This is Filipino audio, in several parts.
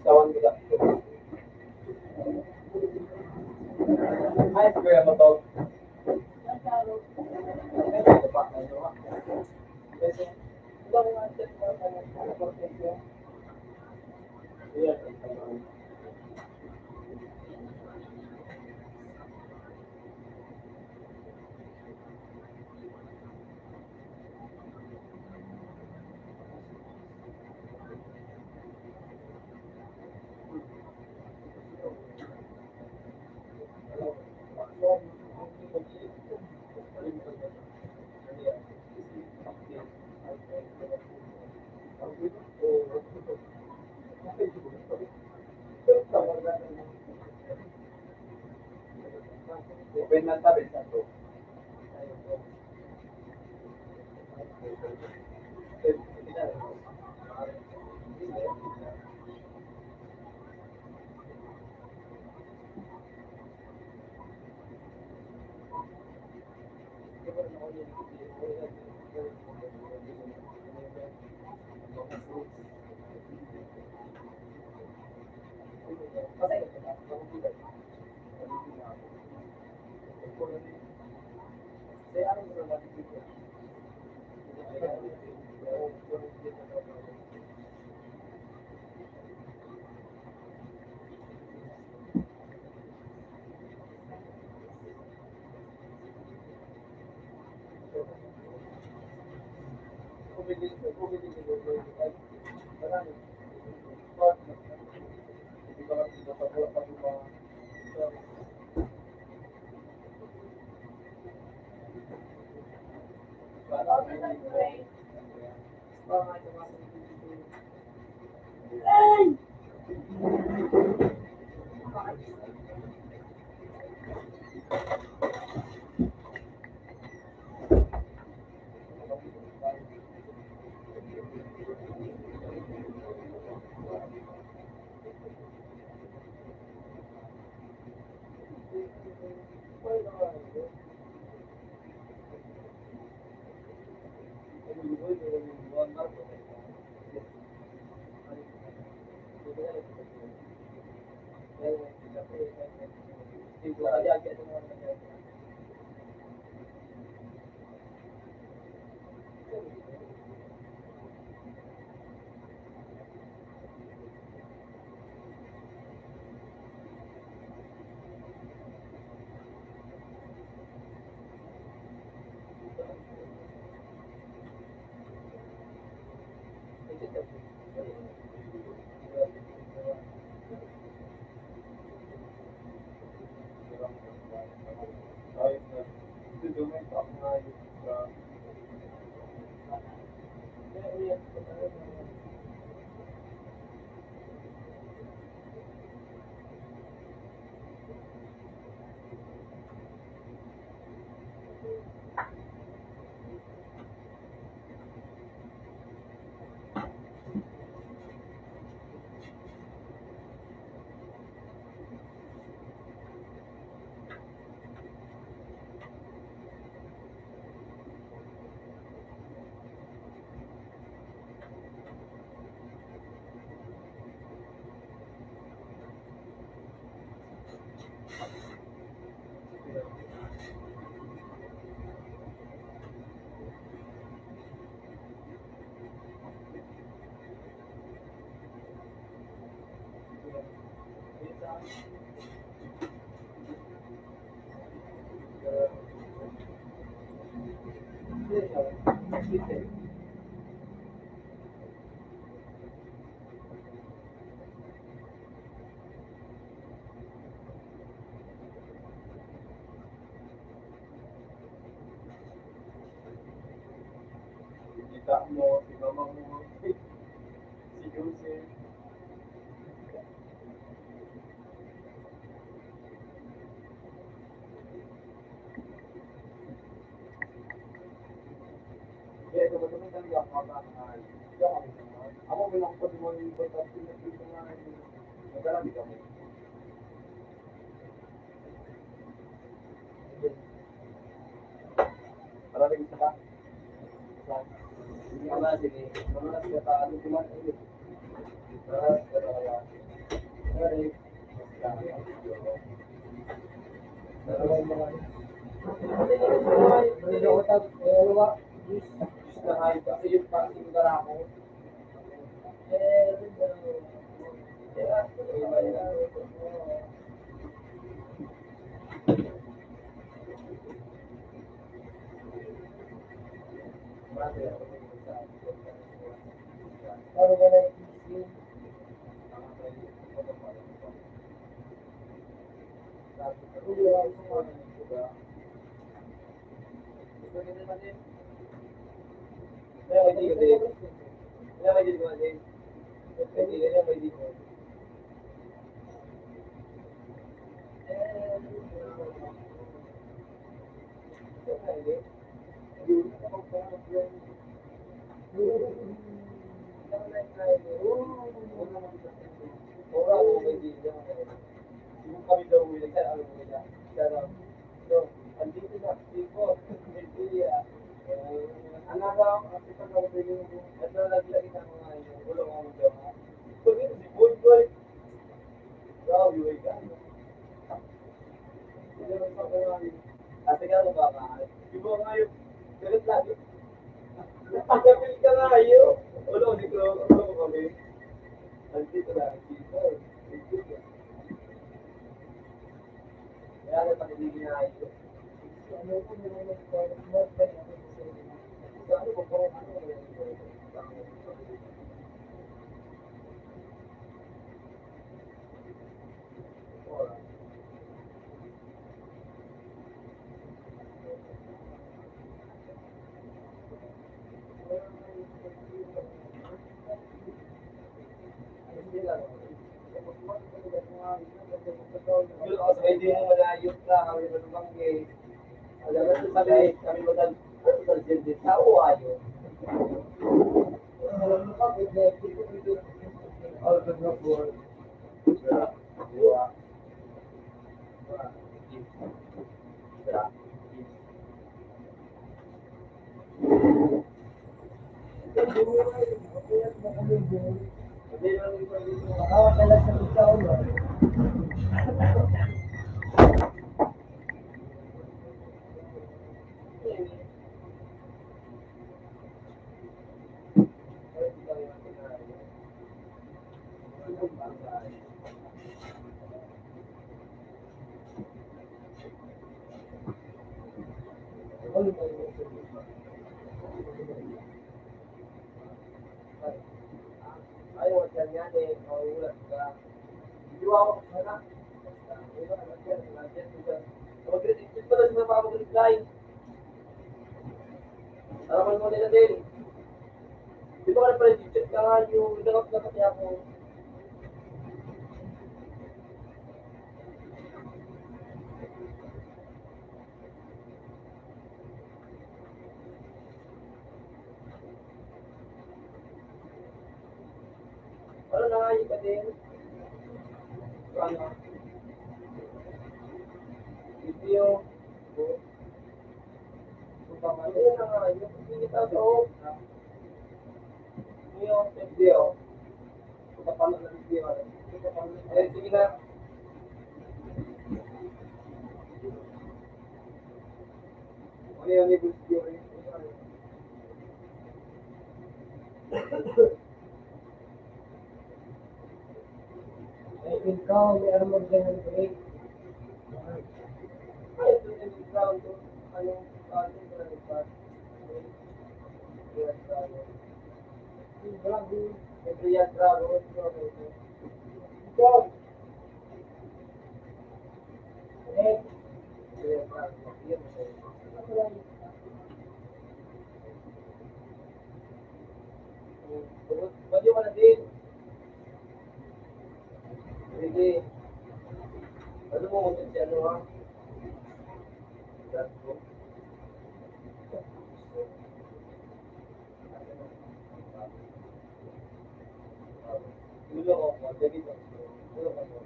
Kawan juga. Hai, gue motor. Penata pensando. Kita mo, si mama mo, si Jose. Kaya ito ba naman talaga ako makakahal? Ako bilang ko mo yung importante na dito nga. Magkarami kami. Marami isa ka? Hindi ka ba, sige. Mga siya ka, ano kuman ulit. Pero kaya, sorry. Dalawa yung mga. Hindi ako tapos, dalawa. Na kayo kasi yung parang garako. Ate ka ba ka? Di ba ngayon? Ganit lagi. Napagapil ka nga yun. Ulo, di ko kami. Andito lang. Dito. Dito. Kaya na pakiligin na ito. Hindi mo malayo ka, kami malubangge. Alam mo sa bagay, kami magag-president sa Uwayo. Alam mo ka, may all the good. Makawag ka lang sa ikaw, no? Ayaw, yan yan eh. Mauulat ka. Hindi ako sana. Mag-restrict pa na sila para mag-reply. Araman mo nila din. Di ba ka na-restrict ka nga yung nagkakap na pati ako. Ano na nga yung ka din? Ano? Video. Ayun na nga, yung pagkikita sa hope. Yung video. Kapanood na video. Eh, sige na. Ano yung video rin? Ay, ikaw, may armor dyan ng break. Ay, ito yung ground to. Anong ano ko na nagpas? Yes, Dragon. Dragon. Yes, Dragon. Ikaw. Eh. Yes, Dragon. Yes, Dragon. Pwede mo na din. Sige. Ano mo kung si ano ha? Ulo ko po, dali ko. Ulo ko po.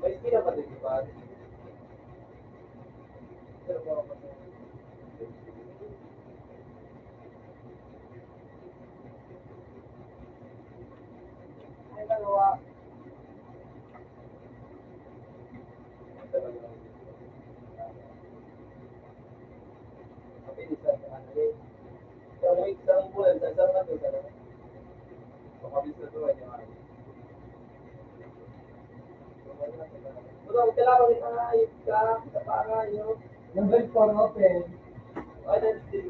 May sila ba din ba? Pero po ako. Ay, dalawa. Kapilisan ka na rin. Pero may isang bulan, sa isang ano, gano'n. Makabisa doon, yung ano. Pero kailangan rin ayos ka sa pangayo. Yung belt for open. Ay,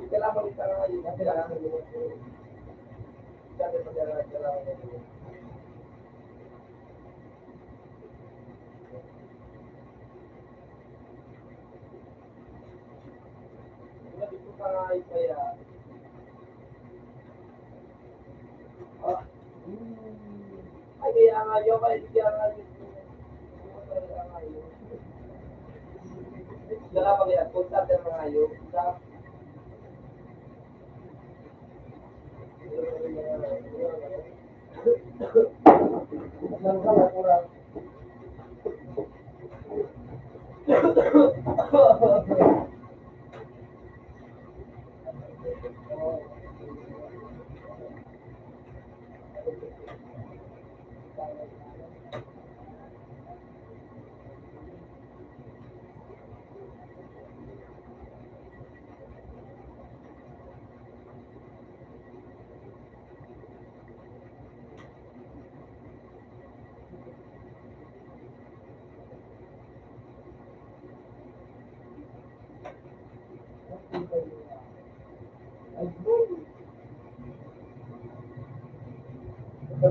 kailangan rin ayos ka. Kailangan rin ayos. Sabi mo kailangan rin ayos. Hindi ko pangayo kaya. Ay, kaya nga yun, kaya nga yun. Dala pa kaya, kung sa mga ayo, sa Dito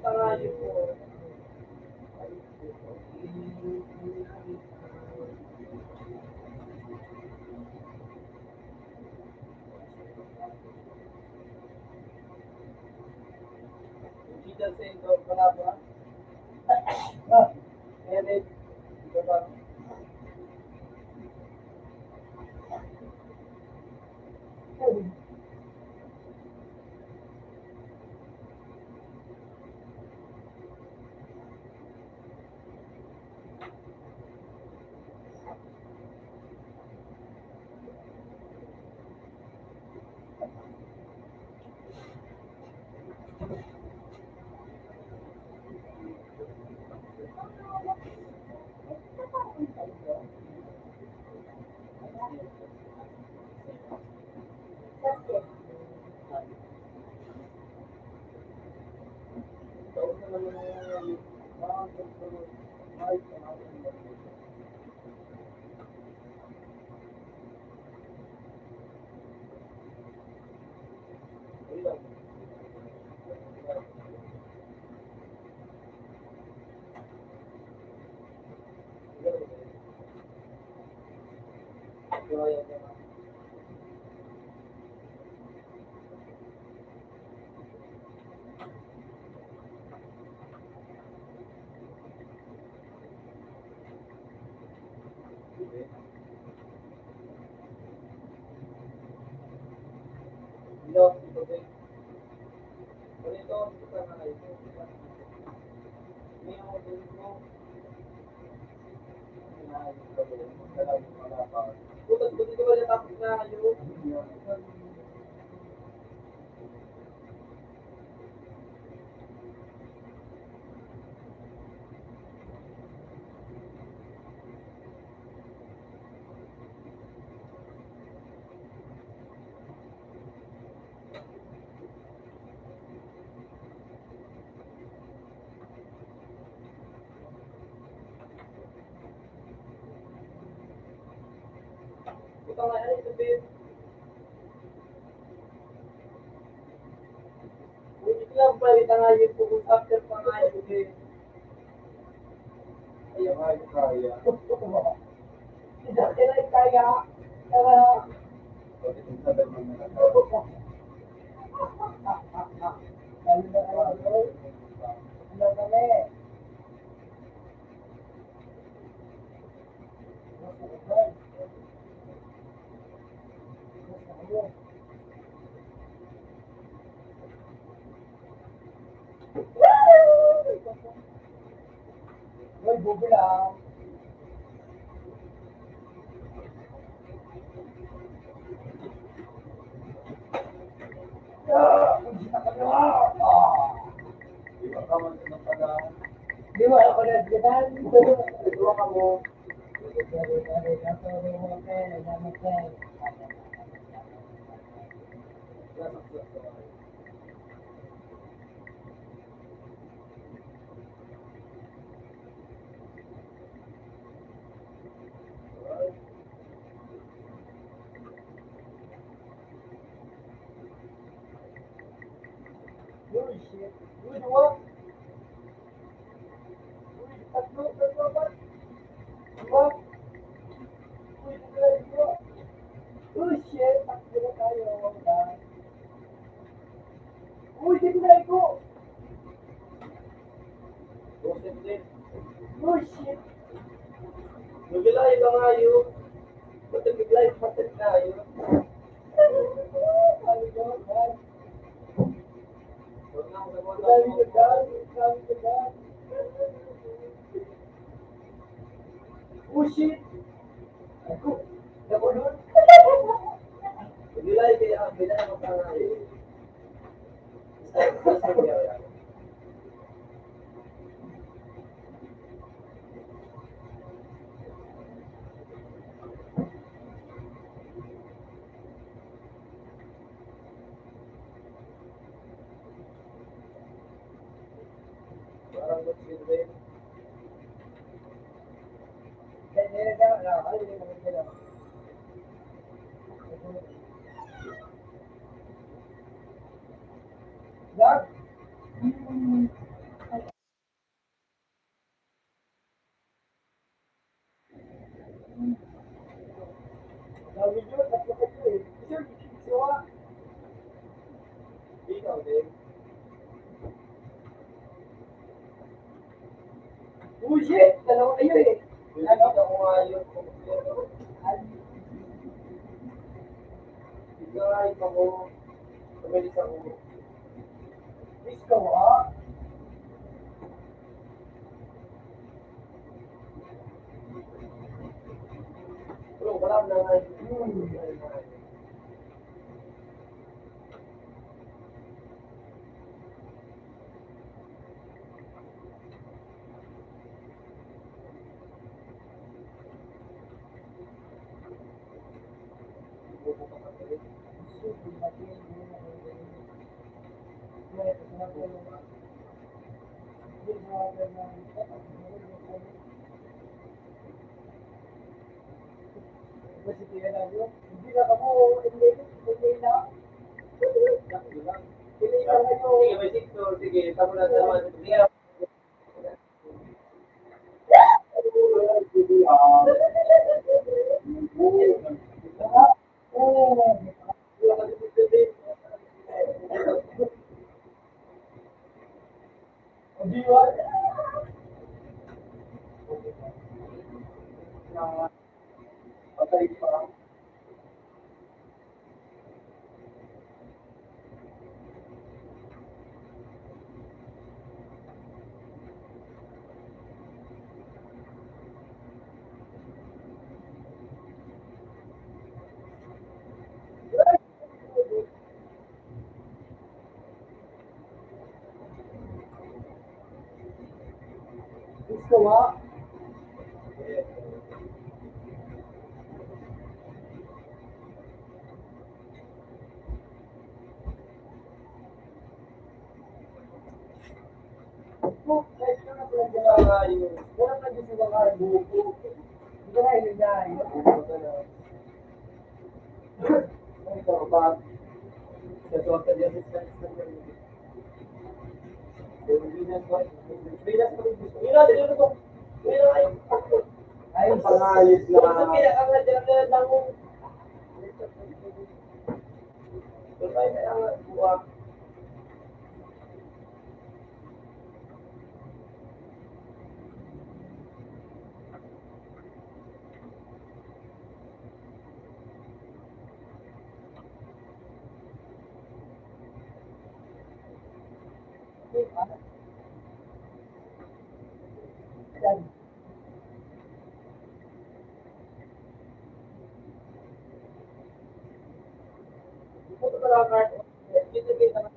tayo po. Dito sa ito, wala ba? Eric, dito ba? Taon na naman yung mga kahit Butas ko dito wala tapos na yun. Buta nga yan, sabihin. Buti lang pala, ita nga yun po kung after pa nga yun eh. Ayaw nga yung kaya. Hindi na yung kaya. Tara. Hoy, bubo lang. Di mo ako nagdadan. Ito ka mo. Holy shit. Uy, dua. Uy, tatlo ba? Dua. Uy, dua. Uy, shit. Takbo na tayo. Uy, di ko. Uy, shit. Nagilay ka nga yun. Ba't nagilay patit na yun? Oh shit! Ako, nakulot. Nagilay kaya, bilay mo pa nga yun. Parang gusto ko rin. Ikaw din. Oh shit! Dalawa kayo eh. Ano? Ako nga yun. Guys, ako. Tumalis ako. Miss ko ha? Bro, wala na nga. Hindi na ako, hindi na. Sige, may TikTok. Sige, tamo na dalawa. Sige, gusto nga. Wala na gusto ba kayo? Hindi na yun na. Ikaw ba? Sa total yung distance na yun. Ayun, pangayos na. Sa pinakamadala lang mo. Sabay na ang buwak. Ito talaga. Ito din naman.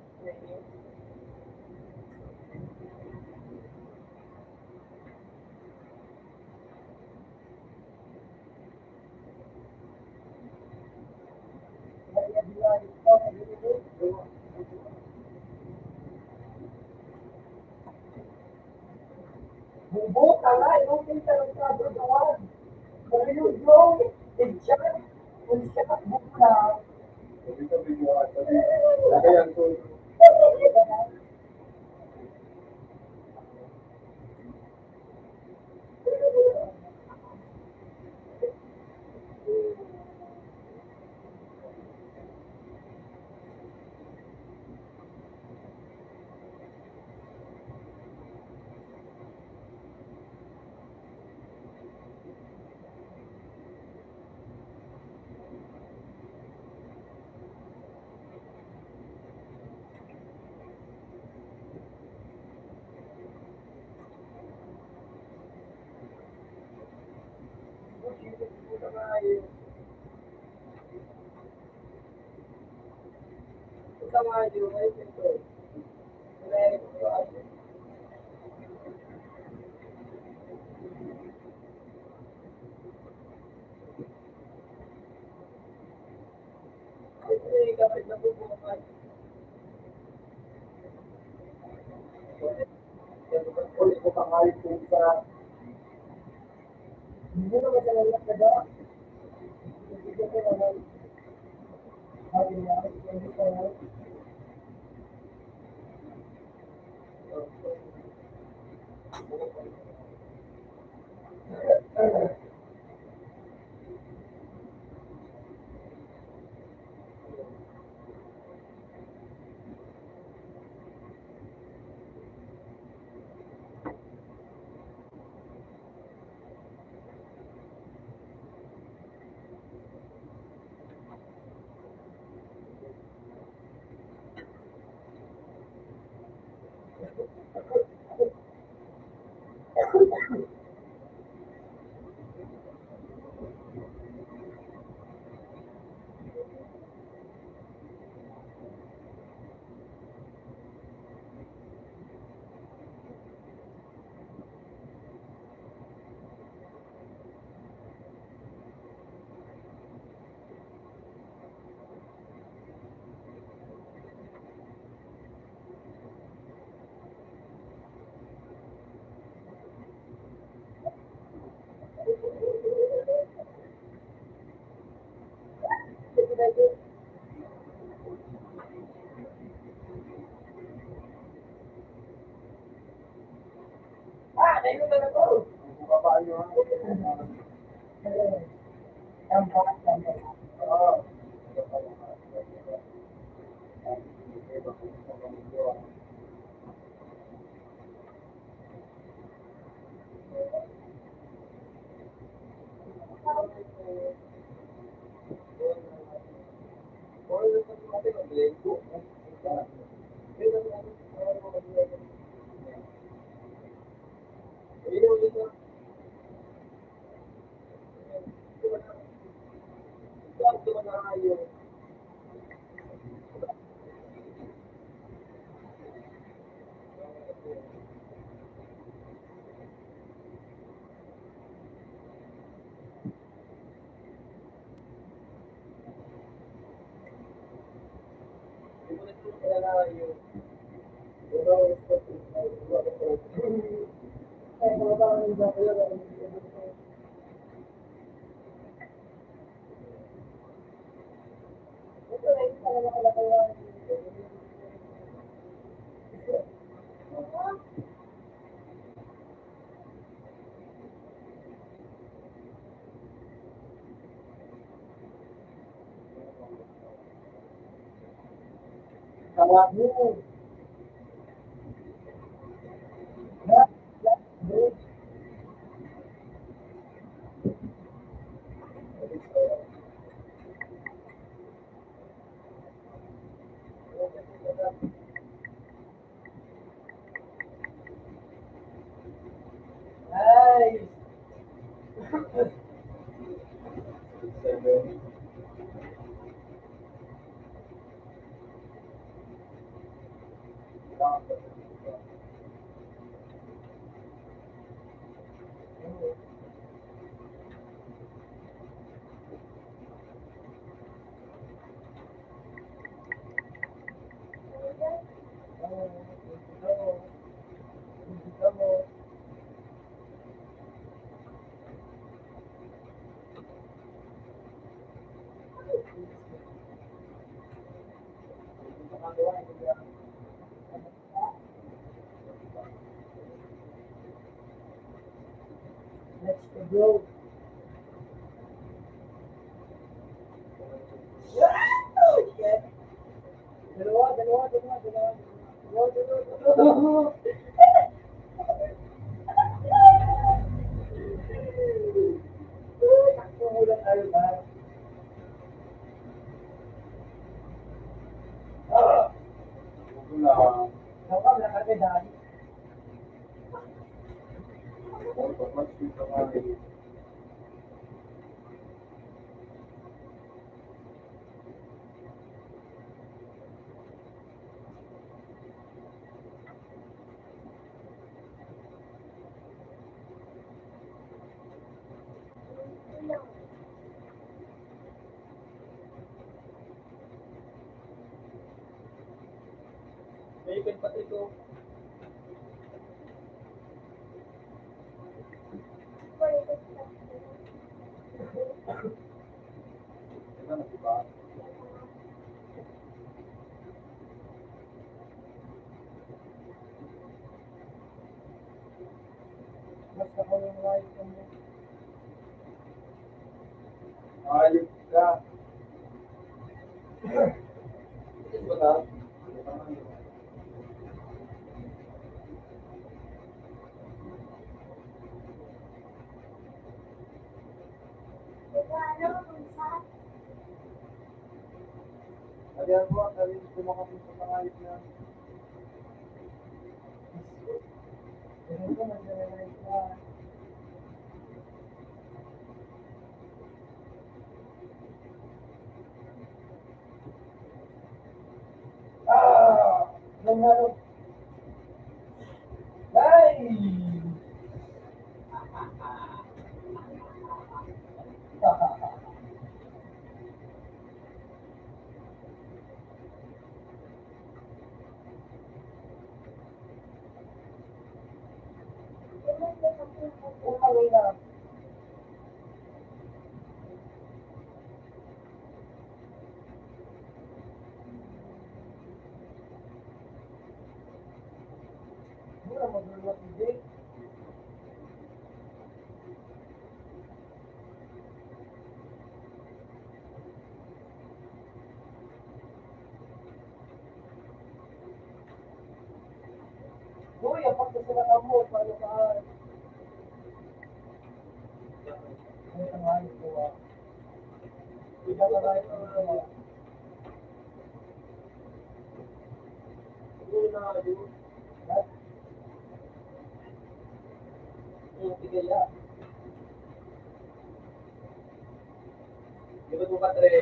Bubo, tanga, yung pinta ng sabro gawan. Pero yung yung, tigyan, kung siya, bukla. Ito video at lagayan ko. Ito nga yun, ito. Ulit ko pangalit po sa hindi naman talaga kada hindi ko naman sabi niya hindi ko naman dahil ko talaga po. Babae yun. Ang bata na. Oo. Kawamu. Ay. Let's go. Yes. Dalawa, dalawa, dalawa, dalawa. Dalawa, dalawa, dalawa. Takbo muna tayo ba? Wala. Nawa, nakakadali. May ipin pati ko. Diba na, diba? Mas ako yung right mo. Ayos ka. Diba ka? Sabihan mo, sabihin ko makapin sa pangayos na. Ganun ko, nag-realize na. Nangyari. Ay! Umaway na. Mura mag-reward hindi. Uy, ang pagkasalakan mo, paano ka? Ay, ang ayos ko ah. Iba ka ayos ko ah. Siguro na nga yun. Lahat? Yung tigaya. Di ba ito ka, Tre?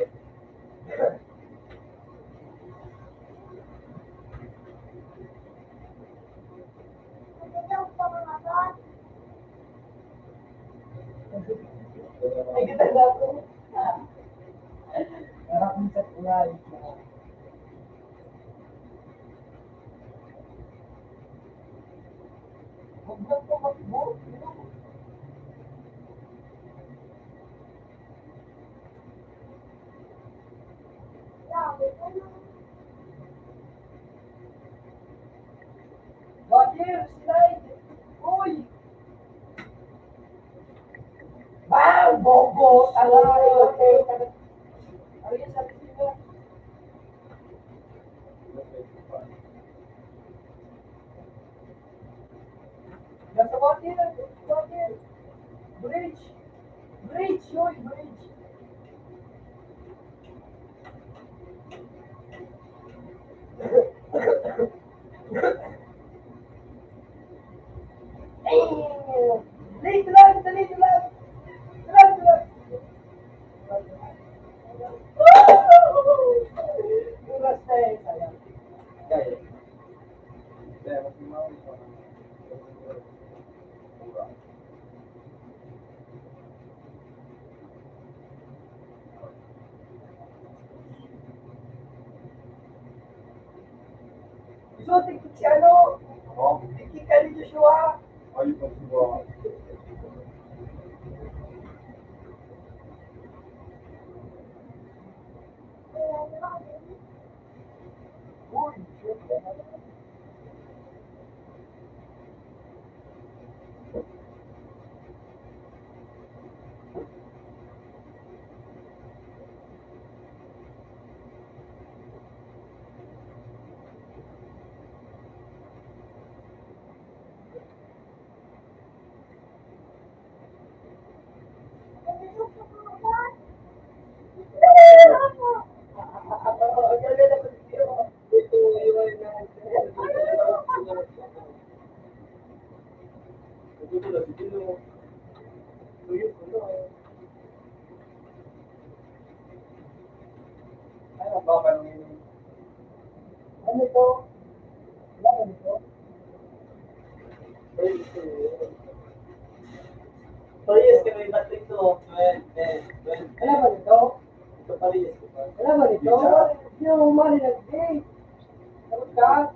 Ay, kita na ako. Maraming sa kulay. Huwag lang ito mag-board. Bakit? Slide! Uy! Bang! Bobo! Aray! Okay. Ano yung sabi sila? Nasa bakit? Bakit? Bridge! Bridge! Uy! Bridge! Late lang! Late lang! Lang! Lang! Buras na eh. Sayang. Kaya. Kaya, mas lumawi pa. So, tiktik si ano? Oh? Tiktik ka ni Joshua. Ayun ang suwa. Uy, shit. Ano ito? Wala ba nito? Parehas ka may battery to. Wala ba nito? Ito parehas ko pa. Wala ba nito? Hindi mo umali nag-date. Tapos ka?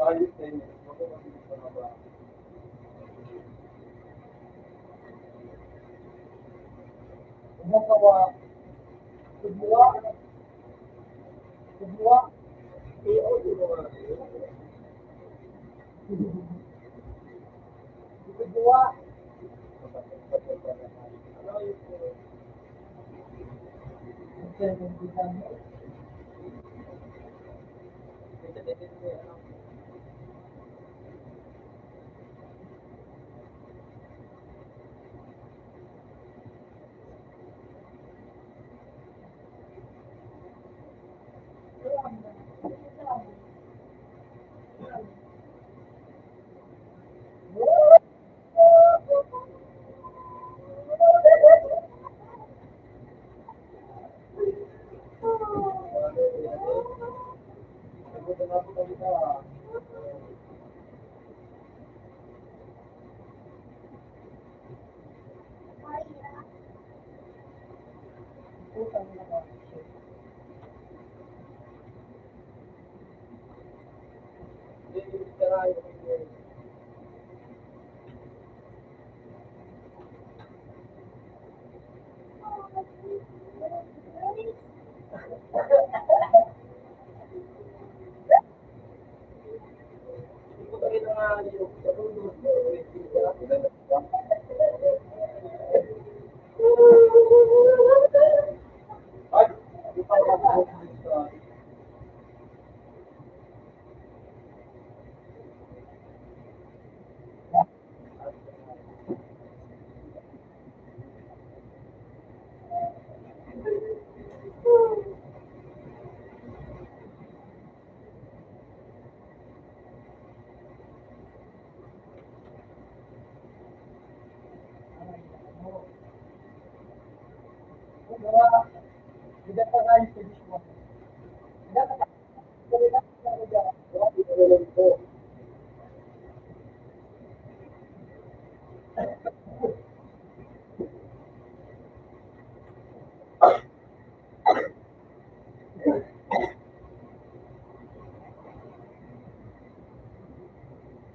Ayos na yun. Nagawa, subwa, subwa, iyo, subwa, subwa.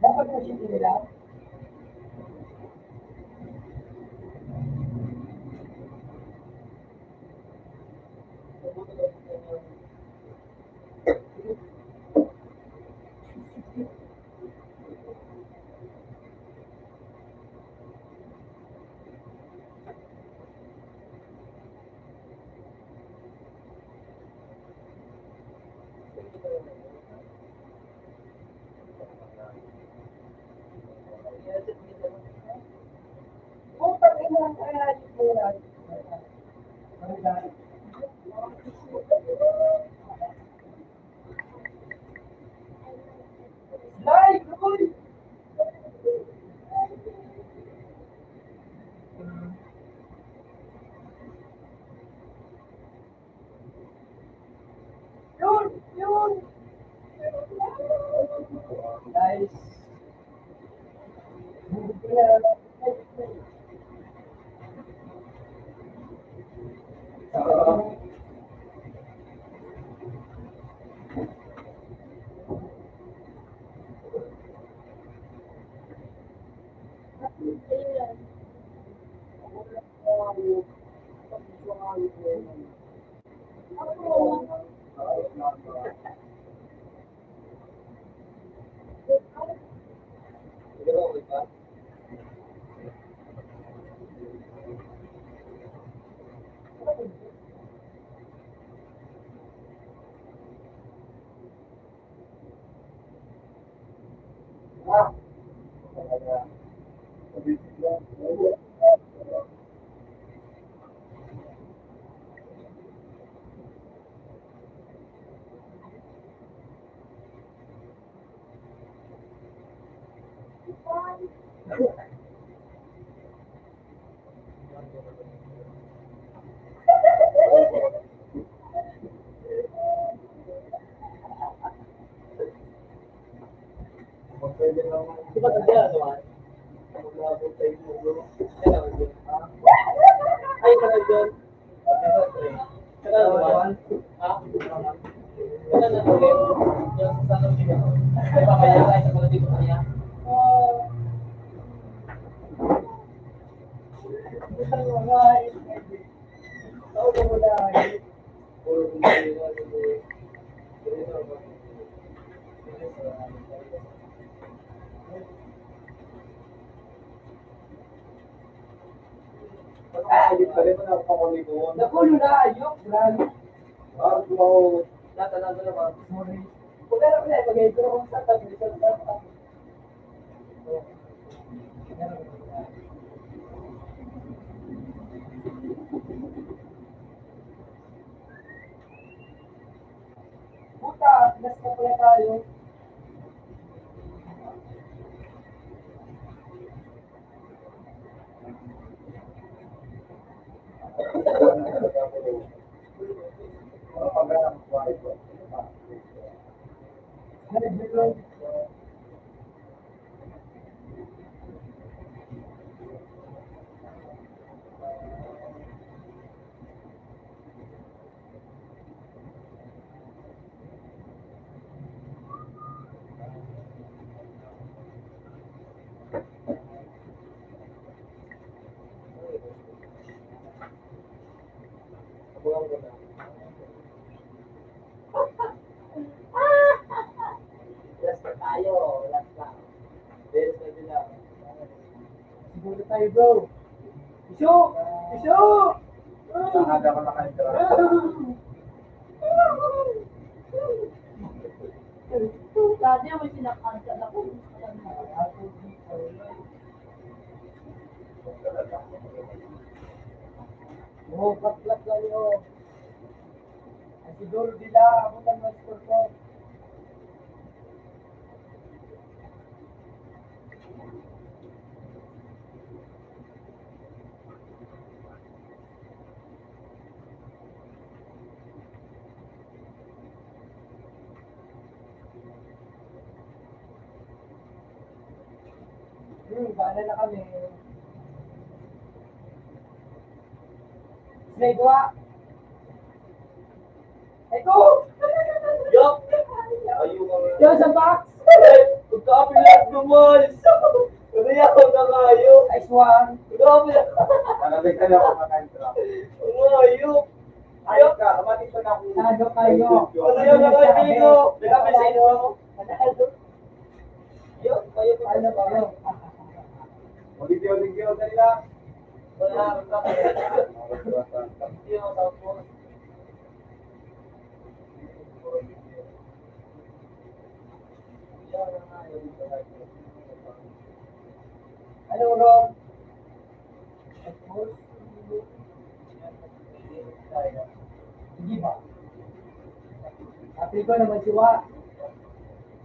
Dapat na siya nila. Putang ina, kaya mo yan. Like, uy! Yun! Yun! Pwede lang. Di ba tayo naman? Maglabot sa inyo, bro. Ay, ka na dyan. Ka na naman? Ha? Ka na naman? Yung sa tanong niya. Di ba kaya tayo sa mga dito kanya? Ako ba mo na? Puro bumili na. Edit pa rin mo na pakuloy ko. Nakulo na, ayok, brand. Parang gumawa. Natanong ko naman. Sorry. Kung meron ko na, mag-edit ko kung sa tabi. Puta, nas na pala tayo. Last na tayo, last na. Yes, na sila. Siguro tayo, bro. Iso! Iso! Nakada ko na kayo. Dati ako sinakanta ako. Oh, patlat lang yun. Ay, siguro bila, ako lang master ko. Bahala na kami. Snake wa. Eko! Yup! Yo, sa box! Pagka-apilad naman! Ano yan? Na kayo? Ice one. Pagka-apilad. Nalabig ka na ako makaintrap. Ang ayop! Ayop ka, kamati pa na ako. Ano kayo? Ano yung nakabili ko? Nagkapil sa inyo? Ano? Yup, ayop ka na ba? Oligyo, dali lang. Wala, hindi ako tapos. Ano, Rob? Hindi ba? Apil ko naman siwa.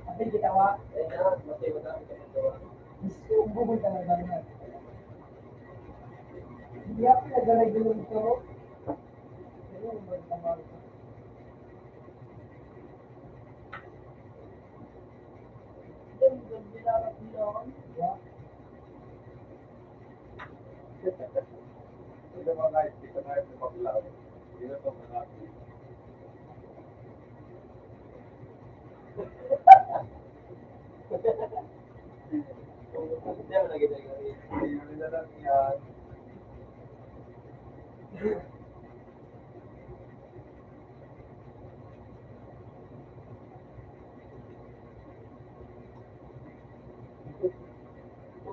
Apil kita wa. Gusto ko bubul talaga na. Hindi ako nag-regular ito. Ano ba yung tawag ko? Bilarap nila ako. Hindi mo na, hindi ko na ito maglaro. Hindi na ito maglaro. Hindi mo na ginagawa. Hindi mo na lang yan.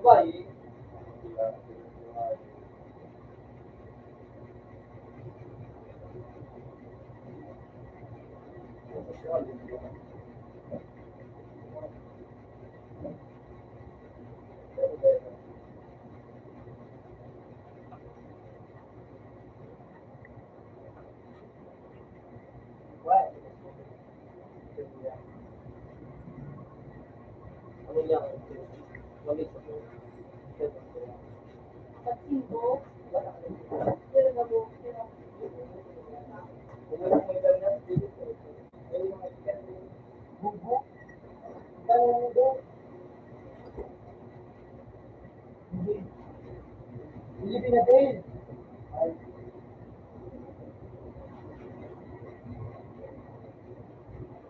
Babae. Ano yan? Mali sa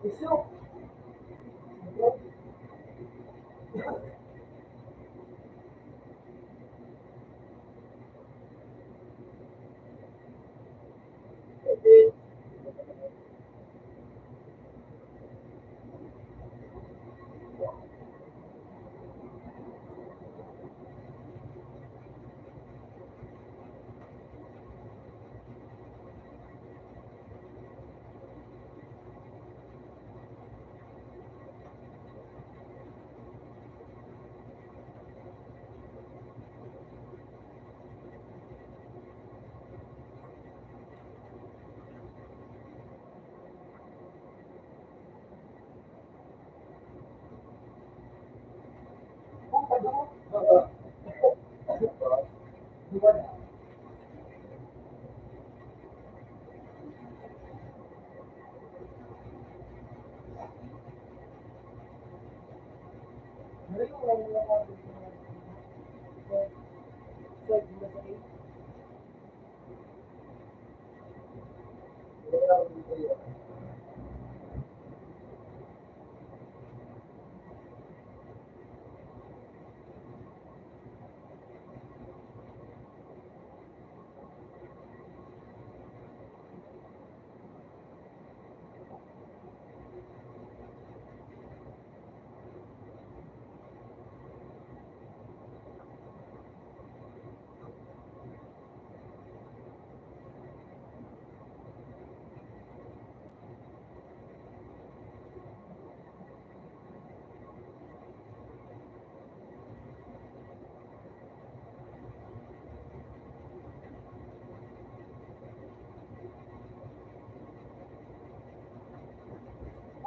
Isok.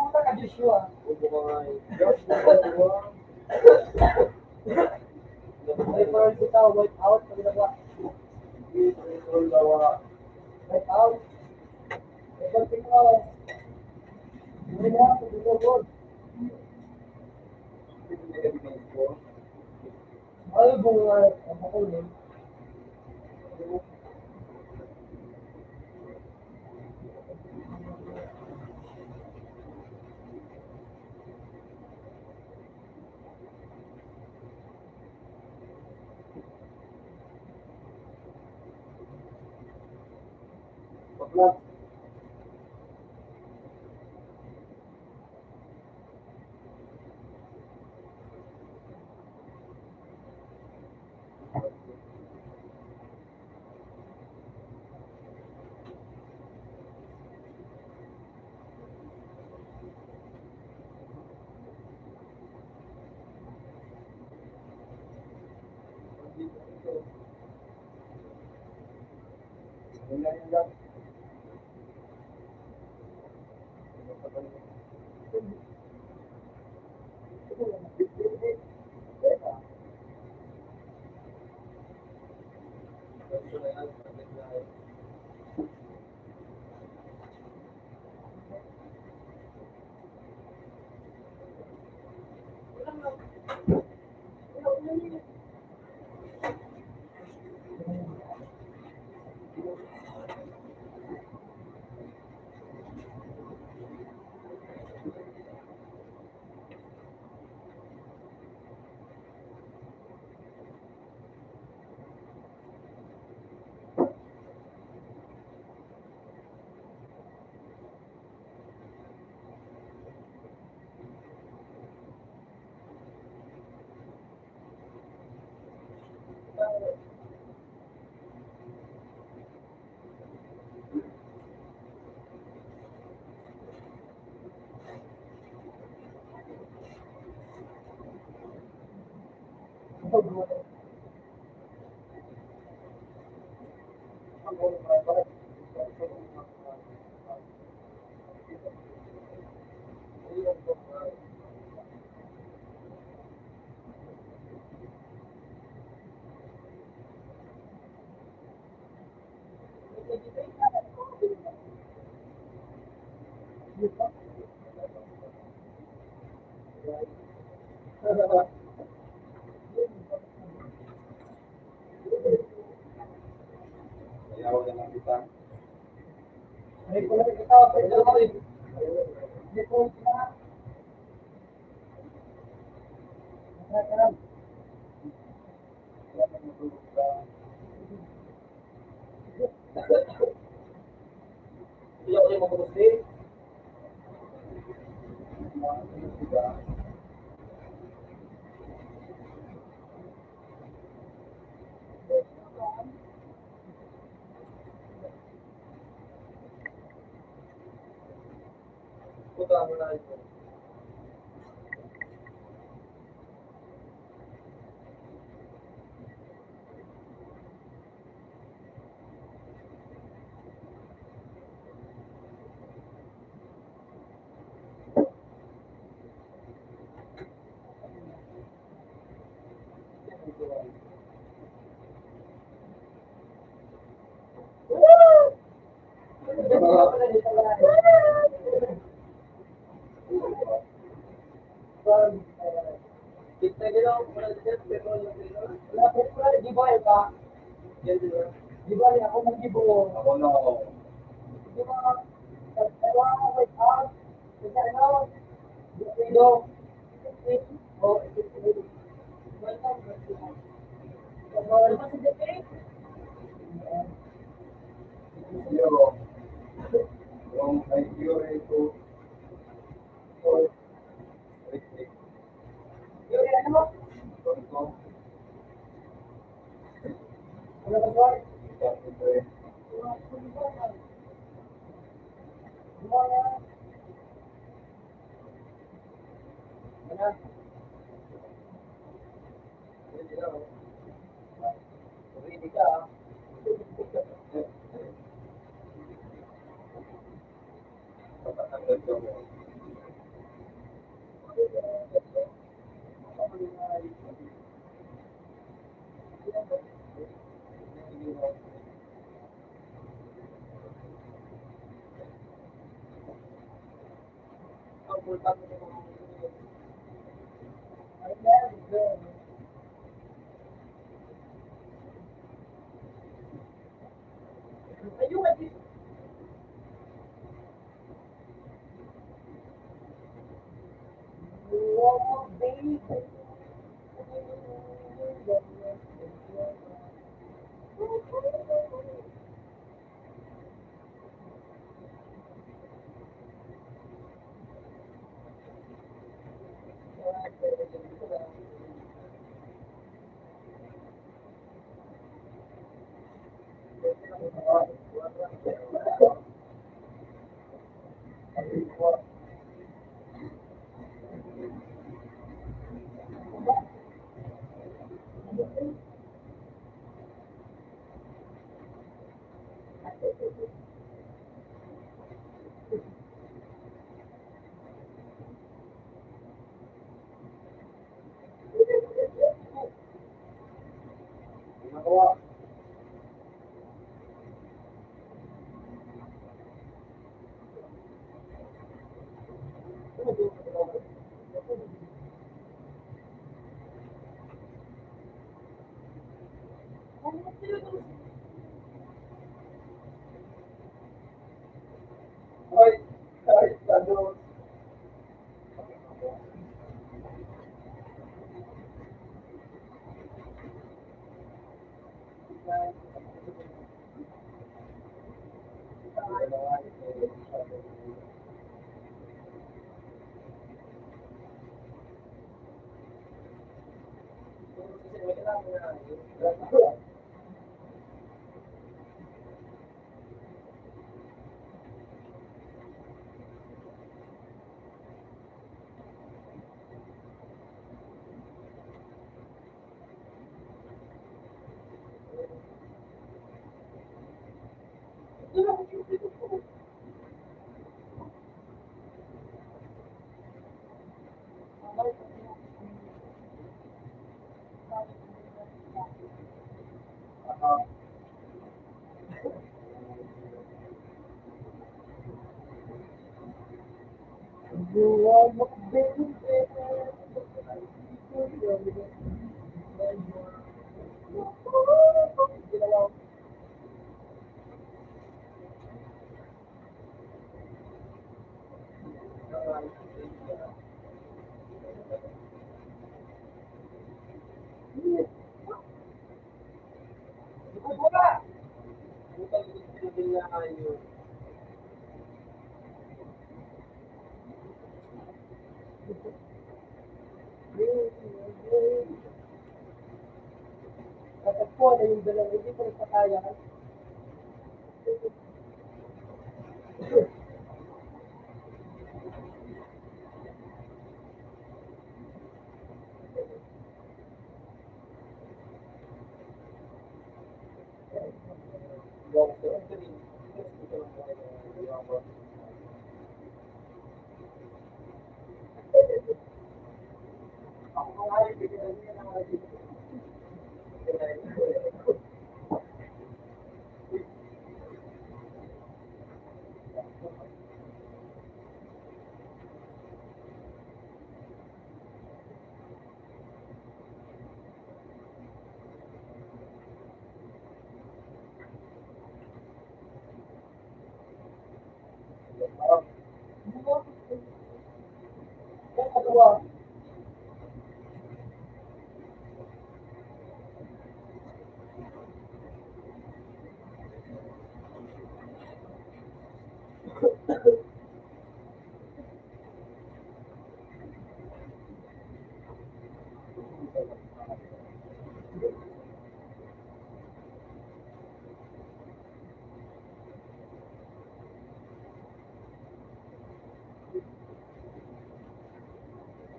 Puta ka, Joshua. Huwag mo nga eh. Joshua. Ay, parang kita, white out. Pag nagawa. White out. Ay, parang kita. Hindi na, pag ito, God. Ay, bunga. Ang makunin. Bakla. Ay, pala kita, pwede ako eh. Hindi ako yung mabuti. Puta mo na ito. Kita gila ako pala dyan, pero wala po pala, di ba ba? Yan di ba? Di ba ako mag-ibo? Ako na ako. Di ba? Dalawa ako wait out. Kasi ano? Dito. Oh, welcome. Welcome to the day. Yo. Yung IQ ito. Yung ano mo? Ano ba ba? Katagpo na yung dalawa, hindi ko nagpataya.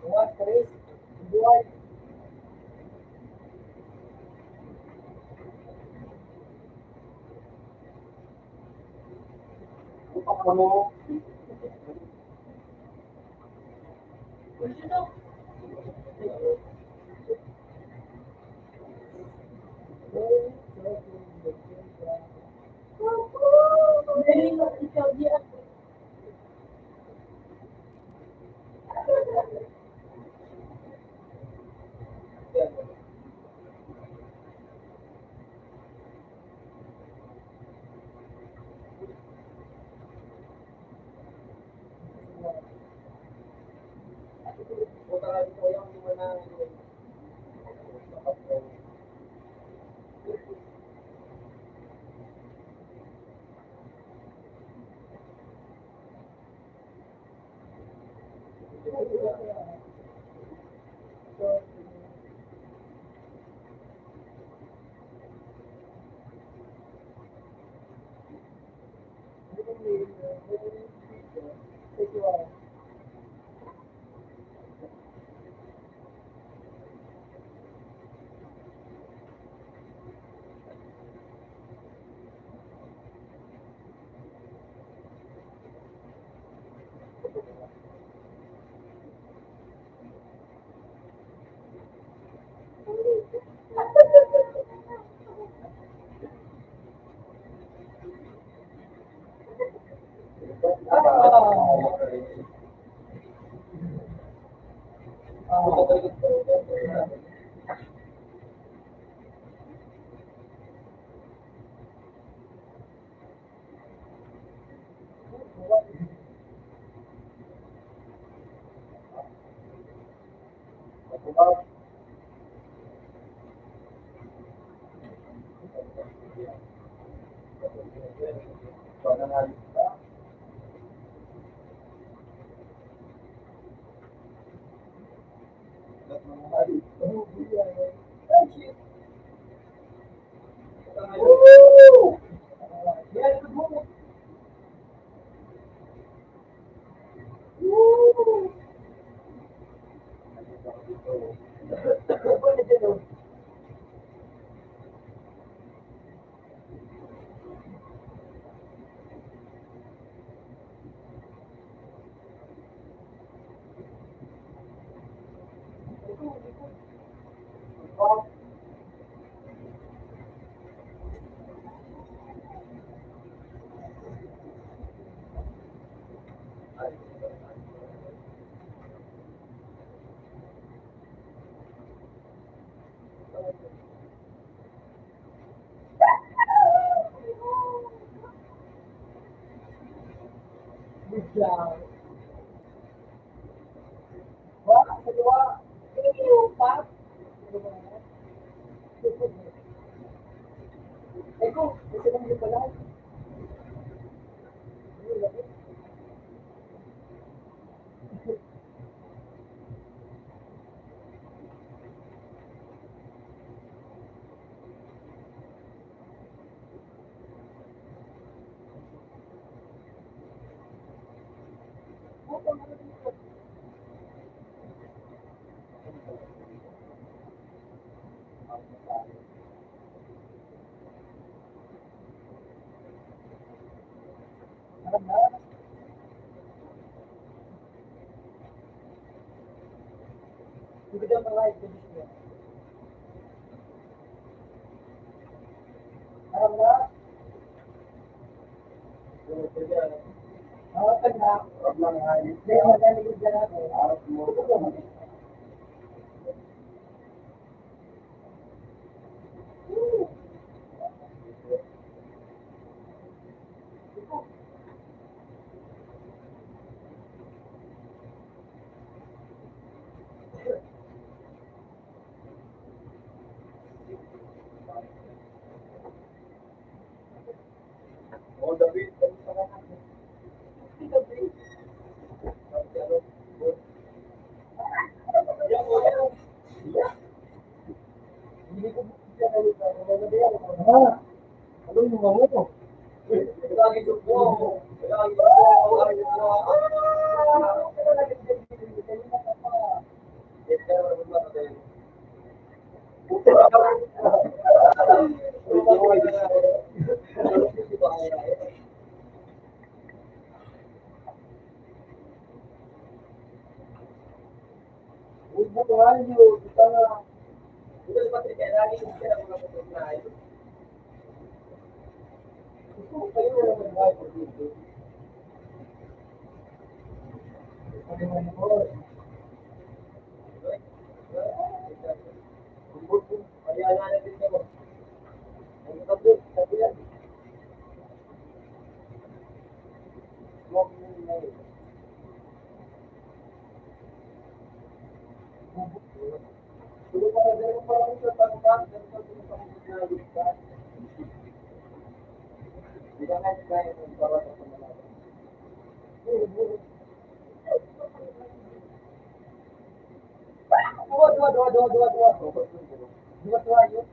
Buwan, Chris. Buwan. Ano? Bigla. Wah, kedua. Ini lupa. Eko, ito lang yung pala. Alam na. Hindi ka mga exhibition. Alam na. Tag na. Hindi, magaling dyan ako. Oh, David, kamusta ka? Hindi ko siya nalita. Ah, ano yung mga mo? Lagi ko po. Lagi ko po. Lagi ko po. Dua yun.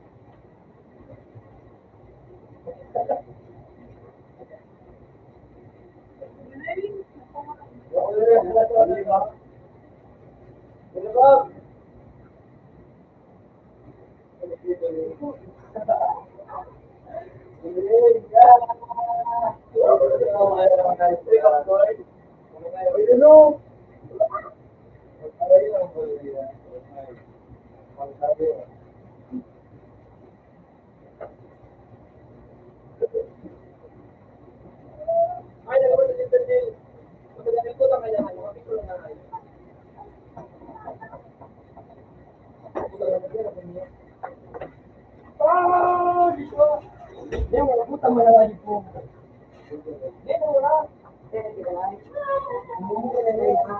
Hindi, wala po tama na lagi po. Hindi, wala. Hindi, wala. Hindi, wala.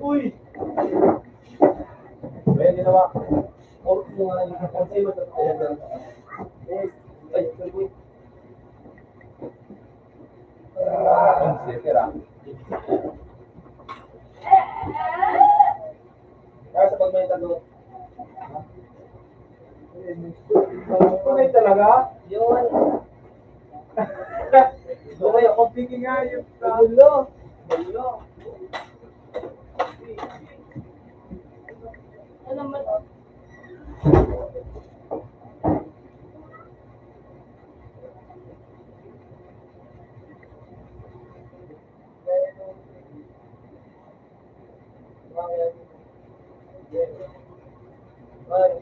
Uy! Ayan, ginawa. Or, yung ang sa'yo, ayan, ay, uy. Ang sipira. Kaya sa pag may tanong, tunay talaga? Yun. Okay, ako piki nga yung gulo. Gulo. Alam mo, Ay,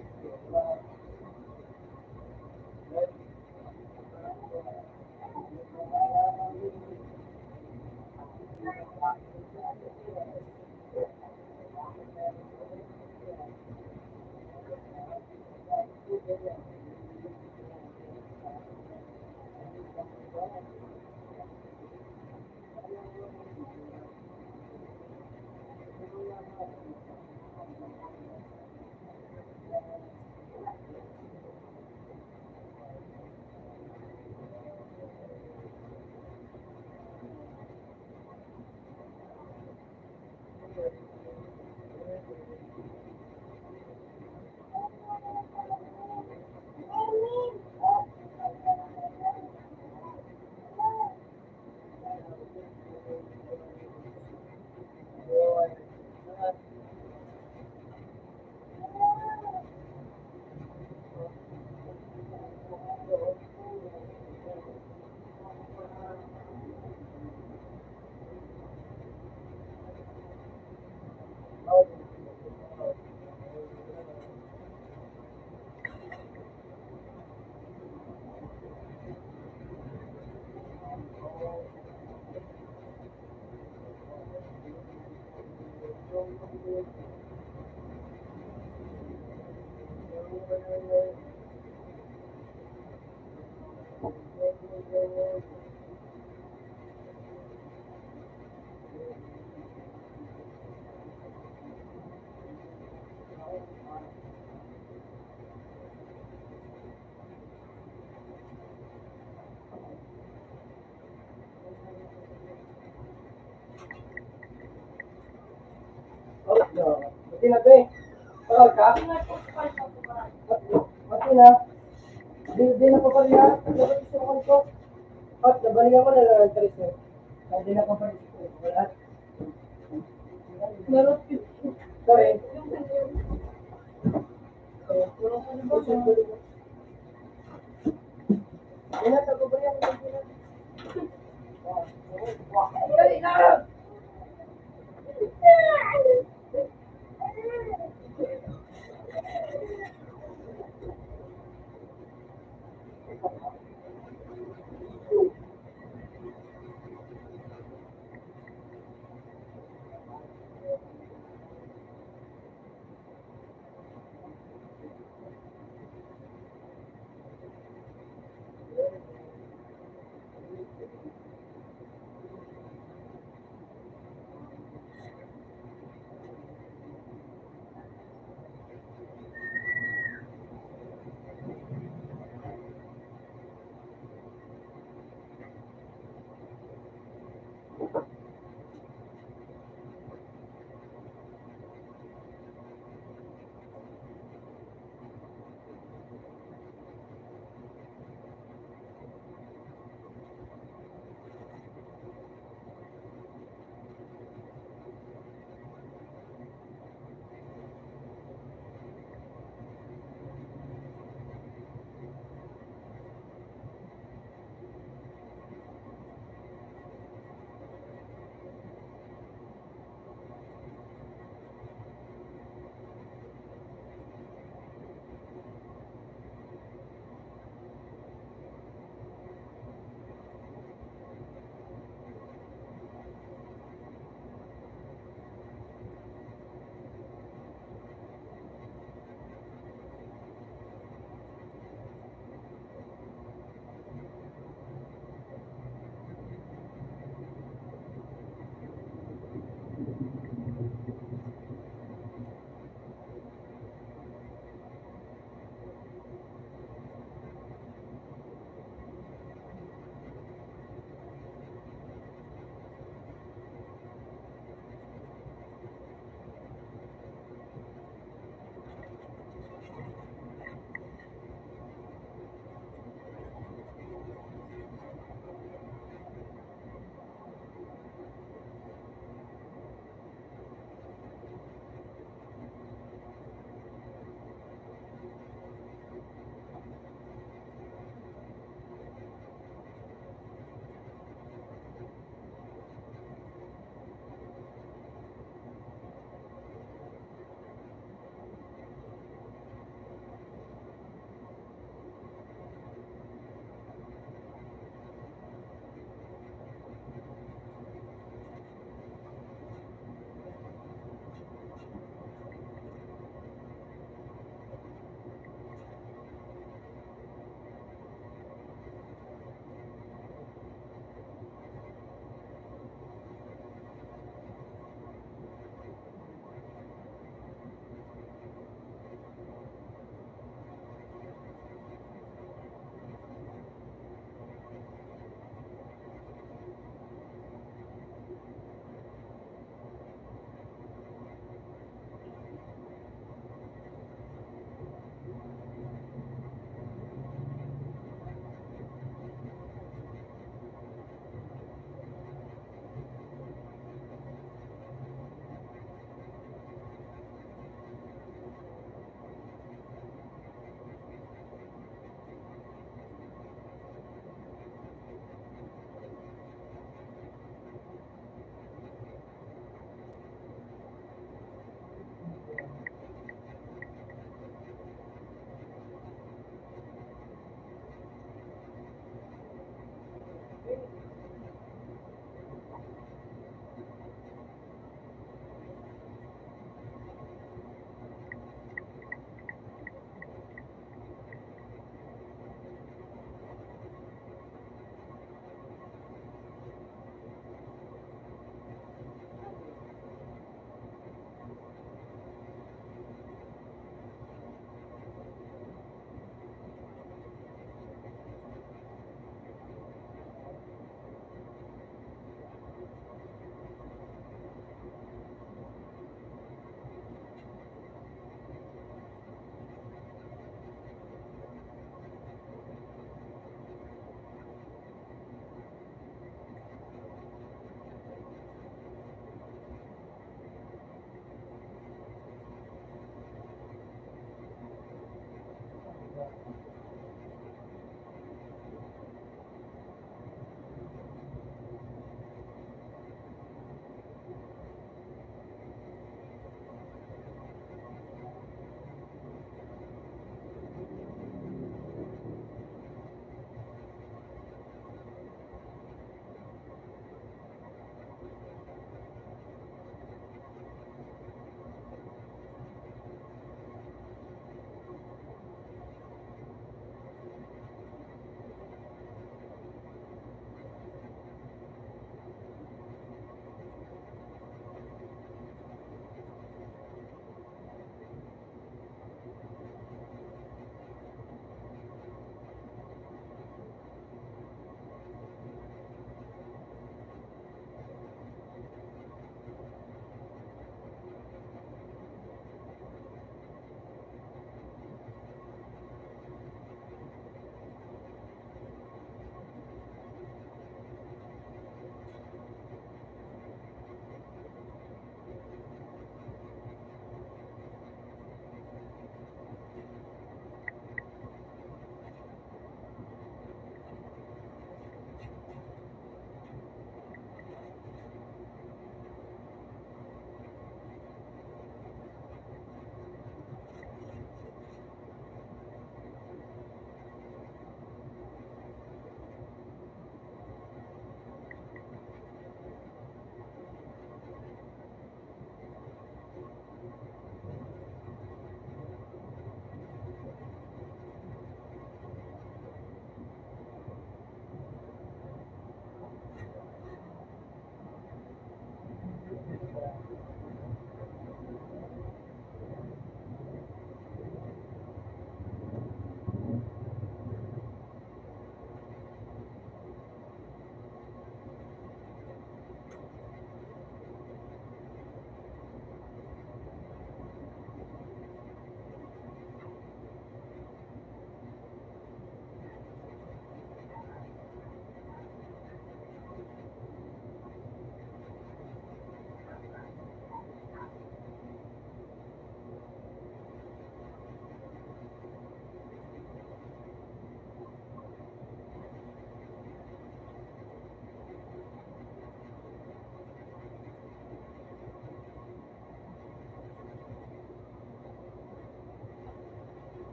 Mati na, be. Tawag ka? Mati na. Di na pa pala yan. Nabalik sa mga ko. At nabalikan ko na lang ang tres eh. Di na pa pala. Wala. Meron Sorry. Di na, tagbabalikan ko na. Dali na!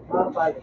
Mapal.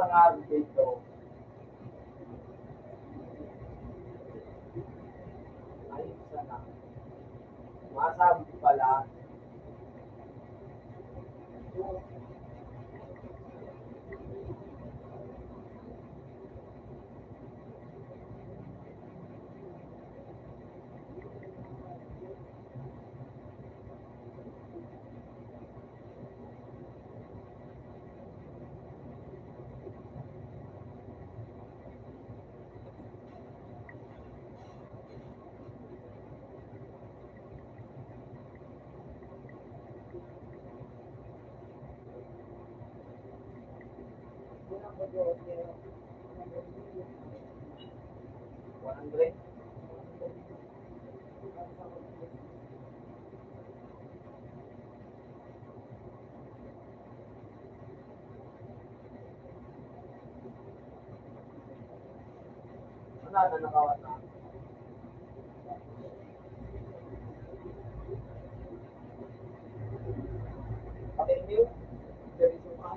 Ang araw dito, ayun sana. Masabi ko pala, yung $100. Wala na nakawat na. Paki-review. Seryoso ka.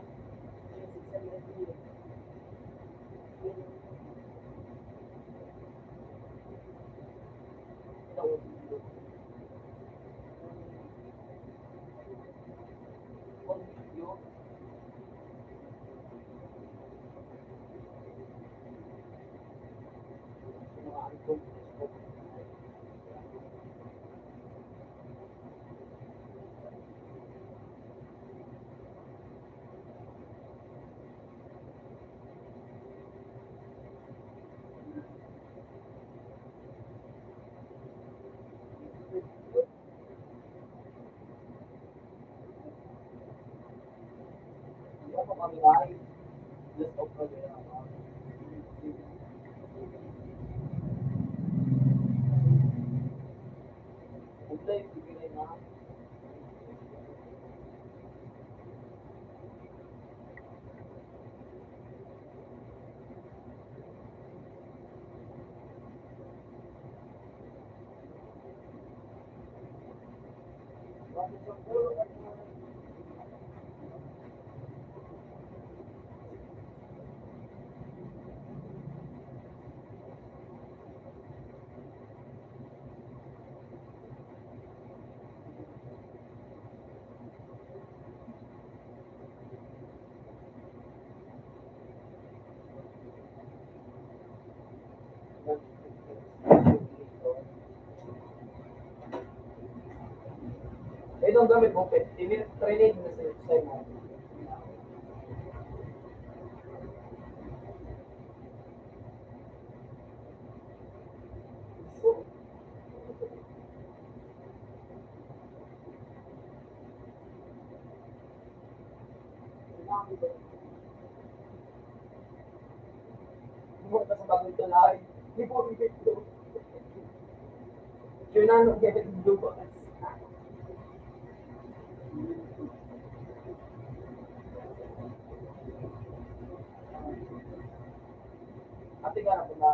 Video. Sinungaan ko. Eh, itong gamit mo, pet, trinade na sa'yo mo. Bumunta sa bagong tulay. Hindi po bibig ko. Yun na, no, get it, lupas. Ate ka na po na.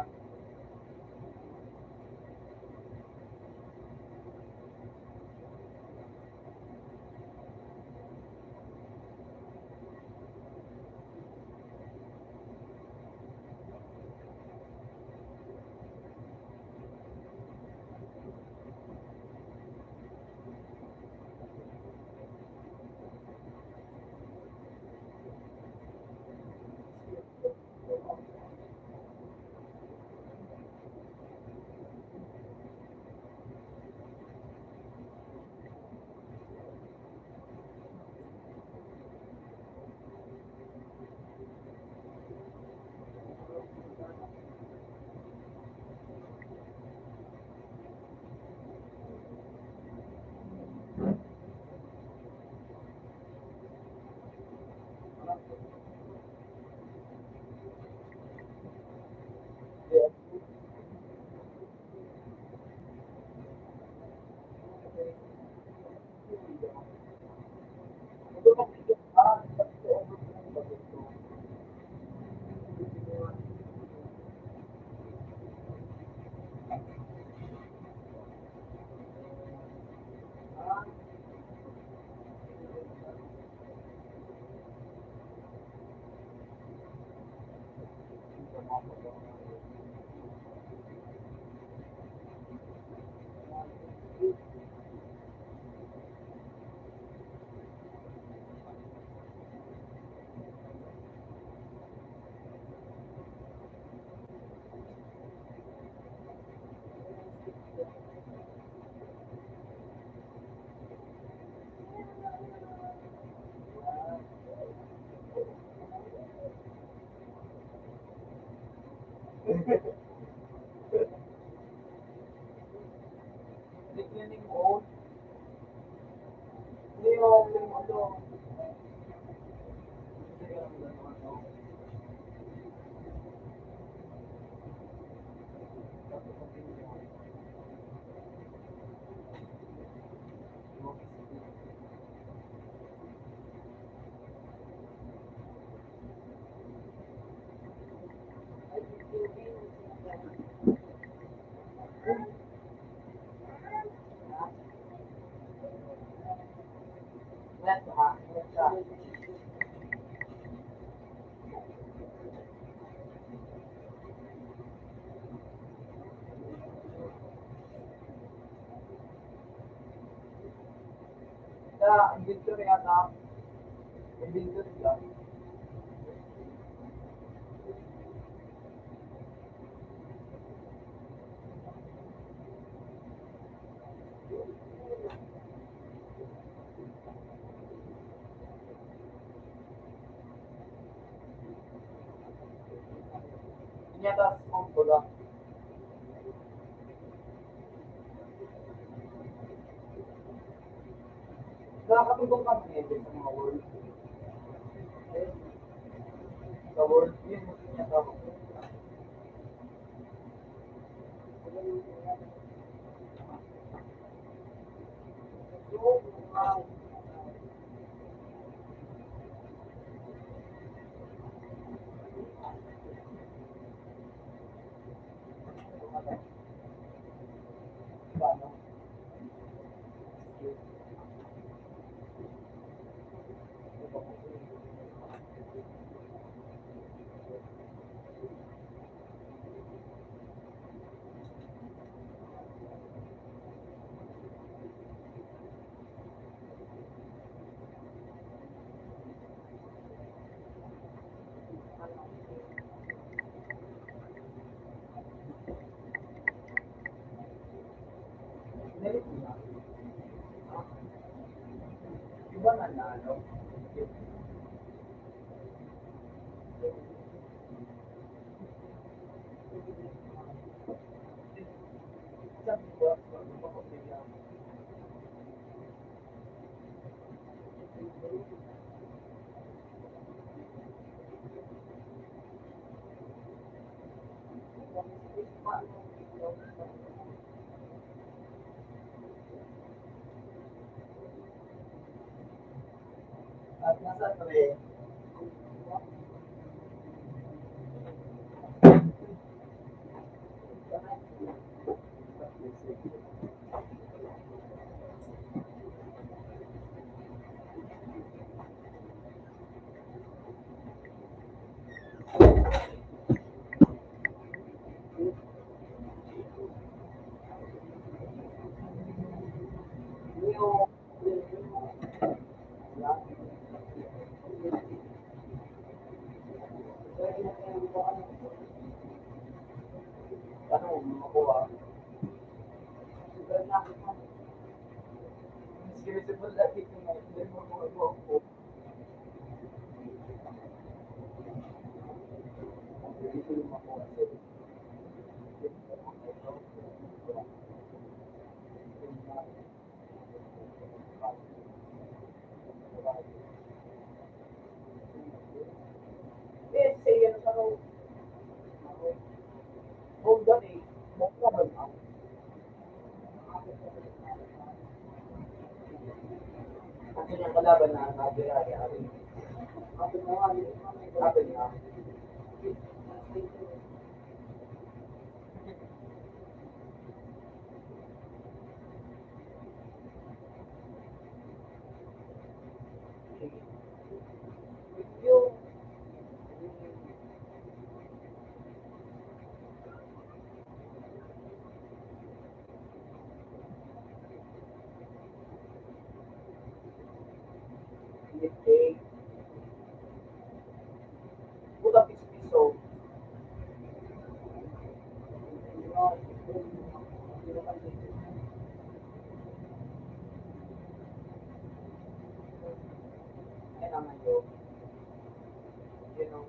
Nickname mo. Hindi yung ano. Net ha. Net ka. Sa inventory yata. Inventory lang. Yata kung baga. Nakakatulong kami ngayon sa mga world. Sa world, yun yung yata ko. ano. Sabi ko, mapapigyan. At nasa 3, ano, makuha. Sinisipon lagi ko na, hindi mo ako. Hindi ko yung makuha. Eh, say, ano sa road? Road doon eh. Makuha ba na? Kasi yung kalaban na nagirari-ari. Sabi niya, yung lipstick, puta piso-piso. Yan naman yun. You know.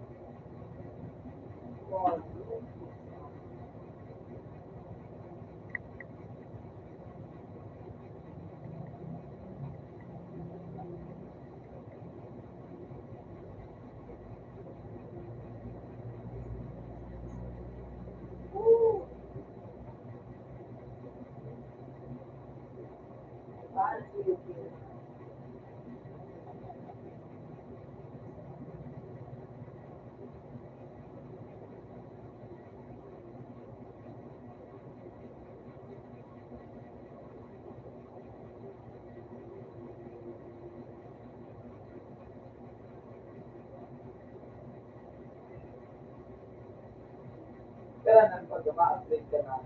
Pero nang pag ma-update ka na,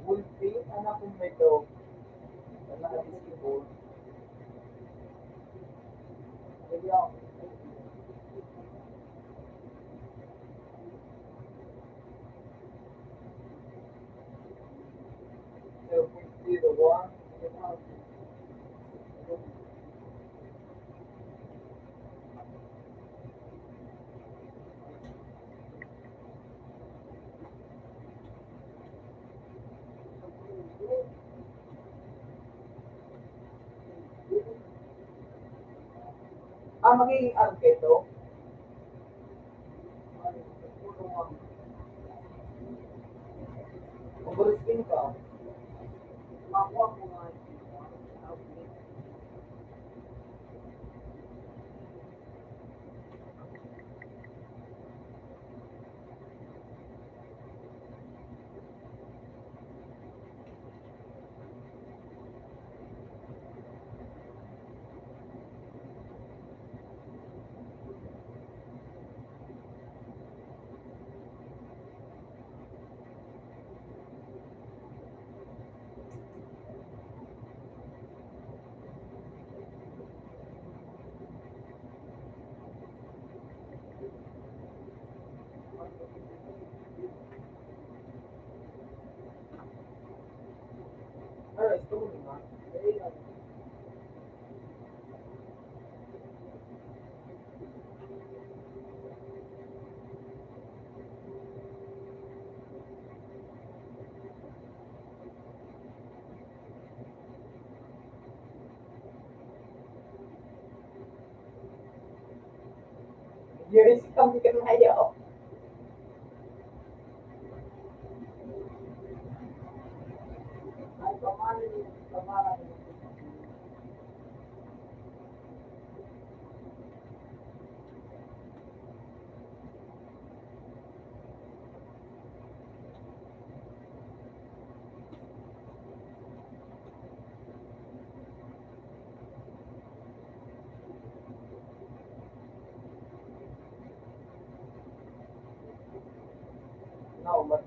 Wolfie, anak kong may dog, na nakadisable. Hindi ako. Zero point zero one. Magiging arketo. Mag-risking ka. Makuha mo nga. Alright, ito mo na. Yes, kami kanayaw. Ay, pamalo din. Pamalo din. No, but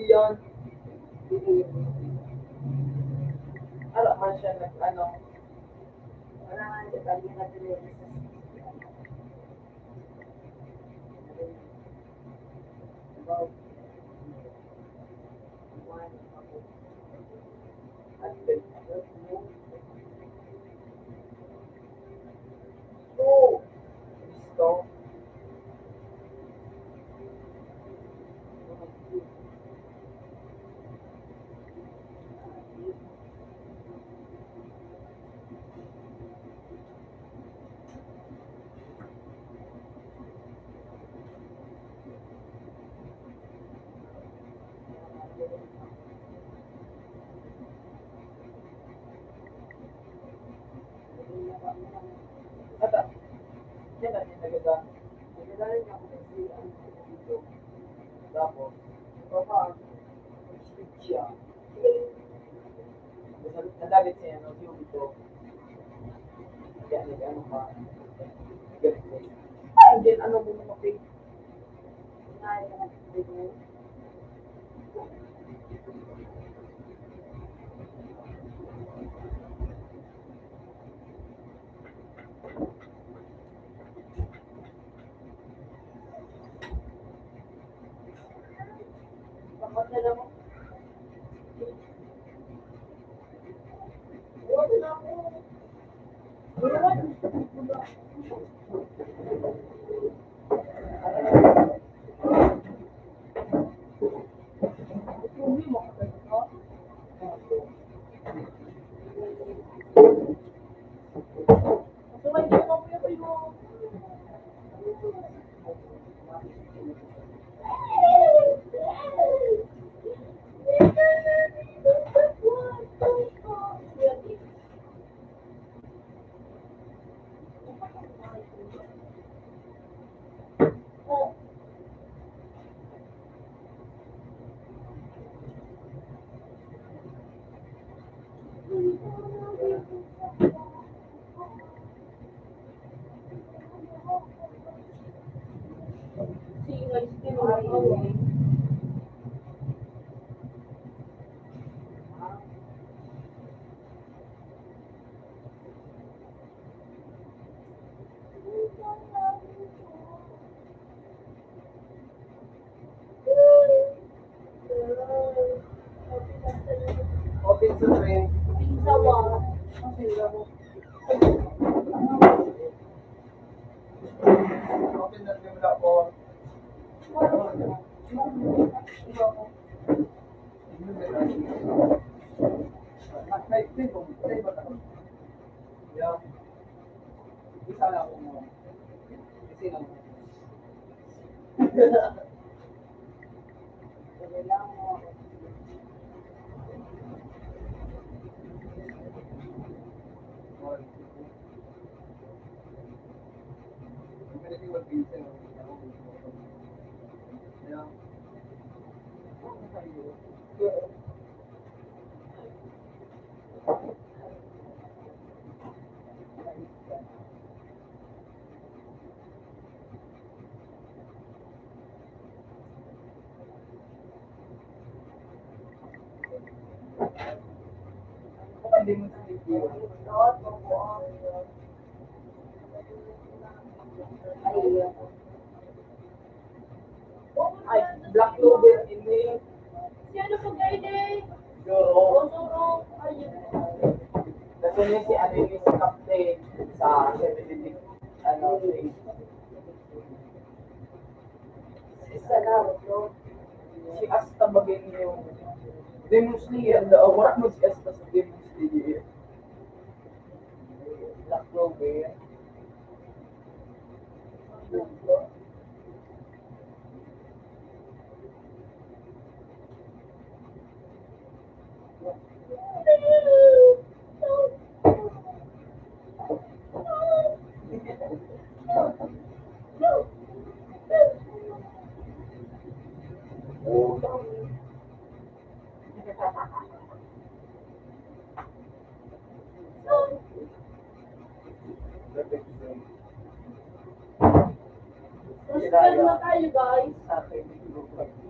Yan. Ano man siya ano. Wala nga siya tayo na about one at the oh, gusto. Ata, yan na yung naganda. Nagdalin ako kasi ang dito. Tapos, papa, speak siya. Nadabit siya, no, yung ito. Yan, ano pa. And then, ano mo mga pig? Bakit na lang ako? Wala na ako. Wala na. Hindi mo ako ito. So, hindi mo ako yung Sawa. Open na rin wala po. Yeah. Isa lang ako mo. Kasi lang. Hindi mo sa video. Ay, Black Clover in the Si ano po kayo din? Euro. Osoro. Ayun. Kasi niya si ano yung si Captain sa 76 ano Isa na, bro. si Asta bagay yung Demon Slayer wala mo si Asta sa Demon Slayer Black Clover Hospital na tayo, guys. sa akin Hospital tayo.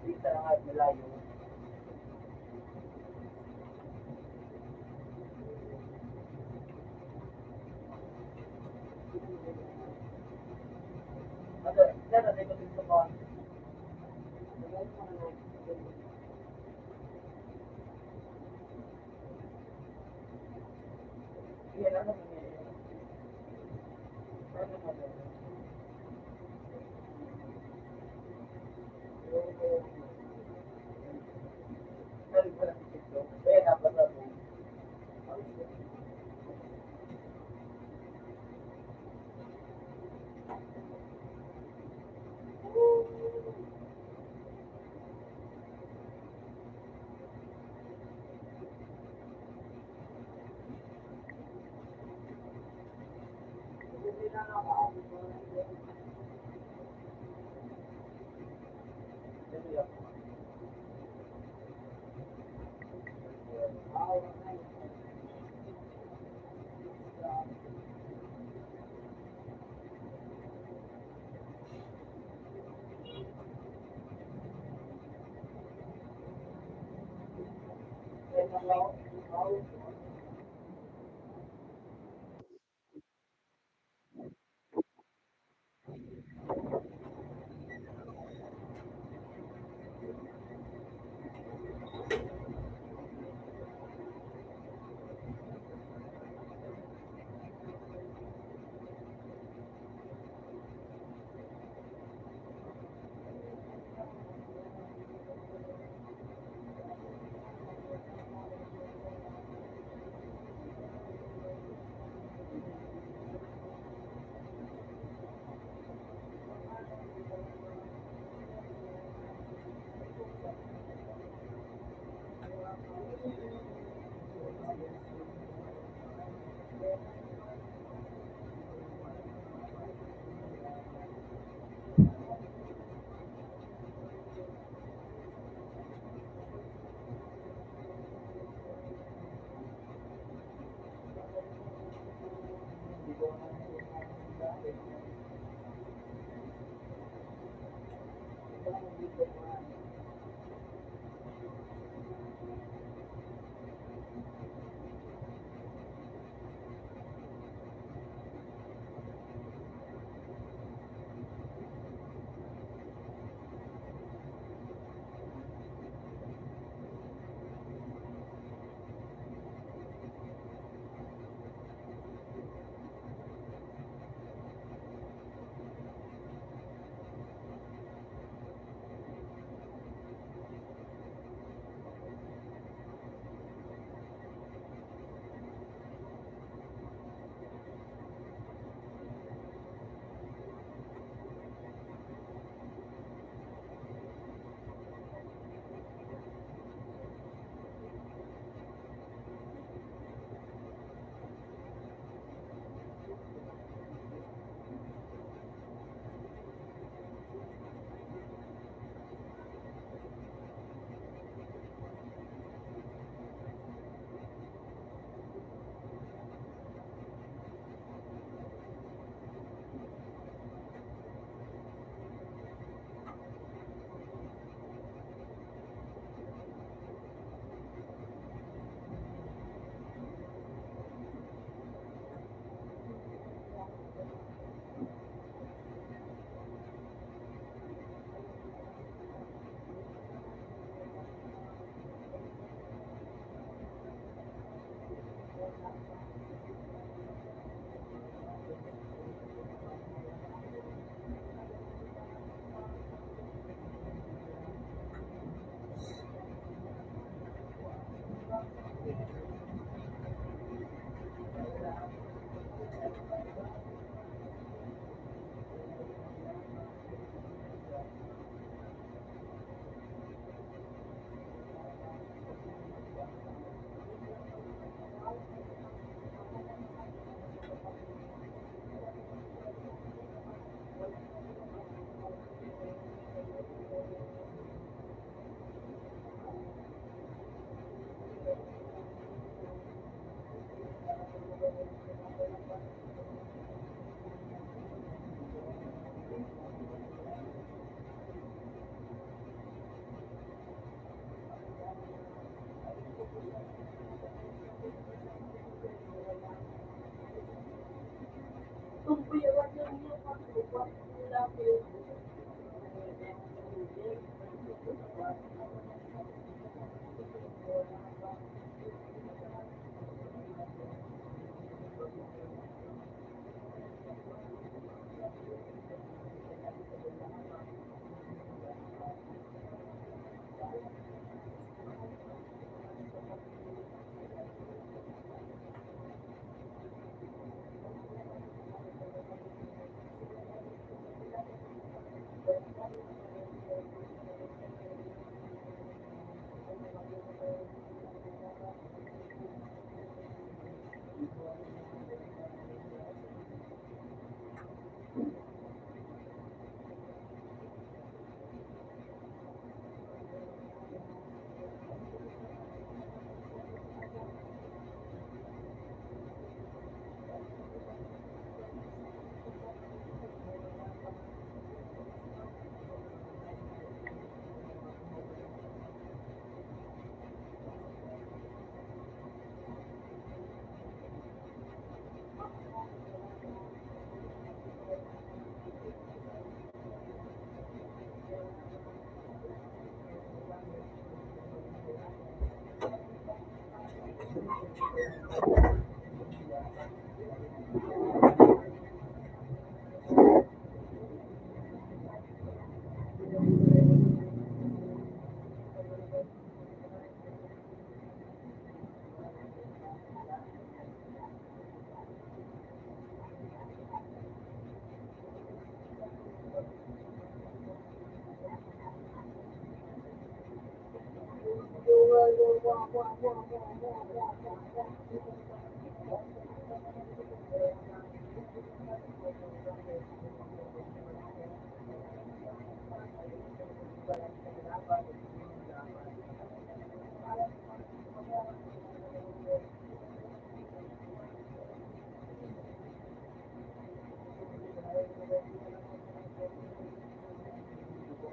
Isa na nga at malayo. Yan ano nangyayari. Ano nangyayari? Balik ka lang dito. Kaya napasa mo.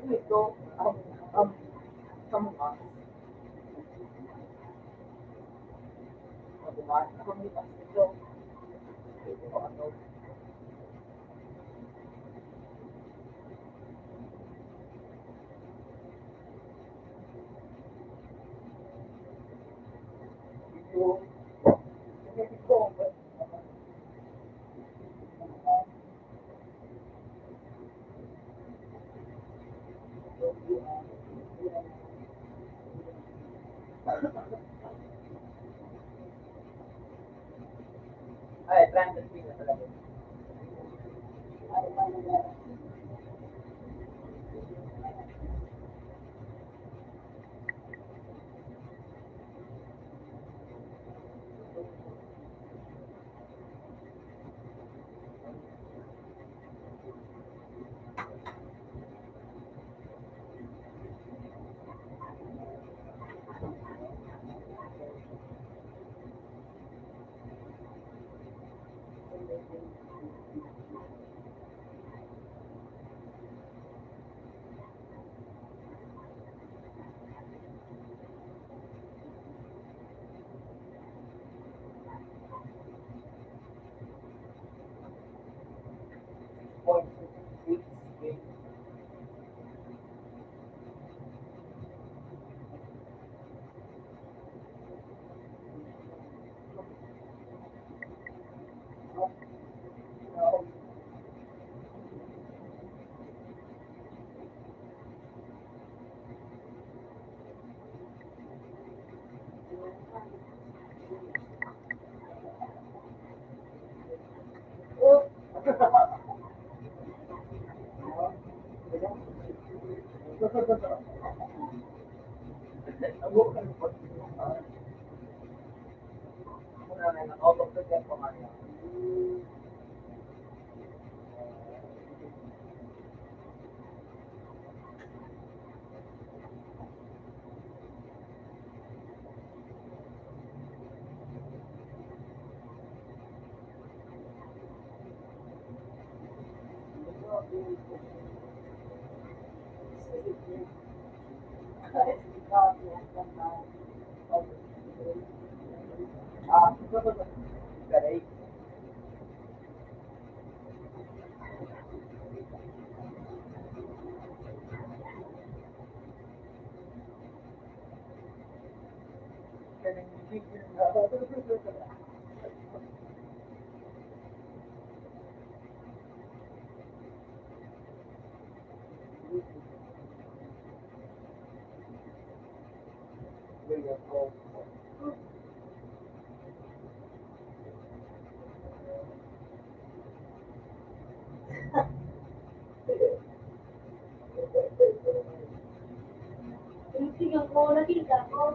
Ito, um, kamukha. Diba? Kamukha ito. Ito, ano. Ito, ay, branded pin na talaga. Point six, eight. Out of the tempo nga niya. Ah, garay. Tinitingnan ko, nakita ko.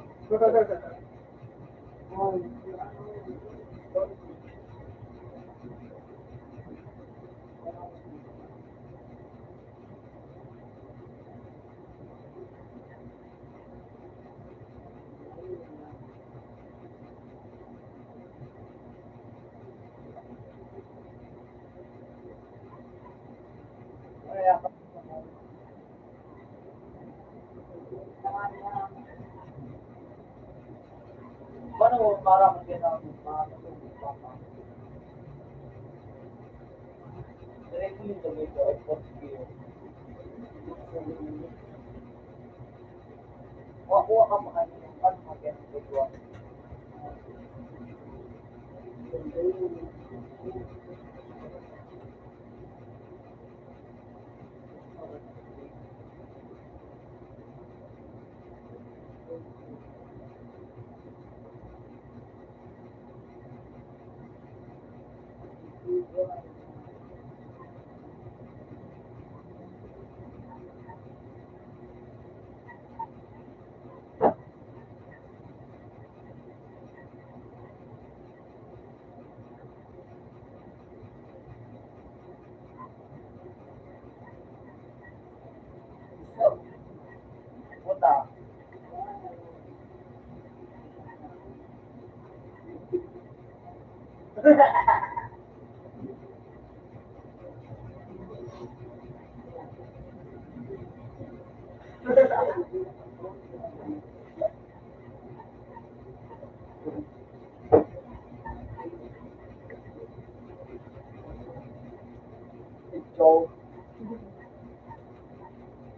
Paano mo marami din ang mga directly to video ay positive. Makuha ka pa kanina paano mag-get video. Ikaw.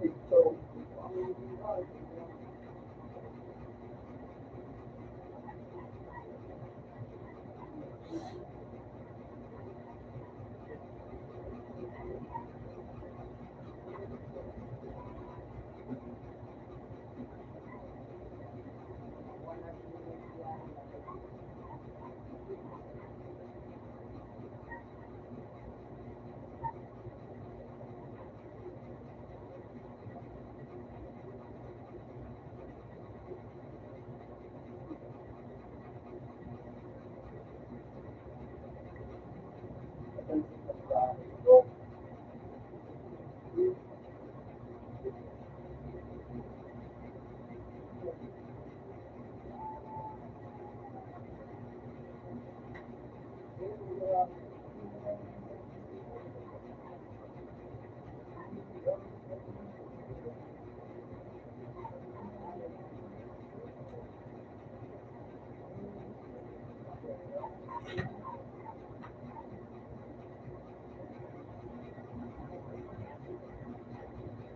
Ikaw.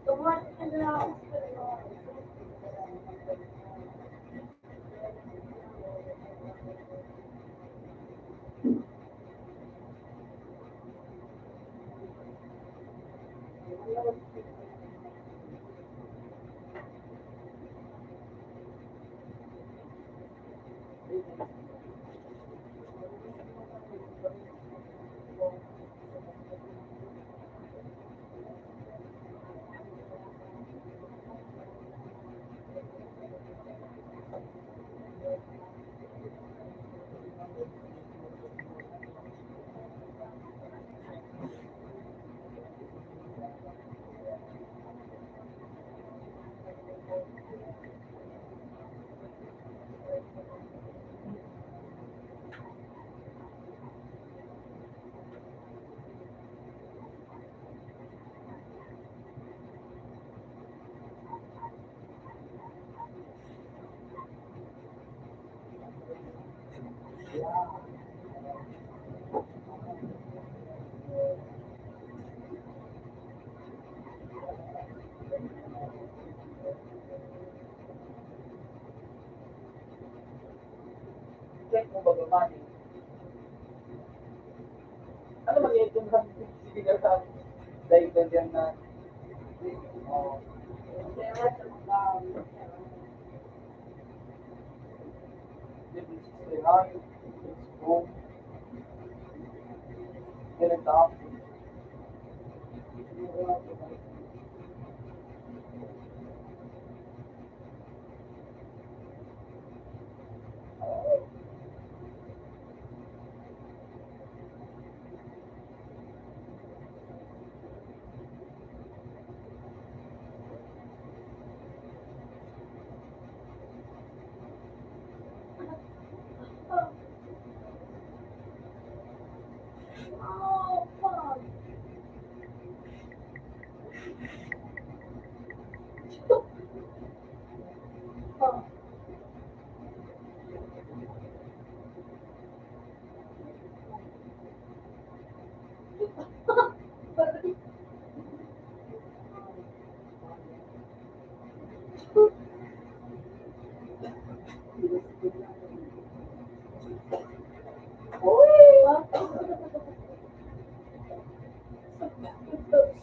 Tumakas ka na ako. Check mo ba ba money? Ano mag-i kung sige ka sa dahil ka dyan na Kaya sa mga this is the high, it's home, ganito. oh, fuck. Oh.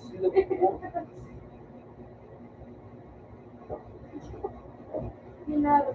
Silog ko. Ginagawa.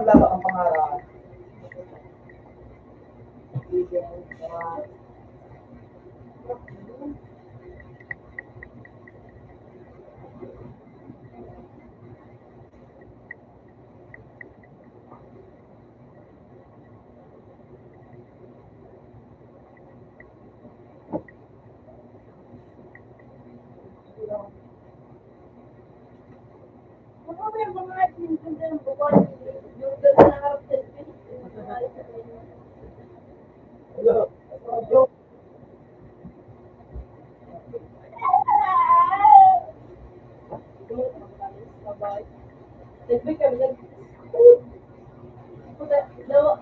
Isang laba ang pangarap. Ano ba yung mga tinitanda ng buwan? Yung gano'n na harap sa Diyos, yung mga isa sa inyo. Hello. Nag-break kami, daw,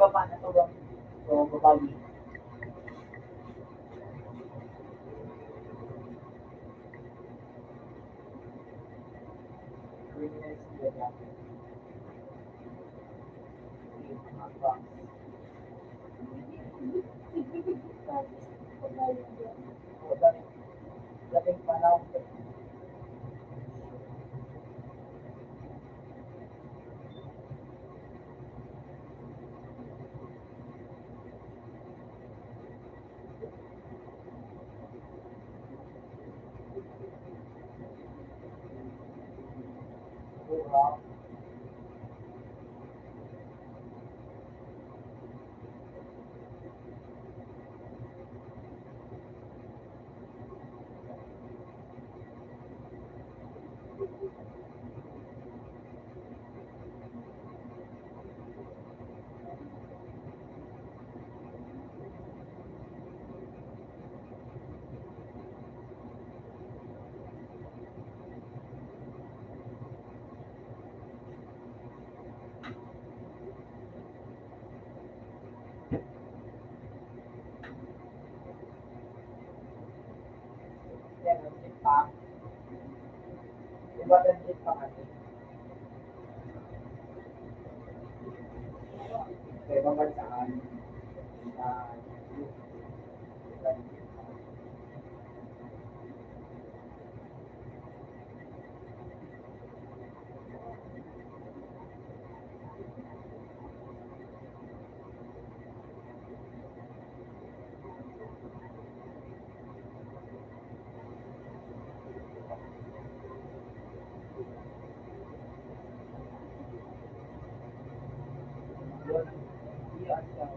Baba na to ba? So, babali. Dating panahon. Iba na din pa kasi. Sa ibang bansaan, na yun, iyan siya.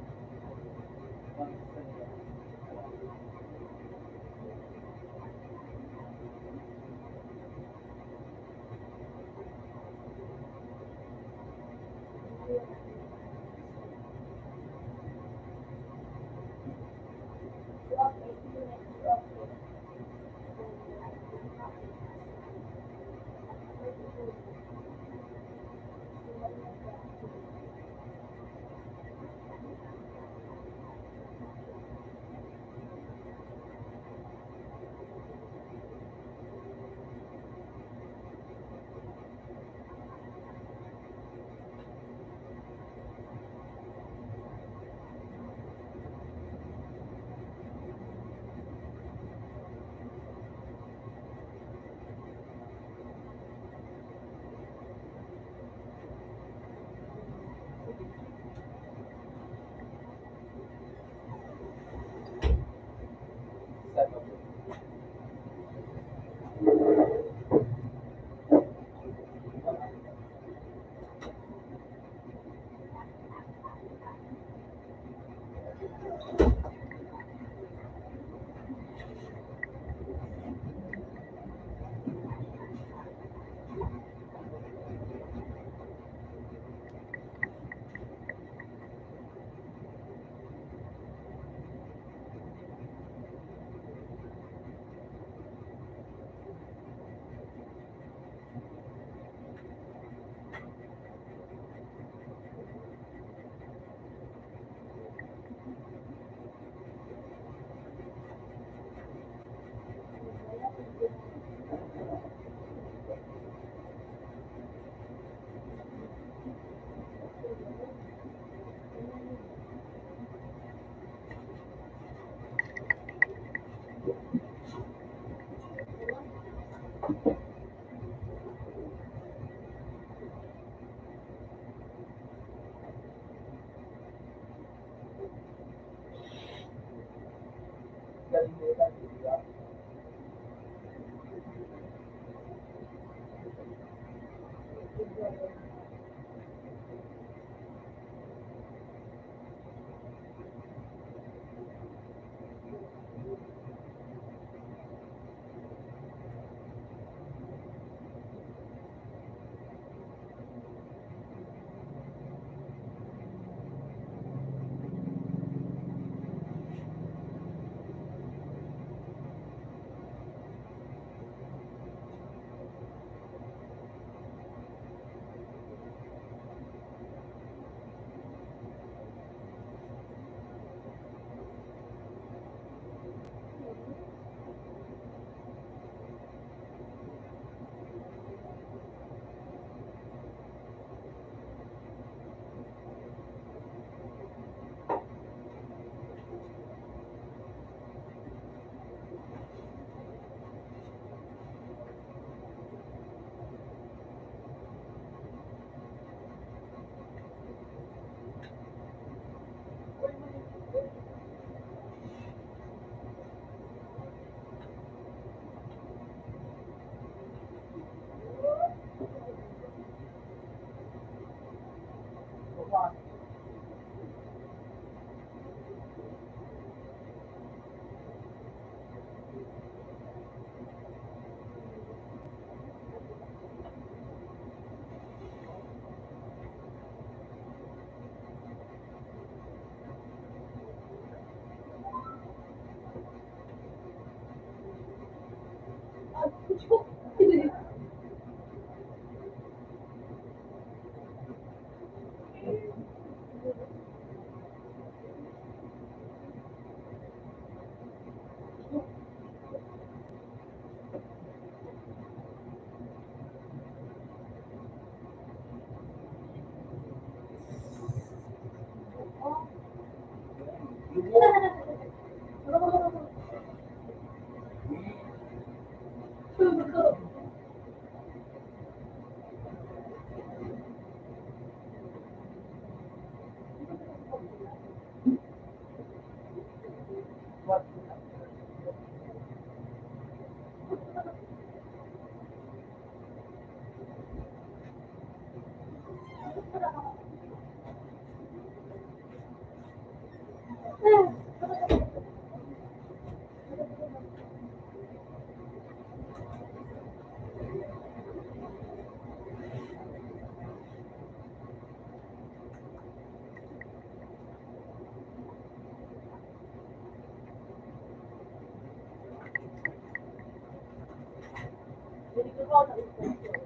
ako sa istasyon.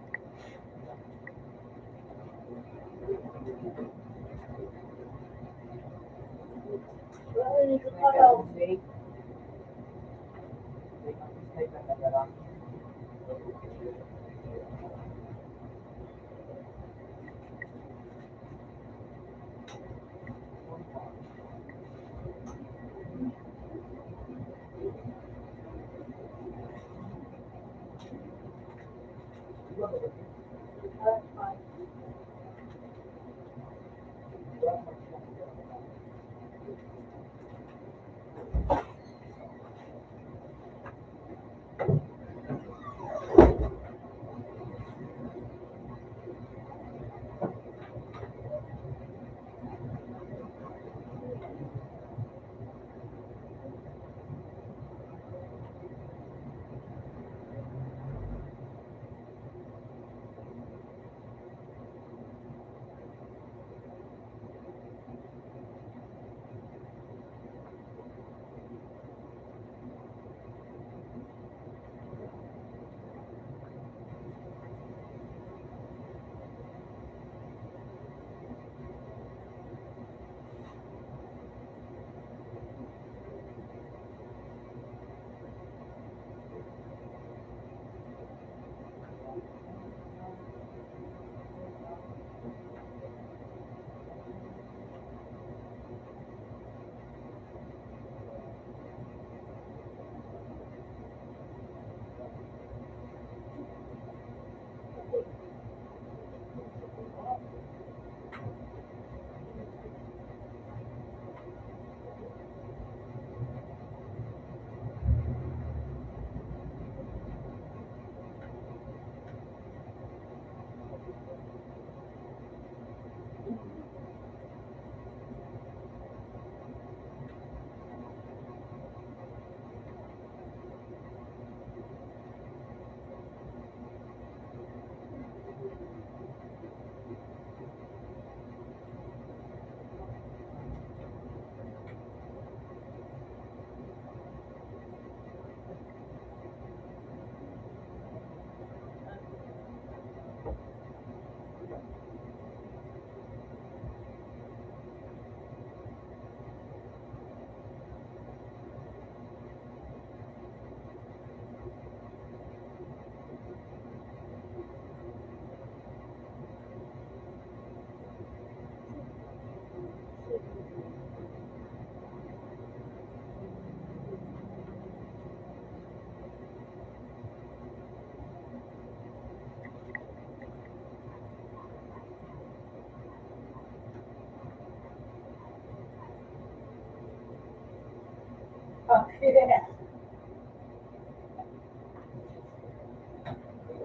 Wala rin ito kalaw.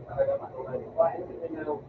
Talaga matuloy. Why is it now?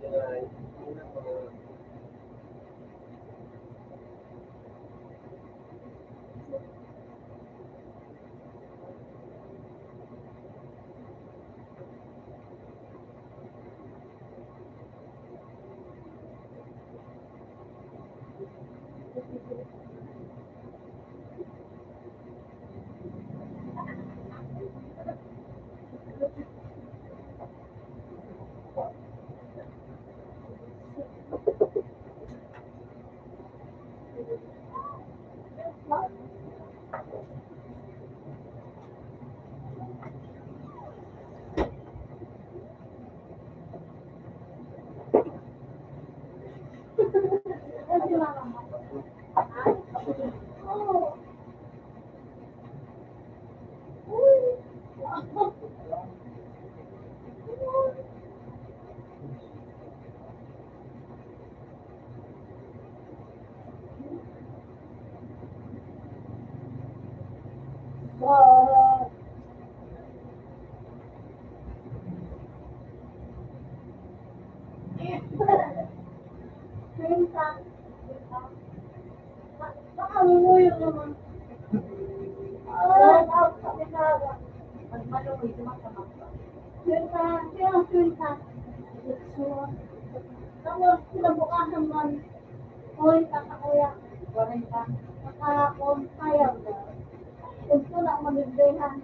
Kasi mama mo. Oo. Uy. Wow. Pinta. Baka lumuyo naman. Sabi ka ba? Magmalumoy, sumasamak ka. Pinta, kaya pinta. Tapos, kinabukasan man. Uy, kakakuya. Nakakon, kaya ba? Gusto na magigdehan.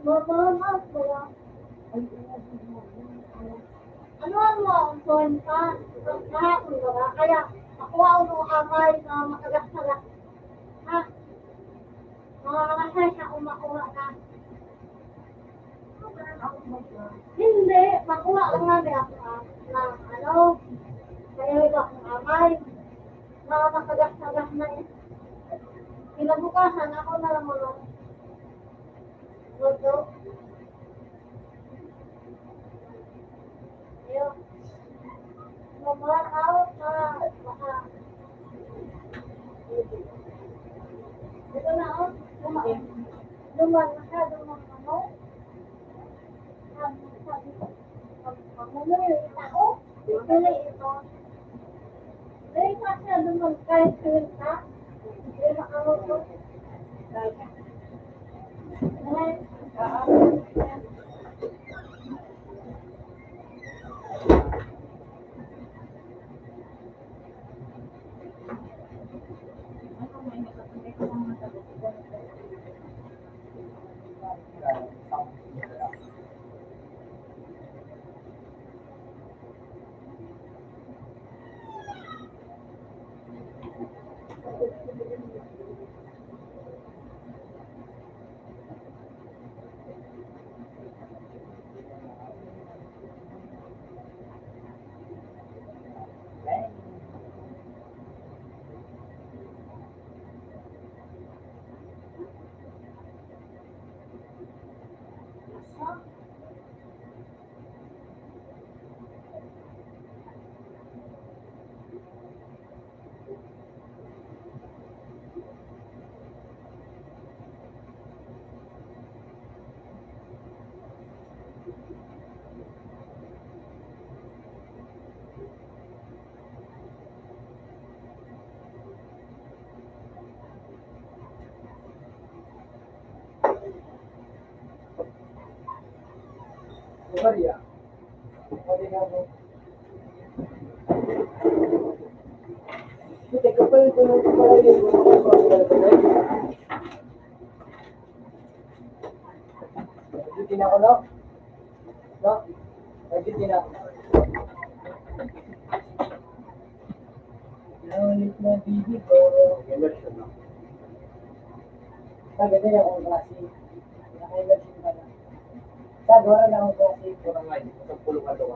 Mamamas mo lang. Ano ang mga phone ka? Kahapon ba ba? Kaya nakuha ko ng amay na makagas-kagas. Ha? Mga kasay sa umakuha ka. Hindi, makuha ko nga niya na ano, kaya iba akong amay. Mga makagas-kagas na eh. Kinabukasan ako na lang mga gusto. Ayun. Mamuha ako sa baka. Ito na ako. Luman masyadong mga ano. Mamuli ako. Pili ito. Dahil masyadong kahit ka. Hindi makamuto. Maria. Pwede nga mo. Hindi, kapal ko nung kumalagay ko ng nagtitin ako, no? No? Nagtitin ako. Naulit na bibig ko. Ganyan akong klase. Naka-immersion ka na. Gagawa na akong klase. Kurang nga, isang pulong ka daw.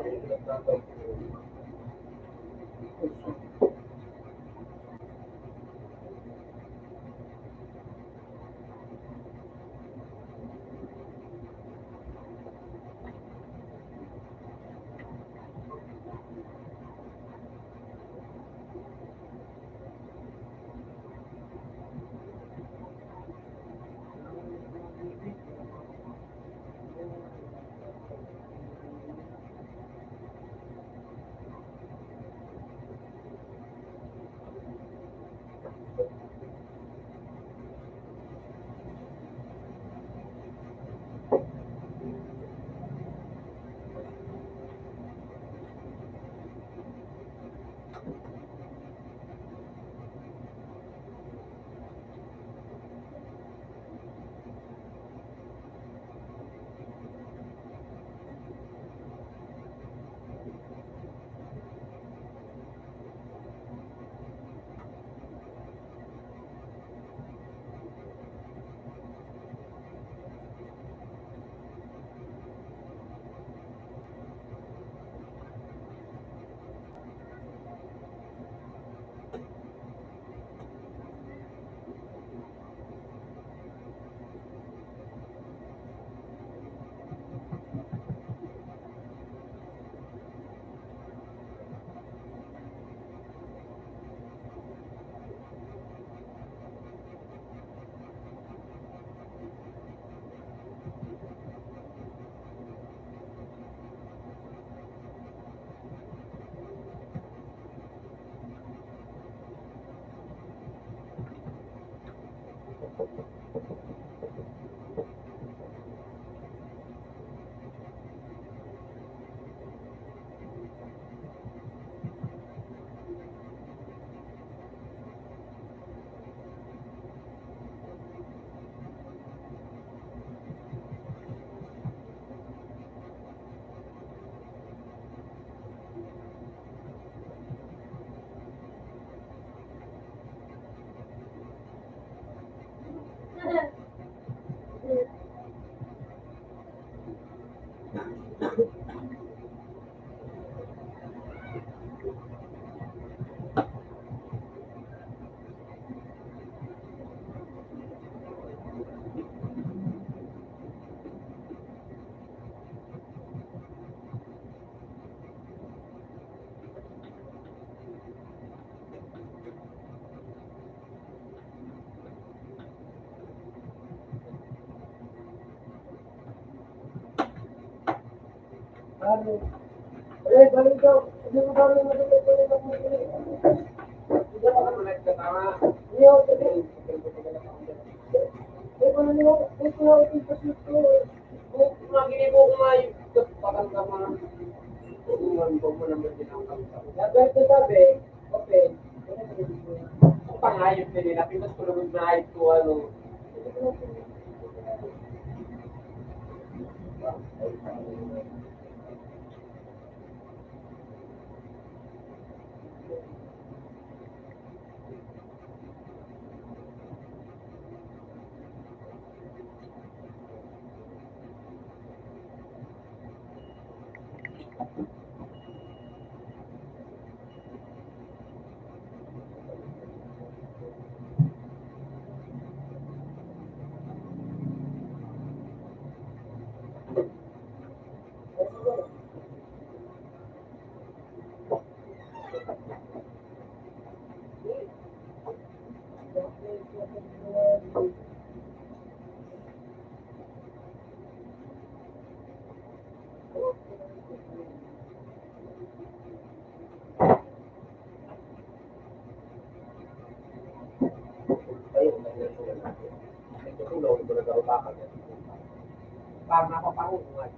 Ano? Eh, balik daw. Hindi mo ba rin madulog ko yung magmumuli? Hindi ako naman nagkatama. Hindi ako sabi. Eh, kung ano yung, eh, kung ako yung pasit ko, Kung magiging mo kumain, parang ka mga tuungan ko mo naman din ang kapitang. nagay ko sabi, okay. Kung pangayot na nila, pinas ko naman na ayot ko ano. Ayun, nagtutulong ko na daw bakal. Parang napapangungan.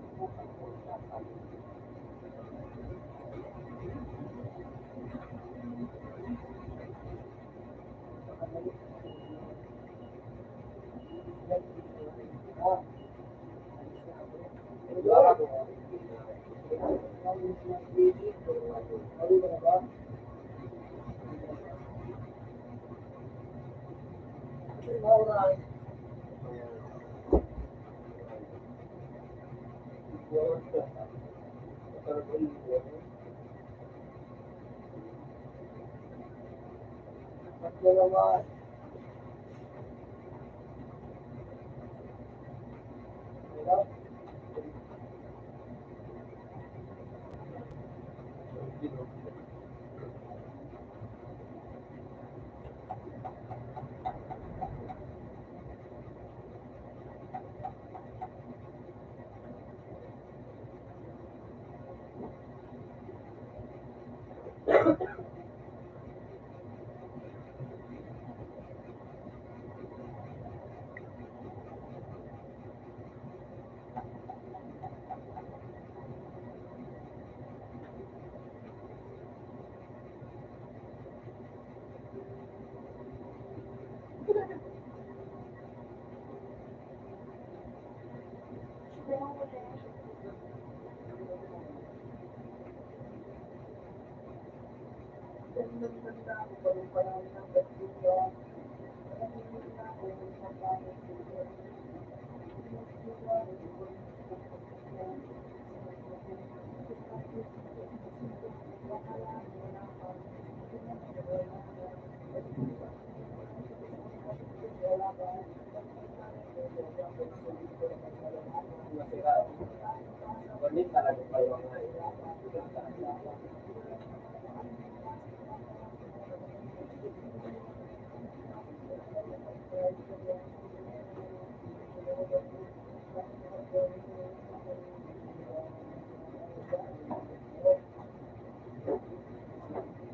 Ganit talaga pa yung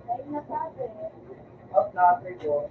Dahil nasabi, Out na after ko.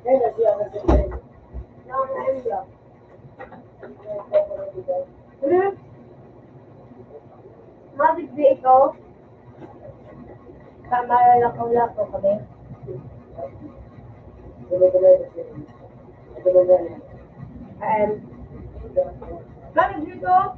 Kaya na siya nag-explain. Nakaka-enjoy. Mabit di ikaw. Tama lang kung lako kami. Mabit dito.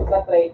Sa tray.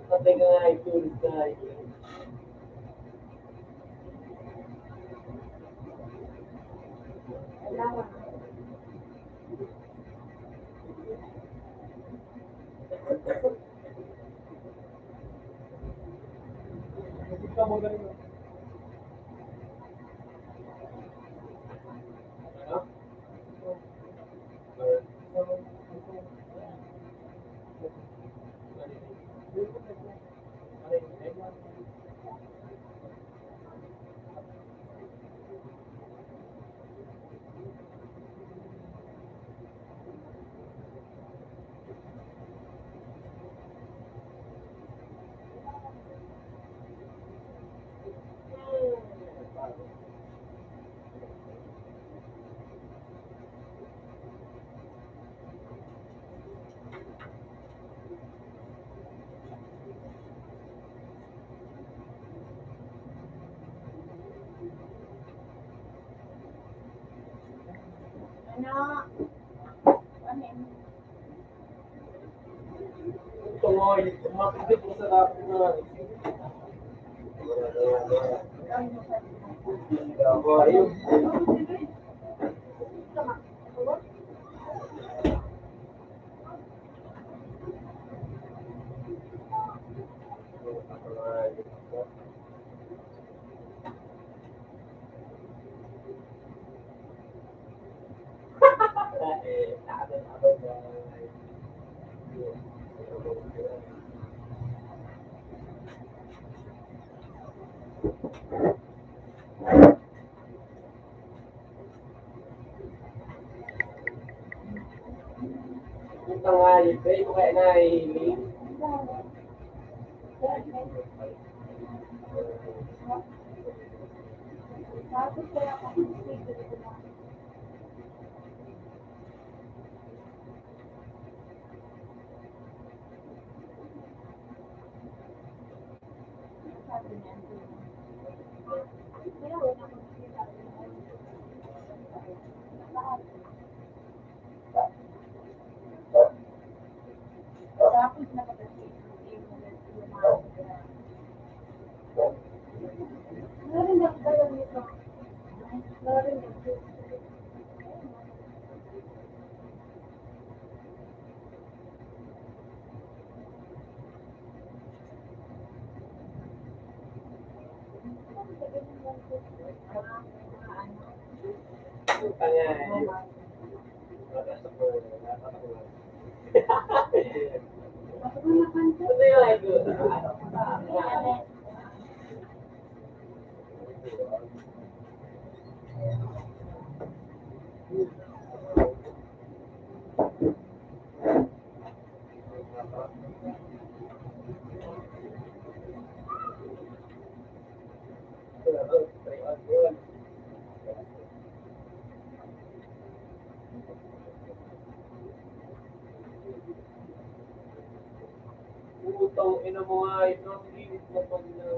Patay ka nga, tulog ka. Kailangan. Ikaw mo ganun. Ano? Ano? Ano? Ito mo, makikit mo sa lapit na. Ayun. Ito nga, ito kaya na hihiling. Tapos kaya ako sabi niya. Kaya wala akong sinabi. Tanga, ano yung ego? Putang ina mo nga, ito ang limit mo pag na.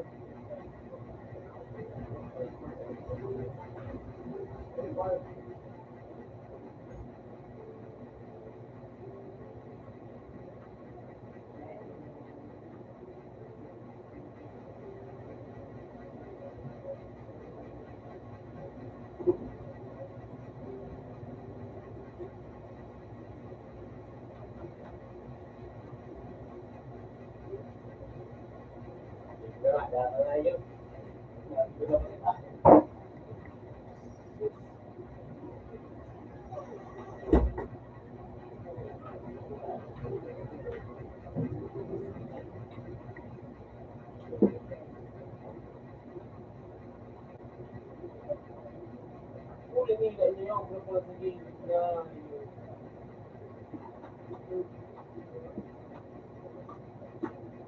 Ayun. Huli nila niyo yung grupo sa gilid na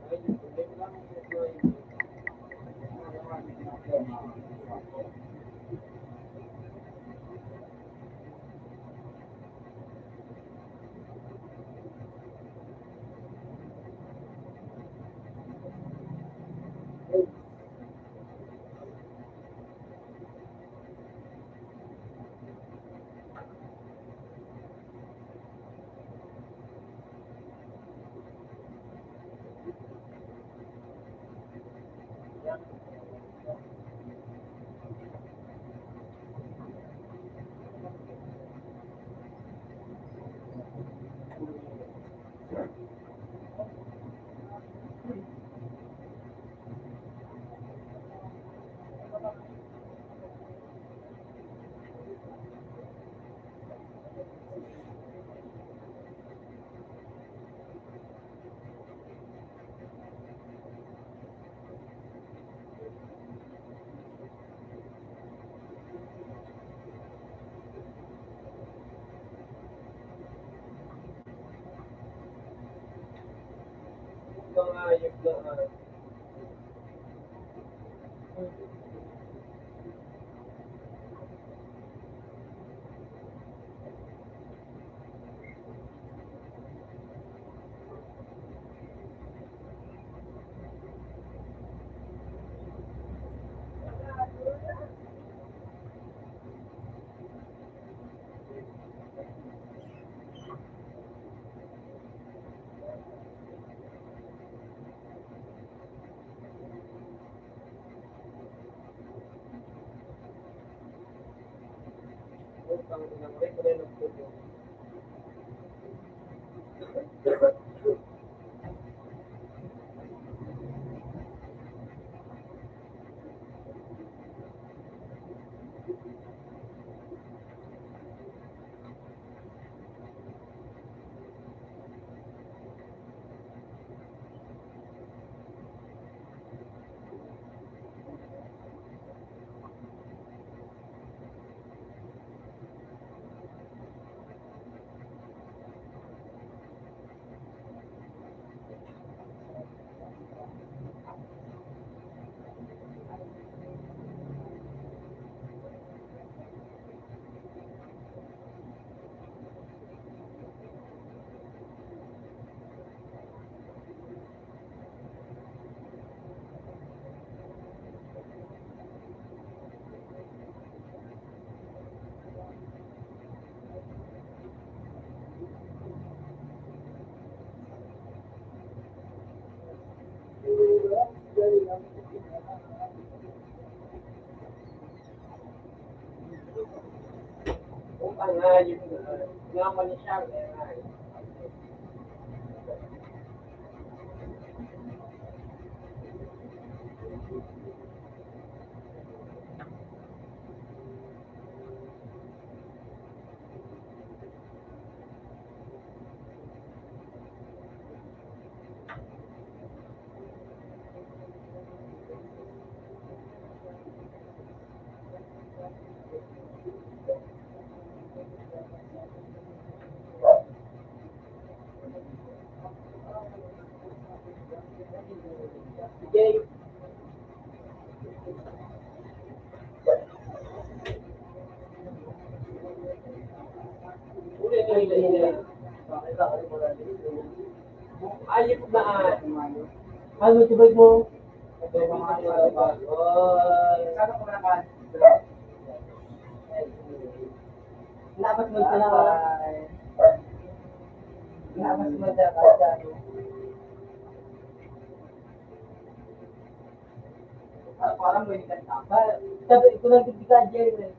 ayun, problema lang yung mga ayun na putang ina mo rin, wala nang puto. Putang ayun na naman siya. Ayip na. Ano, tibay mo? Ito mga ayop ba? Saan ako nakan? Dapat mo ito na. Dapat mo ito na. Parang may kanta. Sabi, ito lang hindi ka, Jerry.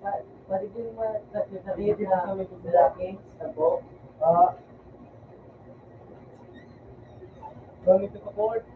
Balik yung mga sabihin na lalaki. Sabo. Gamit ko board.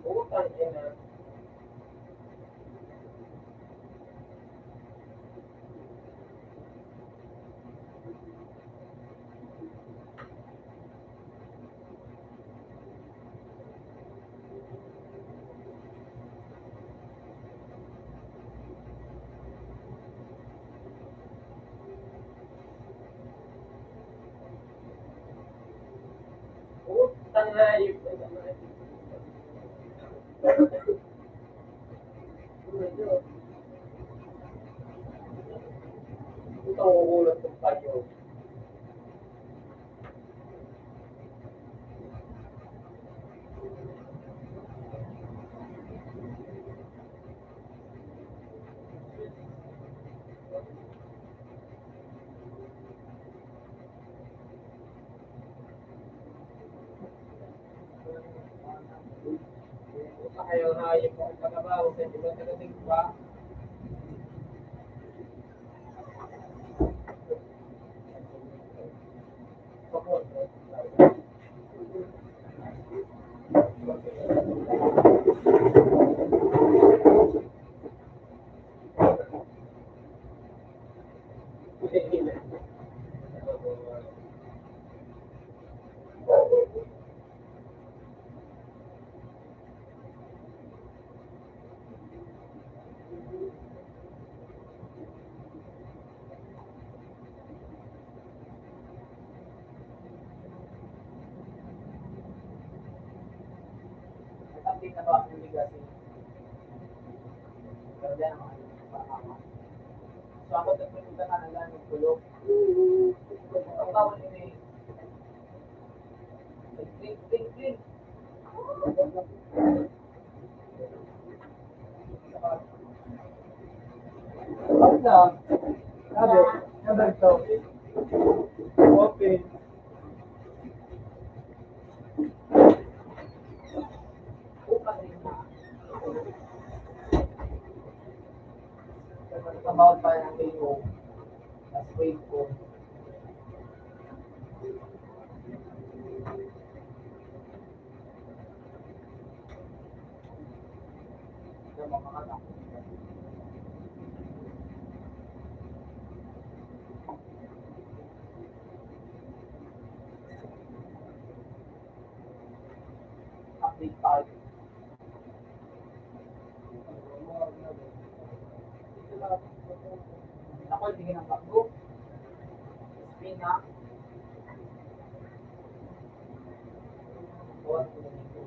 Utang ina. Utang na ayop. Utang uulot ng payo. Utang kayo na ayop mo. Pagkabaho sa iba tagating ba? Update na ba ang legacy? Pero yan ang so ako nagpunta ka na lang ng tulog. Ang tawag yun eh. Clean. Ano na? Sabi ito. Okay. Utang rin na. Kabawal pa ng kayo. Tapos wait ko. Ito mga anak. Update tayo. Ako hindi ng bago. Spin na. Buwan ko na dito.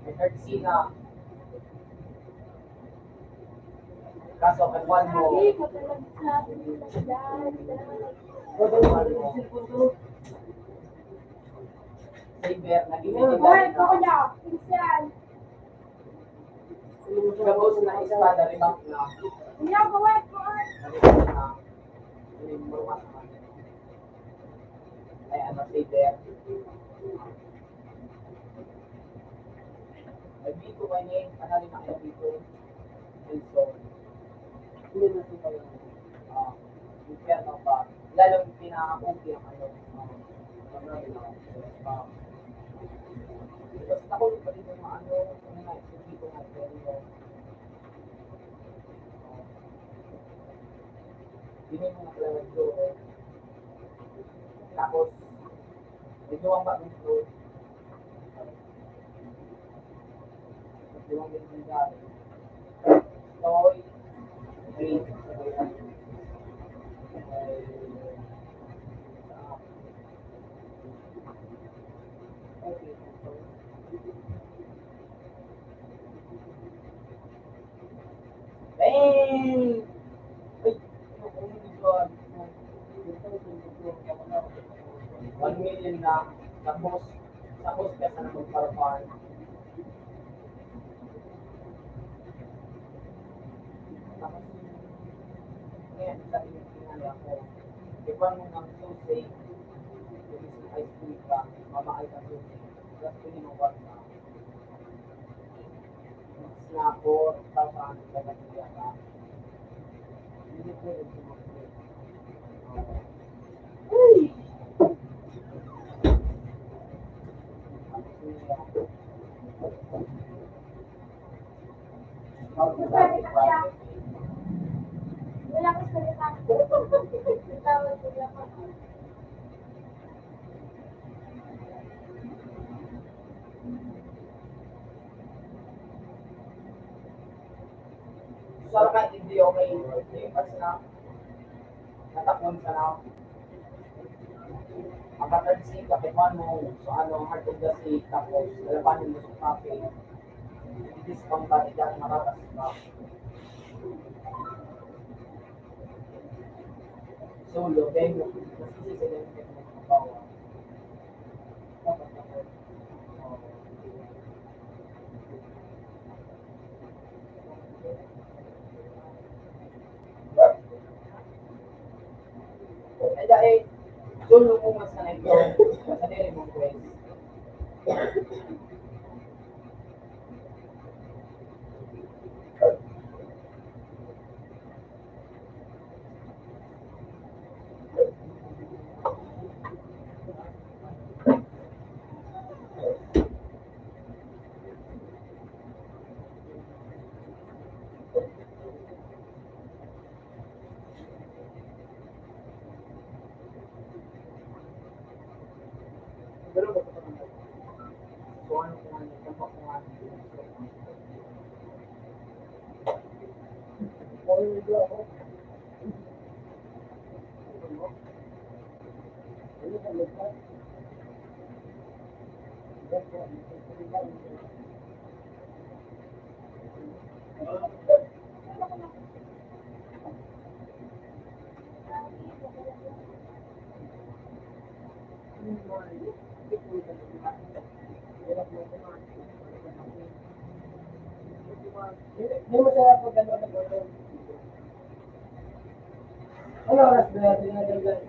May third C na. kaso kakuan mo. Sabi ko talaga sabi nila dad. Saber, Hoy, ako na. Pinsan. Gabos na espada, ribak na. Hindi ako, wait mo. Ribak na. Ay, ano, saber. Nag-dito ka niya, kanali na kayo dito. And so, hindi na ito kayo. Yung piano ba? Lalong pinaka-cookie ang ano. Marami na ako. Tapos nakulog pa dito mga ano nga, hindi ko nga pero hindi mo nga kailangan doon. Tapos, medyo ang bagong flow. Medyo ang ganyan gari. Toy, green, okay. Bang! Ay, oh my God. 1 million na tapos ka sa magparapar. Tapos, ngayon, sabi ng tingali ako, ikaw mo ng Tuesday, yung isang high school ka, mamahay ka Tuesday, tapos pininuwag na. Snapper, tapos ka nagsiya ka. Hindi ko rin sumakit. Uy! Wala ko salita. Tawag sila ko. So, kahit hindi okay, yung pas na, natakon ka na, makatansi ka, kaya mo, so ano, heart of the sea, tapos, lalabanin mo sa cafe, i-discount ka, ikaw makakas ka. Solo, then, mas kasi sila yung nagpapawa. Dapat ako. Eh, dahil, solo mo mas na ito, sa dili mong friends. Pero ba ito naman? So, ano kung ano, tampak kung ano. Okay, medyo ako. Ano ka, magkat? Hindi mo siya po gano'n na gano'n. Ano oras ba natin na gano'n?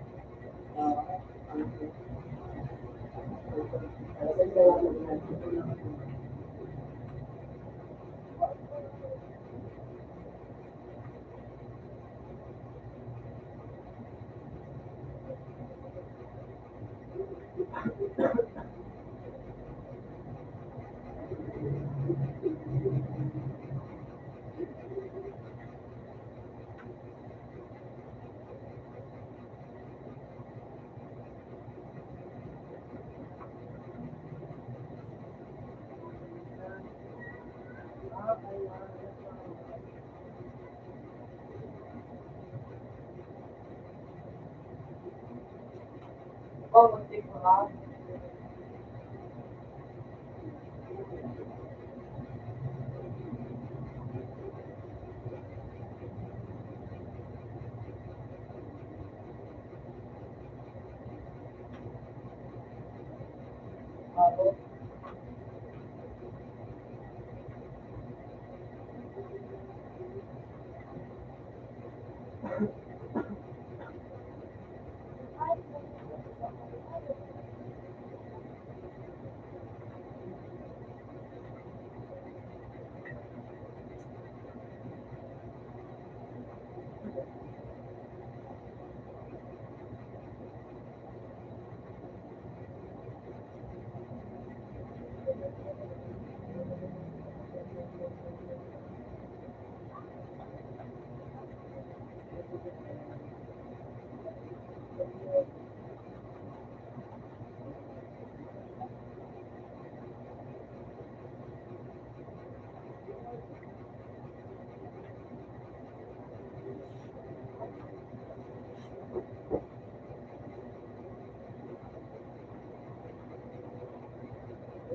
Oh, mag-take mo ka? Ako,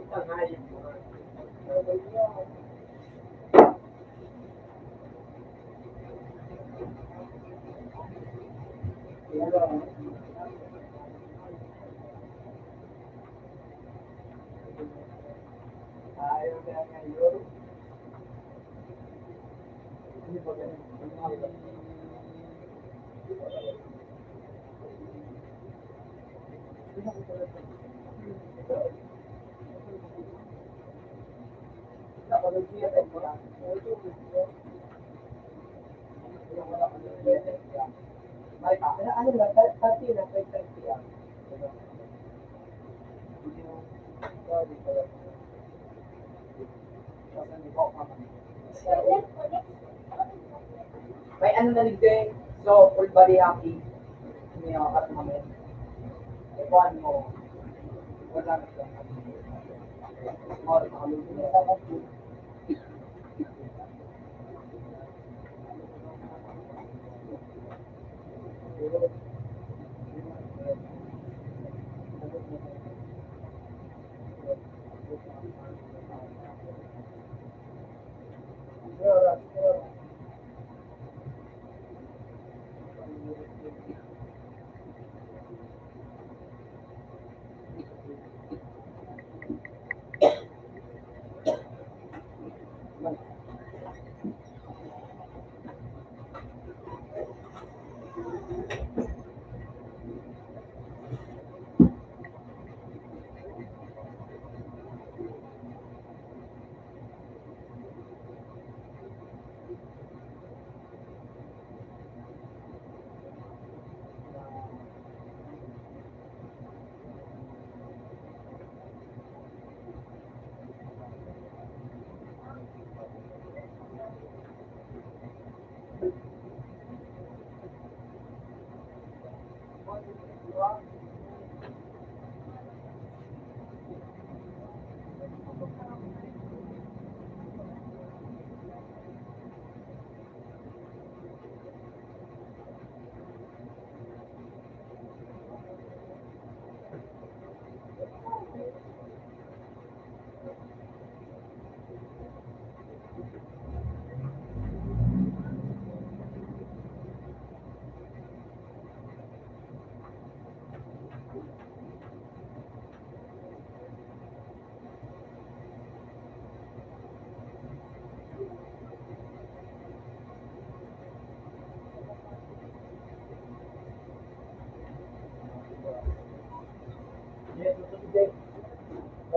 Tanghayip mo. Ayaw na ngayon. Hindi ba ganun? Ano lang, pati na, pati lang. May ano na din, so full body hockey. Hindi ako at namin. Ikuan mo. Wala na siya. Small, nakalusin na lang.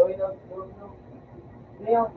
Gawin ang puno. Ngayon,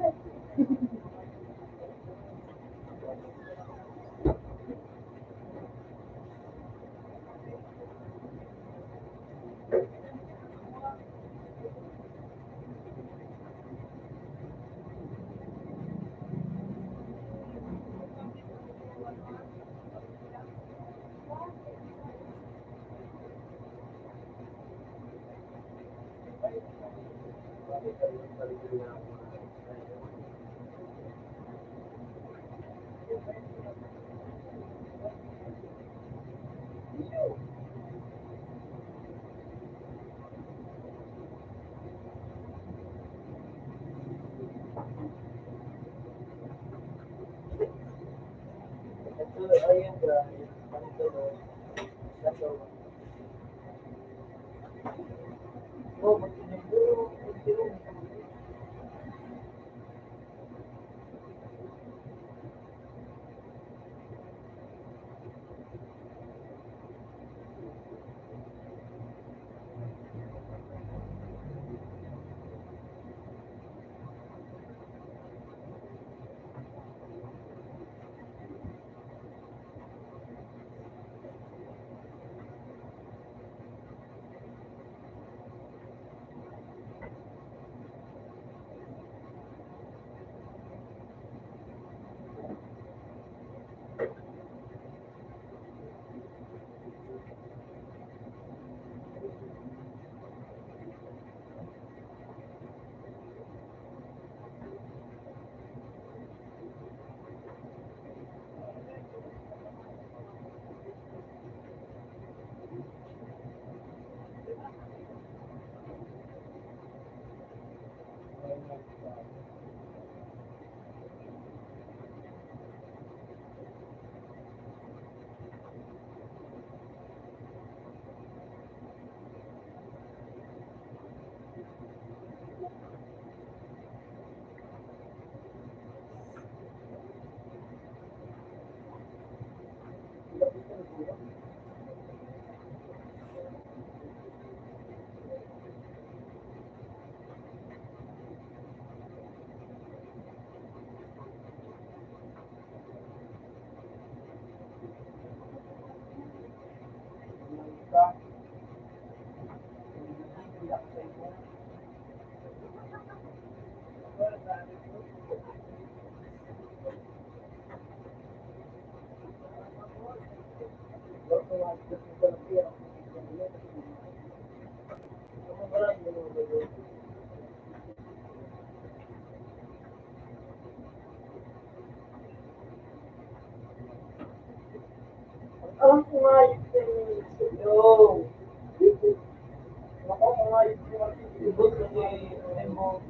ito, ayun guys. Ganito no. Ito. Oh, magsiniguro. Ang kumayos yung kumayos yung ibot kasi mo.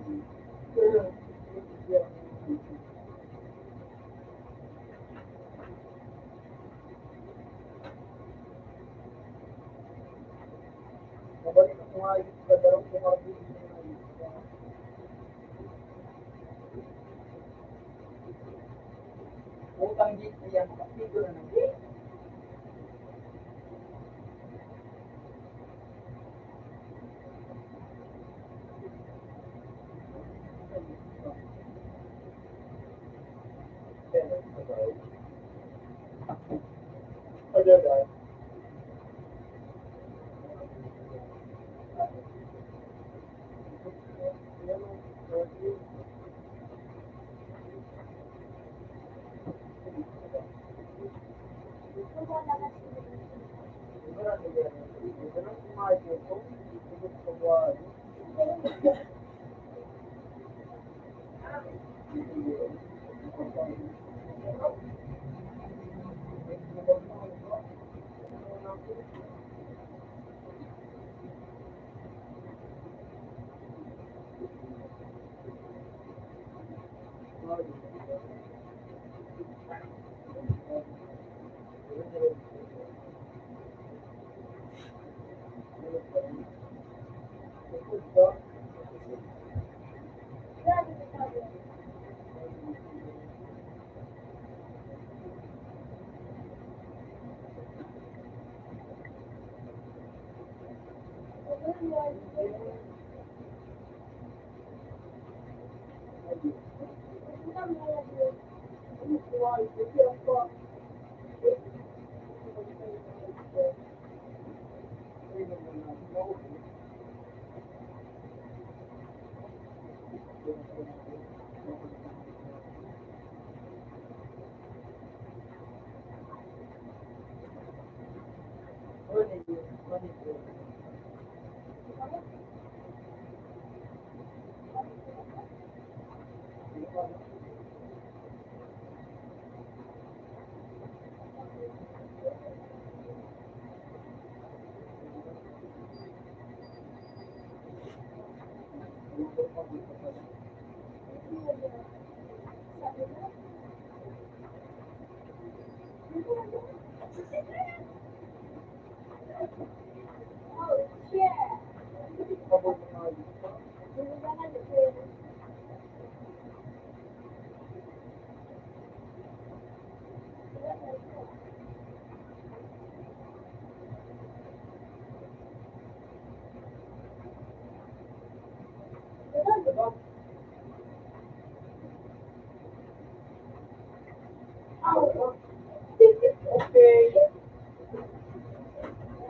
Mabalik ang kumayos ka daw kumayos. Utang dito yan, kapito na ng Okay.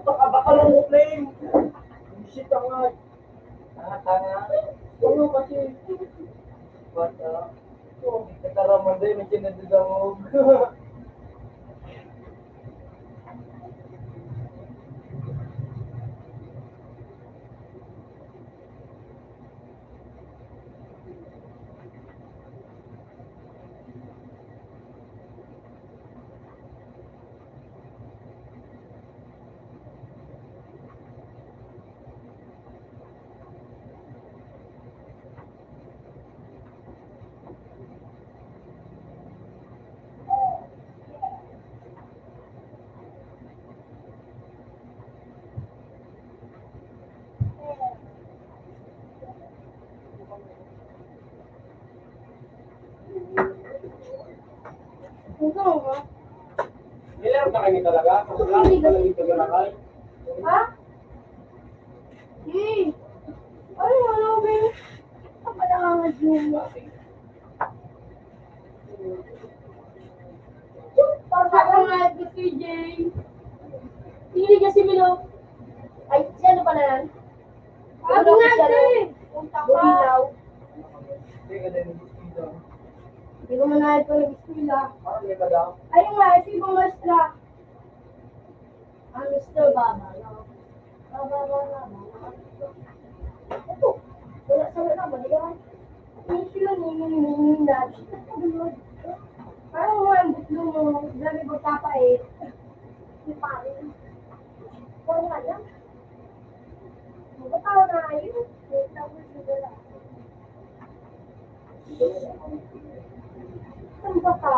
Baka lang mo flame. Shit ka nga. Tanga. Ano kasi? Bata. Kataraman din, may kinadidamog. ha? Nilaro na kami talaga. Kung lagi ka lang ito galakal. Ha? Eh. Ay, ano, be? Ang palangan yung Pagkakang nga ito, CJ. Tingnan niya si Milo. Ay, si ano pala yan? Ano nga ito eh? Punta ka. Bumilaw. Hindi ka din dito. Hindi ko na ito nag-eskwila. Parang may kadang. Ayun nga, ito yung masla. Ang Mr. Baba, no? Baba. Ito. Wala sa wala ba? Yan. Yung sila ninginad. Parang mga butlo mo. Grabe ko papait. Yung parin. Parang nga lang. Magkatawa na ayun. Tapos wala. Saan ba ka?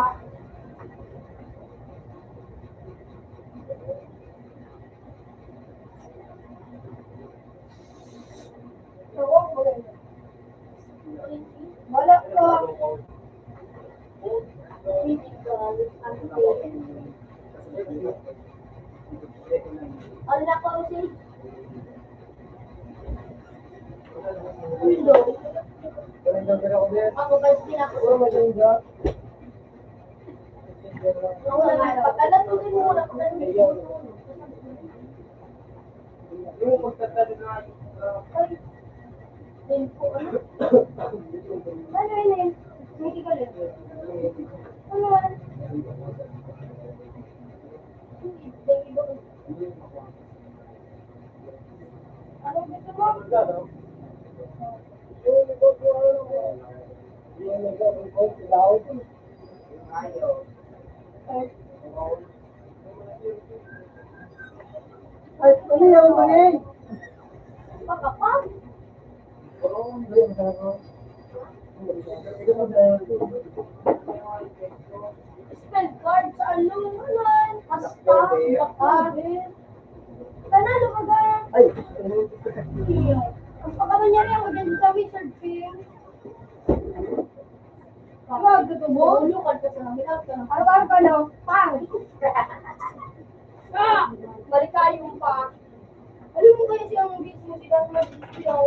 Wala ko. Wala ko si Ulo. Ako ba Puro maganda. Wala nga. Pagkalat ko din muna. Yung pagtatalo na Ay. Din po ano? Ano yun? Hindi ko lang. Ano yan? Ano gusto mo? Ay, ano yung manin? Papapag? Spell card sa alunan. Hasta. Bakit? Tanalo ka ba? Ay, Ang pagkamangyari ako dyan sa Wizard Film. Wag, ito mo? Lukad ka sa namin. Araw-araw ka lang. Pang! Balik tayo pa. Alam mo kayo siyang mismo silang mag-siyaw.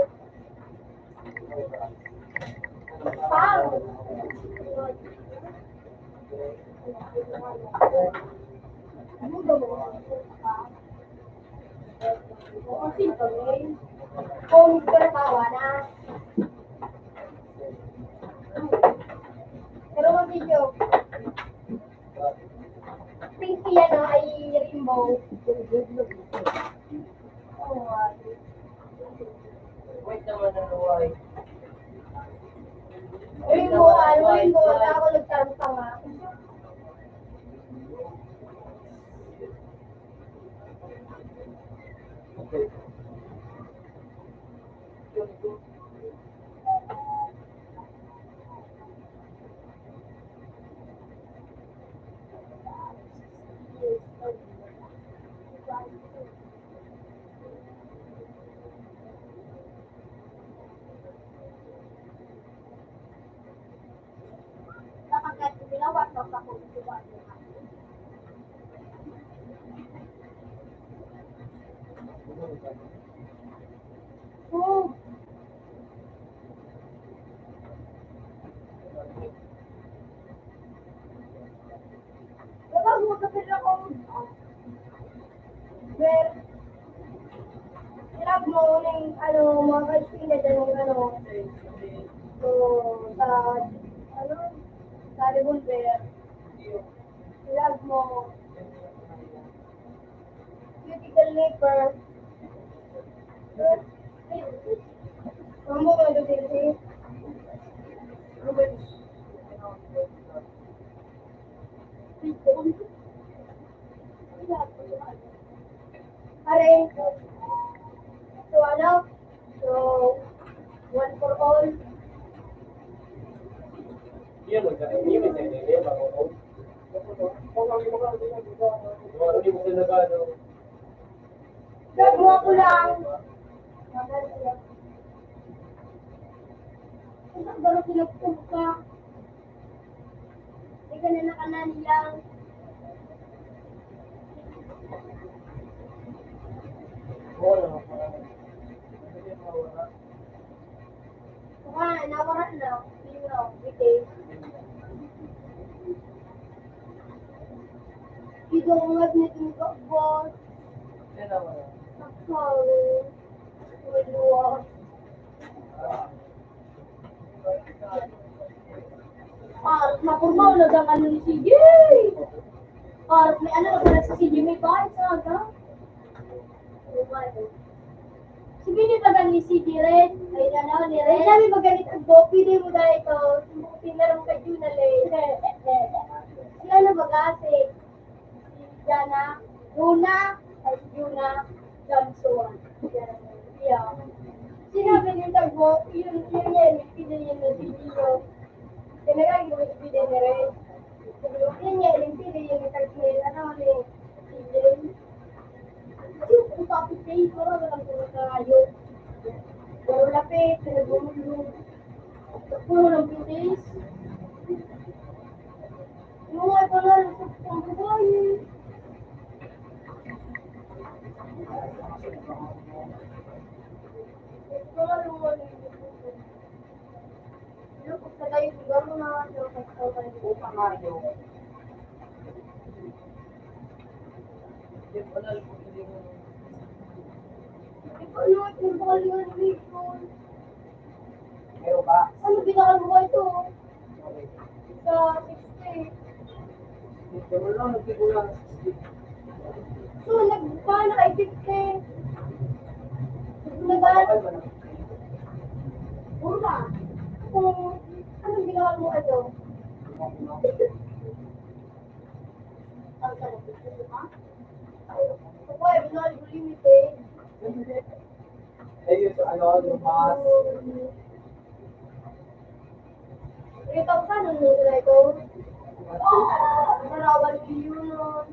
Pang! Ano ba mo? Oo, simple eh. Kung tawa na. Pero ang video, pinky ano ay rainbow. Oh, wait naman na luway. rainbow, at ako nagtarong nga. Kapag ginawa ko sa kung Oh. Kapag mo kapit ako, well, ilab mo ng ano, mga kaisin na dyan ng ano, so, sa, ano, sa revolver, ilab mo, cuticle nipper, mo mga dutili, Aray, so ano, so, one for all, Iya magkakaroon bago ko. Ano di mo talaga ano? grab mo ako lang. Isang gano'n pinagpog ka. Hindi ka na nakanan lang. nawaran na. Hindi na, okay. Ito ang mga dito boss. Yan naman. Sorry. Wala. Napurmaw na ang ano ni CJ. May ano na pala si CJ, may bahay sa aga. Si Bini ba ni CJ rin? Ay, ano ni Ren? Ay, sabi magalit ang Bopi din mo dahil ito. Sumuti na rin kay Juna rin. Si ano ba kasi? Si Jana, Juna, ay Juna, Johnson. Yeah. Sinabi niya sa Bopi, yun yan, pinili na video. Kailangan yung ibigay na rin. Yun niya, yung pili yung itarpil, ano, ni Jim. Yung topic day, wala lang puro tayo. Pero lapit, pinagumulo. Puro ng bilis. Yung mga ito na, ang buhay. Ito na yung mga kung sa tayo, siguro na, Upang nga yun. Wala lang po hindi mo. ano, yung bakal yung reason. Meron ba? Ano, binakal mo ba ito? Okay. Sa 60. Meron lang, nagtigulang. So, nagpaano kay 50? Nagpaano? Una. Kung anong ginawa mo ito? Ang sarap ito, ha? Ako ay binali ko limit eh. Ayun, so ano, yung mas. Ito ka nung nila ito. Narawan ko yun.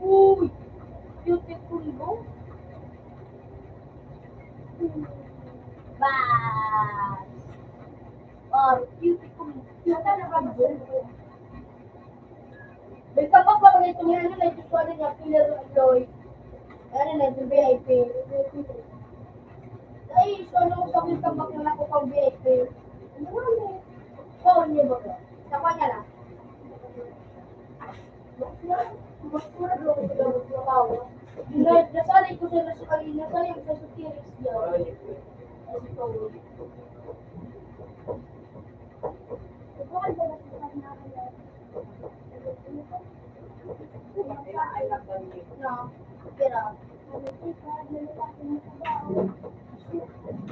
Uy! Beautiful mo. Bas! Or beautiful. Nata na ba mo? May kapag ba ulit ito nga na ito ko na pillar of Lloyd. Ano na ito VIP. Ay, so nung sa akin kapag na ako pang VIP. Ano ba mo? Oo, niya ba ko? Sa kanya lang. Nasanay ko sila sa kanina, sanay ko sa T-Rex niya.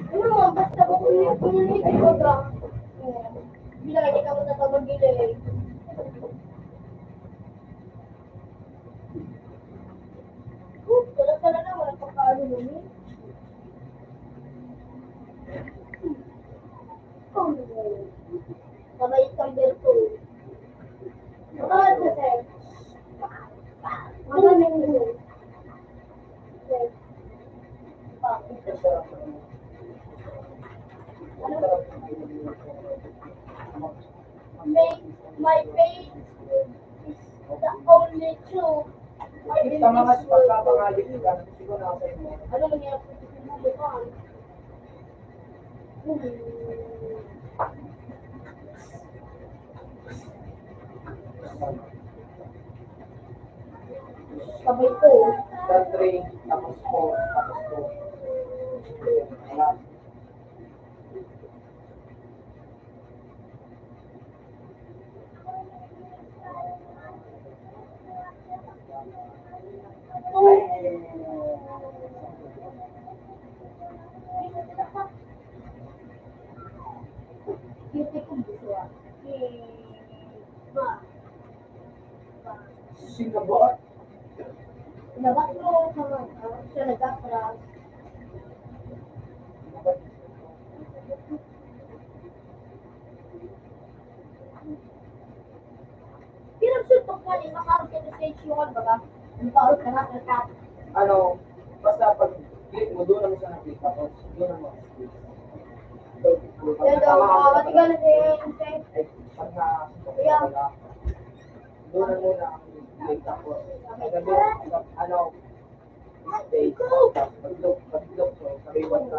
Ano, basta ko kung ko ka. Bilang hindi ka mo natawag wala na, wala pang kaano nun eh. Oh, no. Mabait kang Berto. Mabait na sir. Mabait na sir. My page is the only truth. Sa mga pagkapangalit ka, siguro na ako sa inyo. Ano nangyari sa sinabi ko? Sabay ko. Sa 3, tapos 4, tapos 2. Wala. Singapore? Labas mo sa mga siya nagkakras. Pinag-shoot ko pa rin, makaroon ka sa stage yun, baga. Makaroon ka na, nagkat. Ano, basta pag click mo, doon naman siya nakita ko. Doon naman. Yan daw, matigal na din. Ay, pag na, Yeah. doon na muna ang click ako. Ano, face. Pag-look ko, kariwan ka.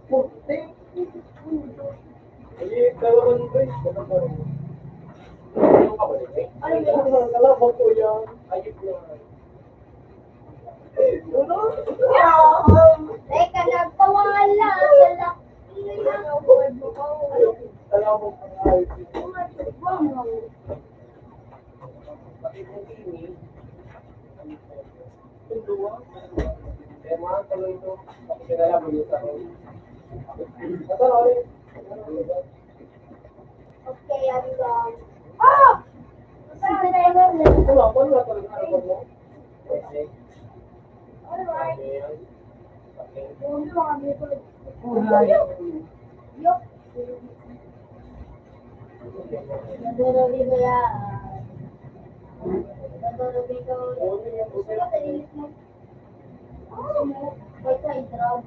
Puti. Hindi, dalawa nito eh. Ano ka ba nito eh? Ano yun? Kalabaw ko yan. Ayun yan. Teka, nagpawala sa laki ng word mo ko. Kalabaw ko nga. Pati kung ini, Yung duwa. Eh, mga tuloy ito. Kasi kinala mo yung sa ito na ulit. Okay, I'm done. Ah! Saan na yun? Wala, paano na talaga ang mo? Okay. Alright. Okay. Yung mga people. kulay. Yup. Naduruli ko yan. Naduruli ko. Gusto mo sa ilis mo? May ka-drug.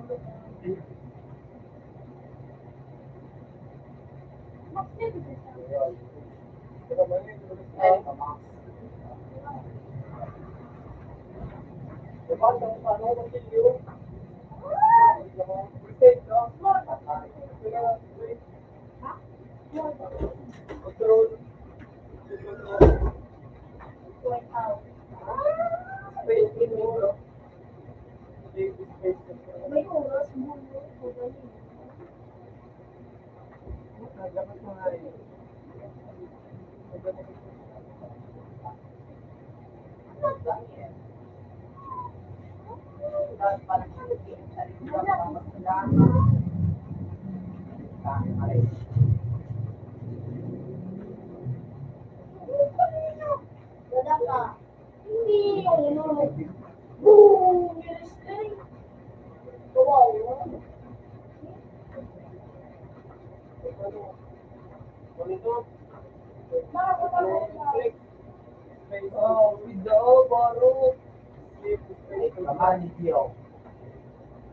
May oras mo. Wala ka. Hindi yung ano. Boom! Yes, eh. Kawawa.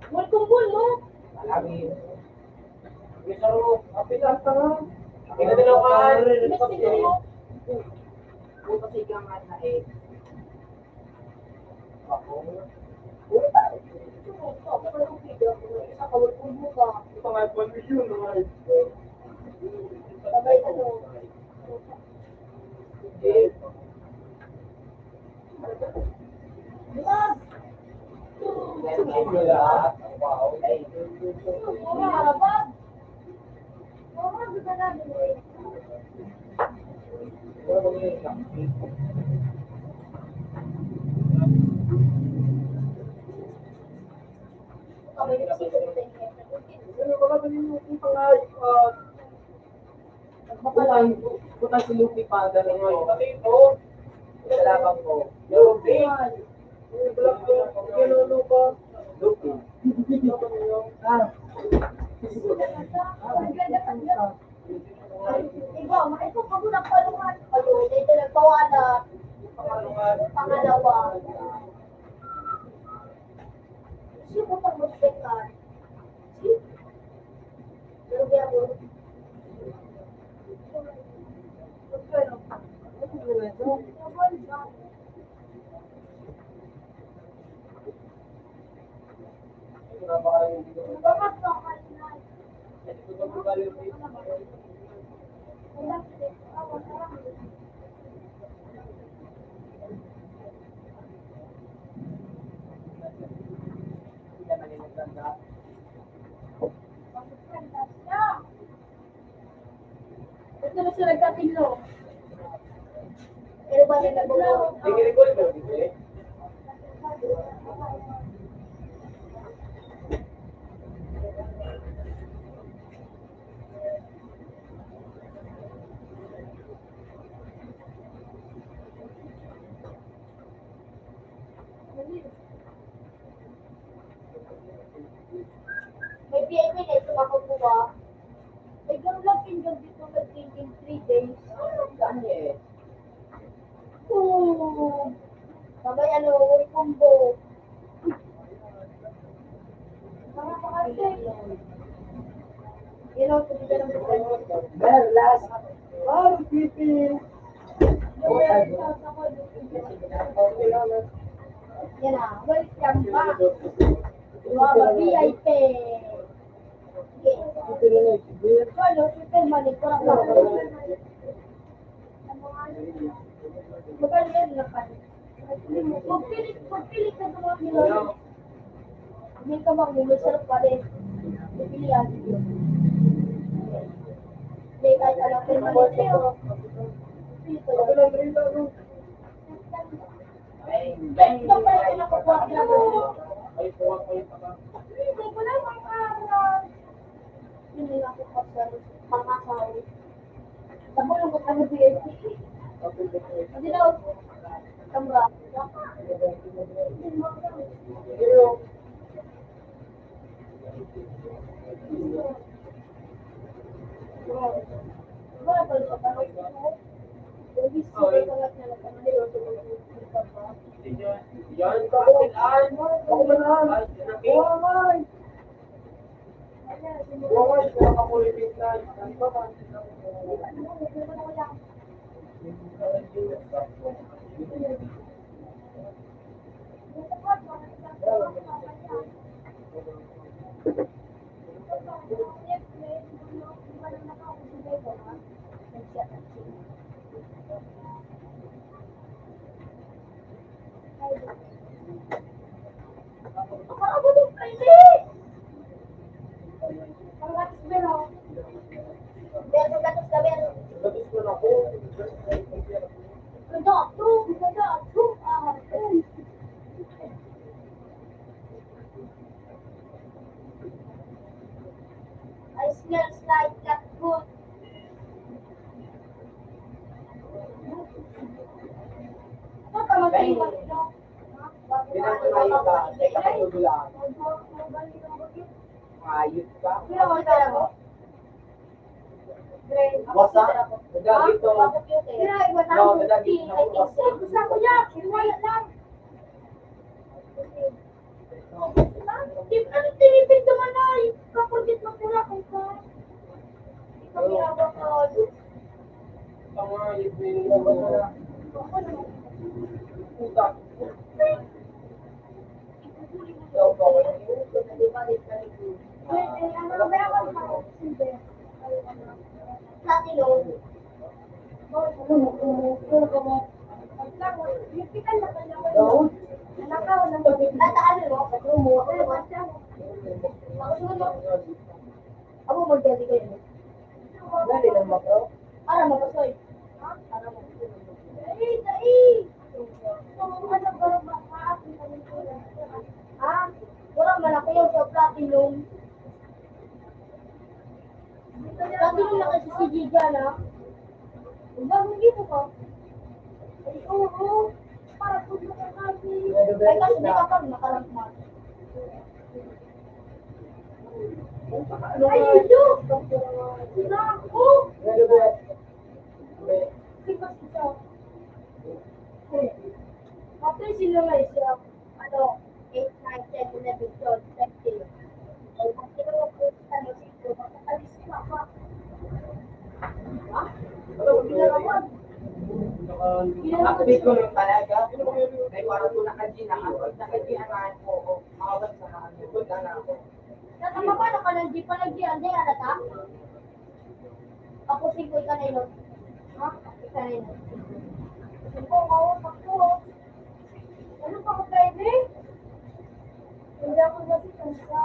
Mulkumpul mo. Investigo mo. Sabay ano. Diba? Marabag. Marabag ka na. Sabay na sila sa Bukan si Luffy pa, dalawa mo. Dalabang mo. Luffy. Luffy. Ah. Ikaw, ito ka muna palungan. Ayun, ito nagpawala. Pangalawa. Sino pa mag-spekan? Pero kaya mo. Bakit ka kalinay? Ito na siya nagkatilo. Pero ba na nagbulo? May PIP na ito makukuha. May gano'n lang pinggan dito nag-thinking 3 days. Sabay ano, work combo. Mga pakasip. You know, kung hindi ka ng Well, last. Oh, Pipi. yung meron sa ako, Yan na, welcome back. Mga VIP. Sige. Ito na lang, sige. Ano, super mali, kurang lang. Magaling na pa. Magpilit ka sa mga kilo. Hindi ka mag-umusarap pa rin. Pipilihan. Hindi kahit alam ko yung mali sa'yo. Pilit ko Ako lang. lang rin lang. Ito pa rin nakukuha na mo. Ay, puwag ko yung paka. Hindi ko lang ang araw. Hindi lang ako kapsal. Pangasaw. Ako lang ko kami VIP. Hindi daw. Kamra. Wala pa rin sa panay ko. Hindi sila kalat na nagkamali. Yan, kapilaan. Ako man. Ay, Wamay! Wamay, kaya makulipit na. Ano ba ba? Labis ko na ako. I smells like cat food. Ano ka magaling ba ito? Pinatunayan ka. Teka, patugulaan. Ayos ka. Wasa? Nadagit to. No, nadagit na. Gusto ko niya, inuwala lang. Ano tinipid naman ay? Kapagit magpula kung ka. Ikaw ginagawa ka. Pangayip na yung labas na. Puta. Ikaw ba? Ako magdali kayo. Dali lang ba bro? Para mapasoy. Para mapasoy. Dai! Ano ba maaapin na nito? Wala malaki yung sa platinum. Platinum na kasi si Giga na. Bagong dito ka. Ay, oo. Para po sa kasi. Ay, kasi di ka pag nakalagmat. Ay, ito! Naku! Ano ba? Sipas ito. After sila nga siya, 8, 9, 10, 11, 12, 13. Ay, kung sino mo po sa sito, makakalis ka pa. Ha? Ano ba? Ginagawa. Update ko lang talaga. May parang ko nakadina. Pag nakadinaan ko, makawag sa kanya. Punta na ako. Natama pa na ka ng jeep pa nag-diyan, di ano ta? Ako singkoy ka na yun. Ha? Ika na yun. Oo, ako. Ano pa ko pwede? Hindi ako natin kansa.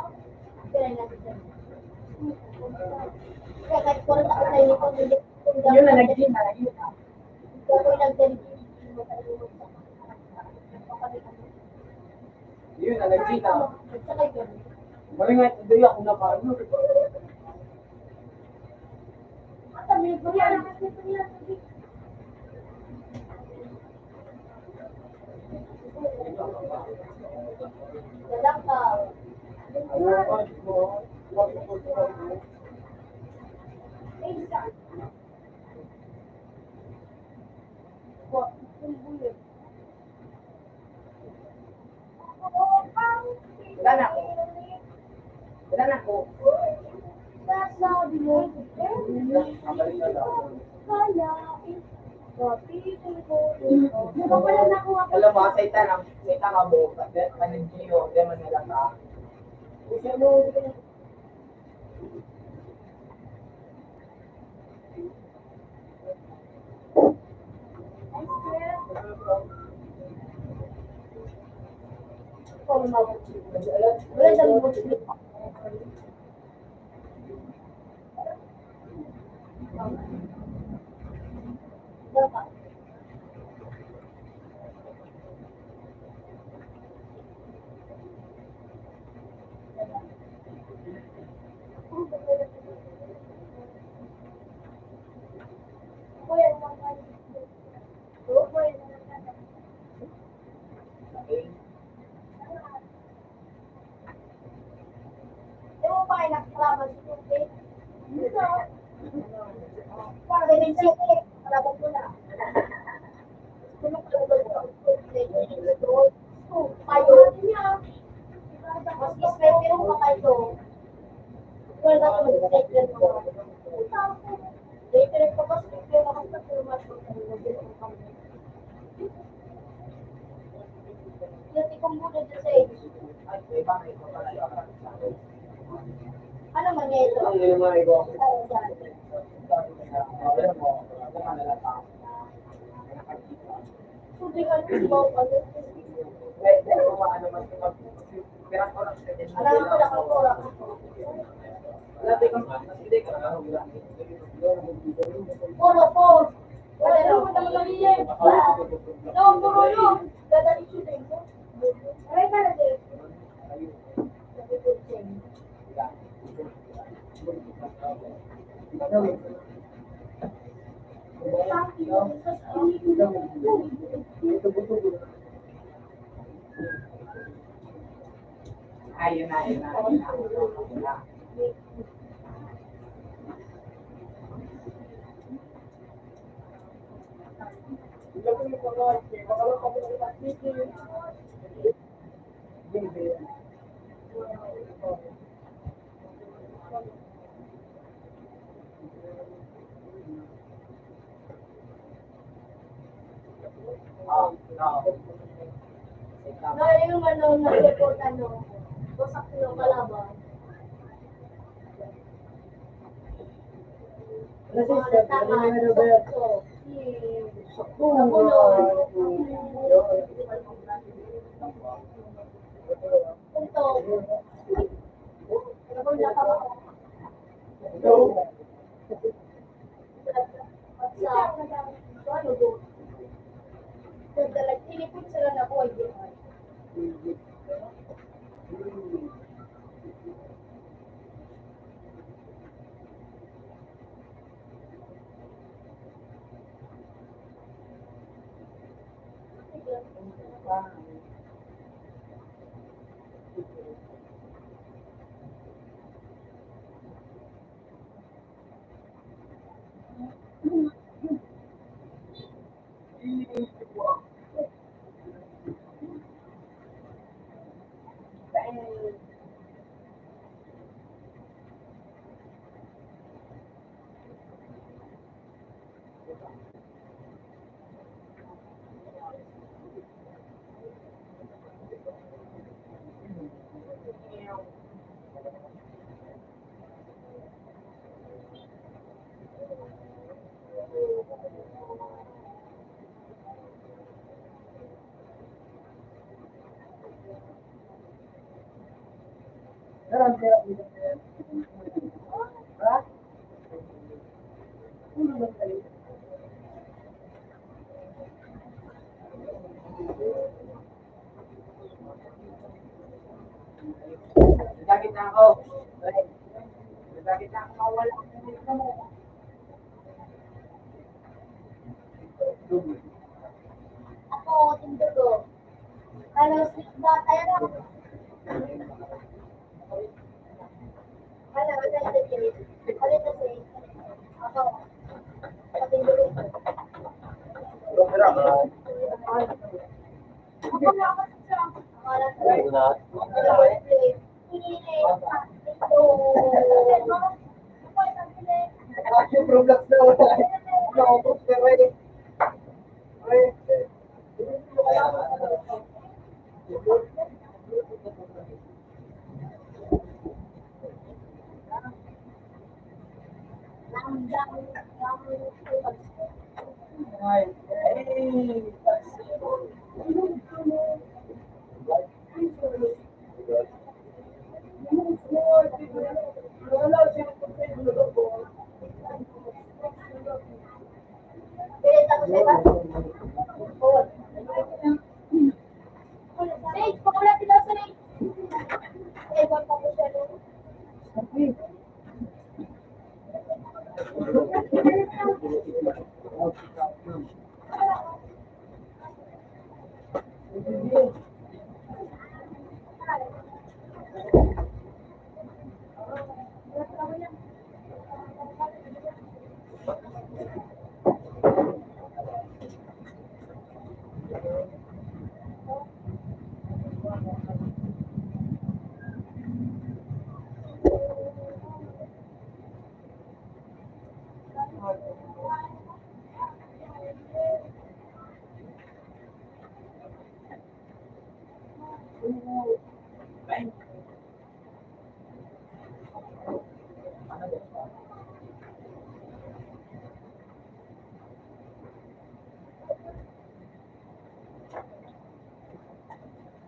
Kaya natin dyan. Kaya kahit ko rin ako tayo nito, hindi Yun na nag-gym na. Yun na. Hindi ako nag-gym. Yun, nalagina. Sakay ko. Mali nga, hindi ako nakaano. At kami, buriyan naman ito niya. Dalang ka. Ano ba? Wag ko sa ano. Wala na ako. Wala na ako. Sasabi mo, Kabalik na lang. kalain. Di ba pala nakuha ko? Alam mo, sa itang mo, panigyo, di man nila ka. Kasi mo, Wala daw mo. Dapat. Ano man ito? ang nilumay ko. Ano dyan? Alam mo, di man nila ka. Tubig ang ibaw pa. Pwede ko maano man ito mag-piras ko lang sa kanya. Alam ko na ako. Dati kang hindi ka na Puro po. Wala naman naman lang yan. No, puro yun. Dadali siya din ko. Aray ka na din. ayun na. No, yung ano, nag-report ano. Wasak yung kalaban. Nagkakit na ako. Nagkakit na ako mawala. Ako, tindugo. Ano, ba, tayo na. Ano, ulit kasi. Ako, patindugo. Ako na ako sa akala ko. Yung Roblox na wala. Nakapos ka rin. Hey, pakulat sila sa rin. Eh, wag pa po siya rin.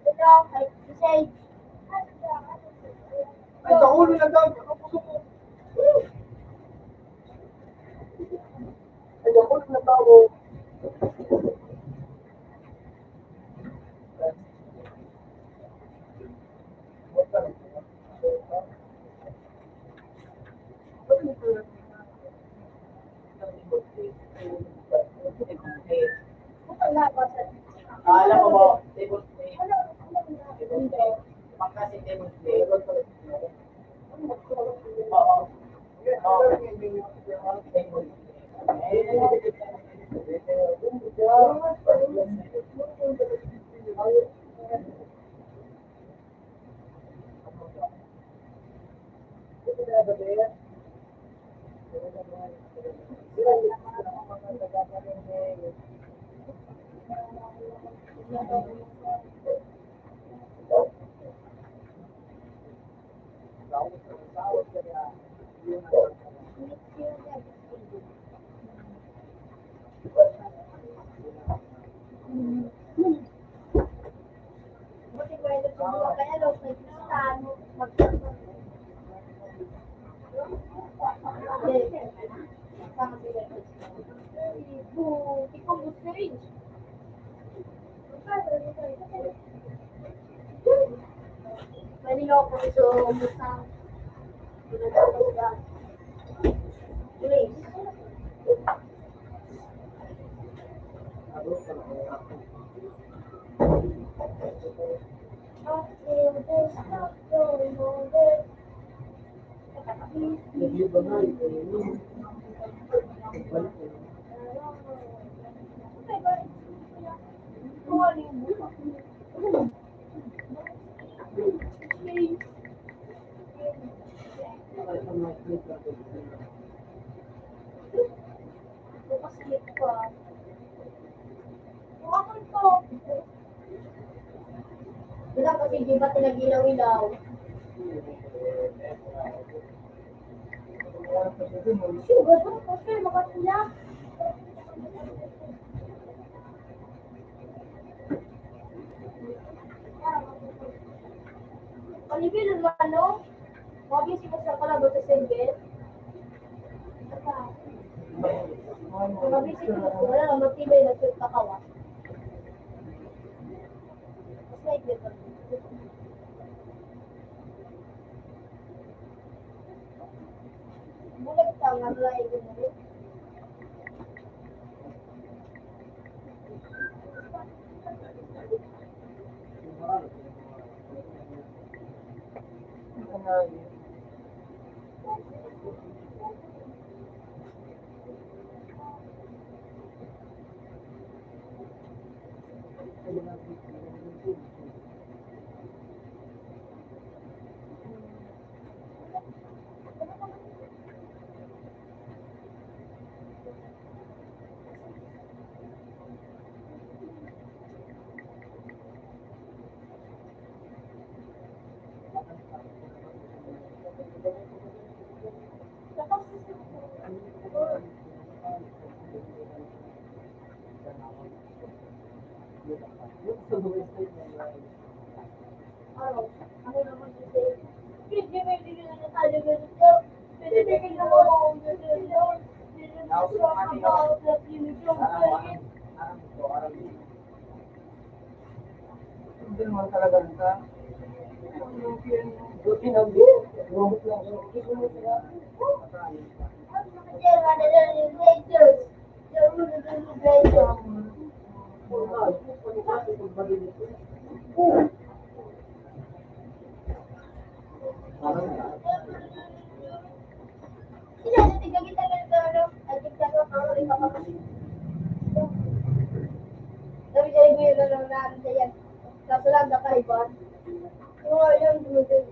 Ito, ay, say. Ay, nakulo na daw. Ano puso mo? Ay, nakulo na daw. Alam mo mo, table play. Table play. Pagkasi table play. Oo. Table Buti ko ito siguro kaya daw may kitaan mo ikaw gusto rin. Manila ko ito umusang Please. Wala kasi di ba tinag-ilaw-ilaw? Sugar ba? Kasi makatula. Palibin naman, no? Mabis ko sa kalagot sa single. Mabis ko wala lang matibay na sa kakawa. Mas like dito. Bulag ka nga like dito. Ano? Ano naman kasi? Hindi may bigyan na tayo ganito. Hindi bigyan na ako ganito. Hindi na siya about that uniform. Hindi naman talaga ka. Buti na din. Robot lang. Hindi mo sila. Kaya nga na lang yung lectures. Yung mga lectures. Sila na tigagita ka na ano? Ay, tigagita ka na rin ako. Sabi ko yung lang namin na yan. Kaso lang nakaiban. Yung nga yun, dumudin.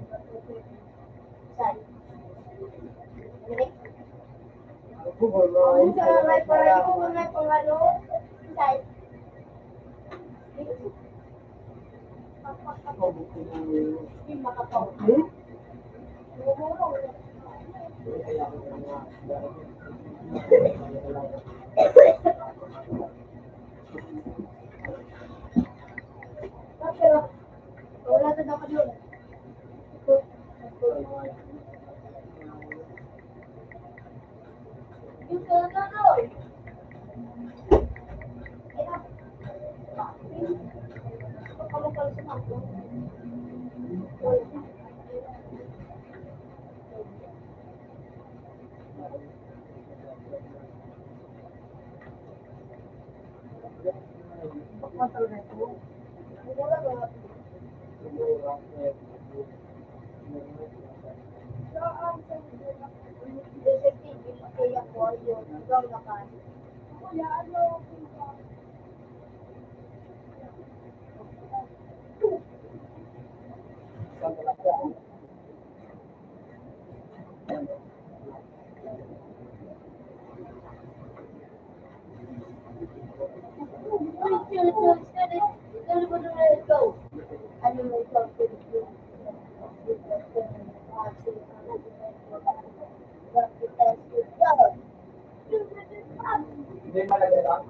Saan? Ang sa may parang yung may pangalo. Saan? Hindi makapag. Pero, wala na dapat yun. Yung sunod. Pagkalukal sa mga. Wala ba? Saan sa effective kaya ko yun. Hanggang nakan. Kaya ano? Hindi malaga lang.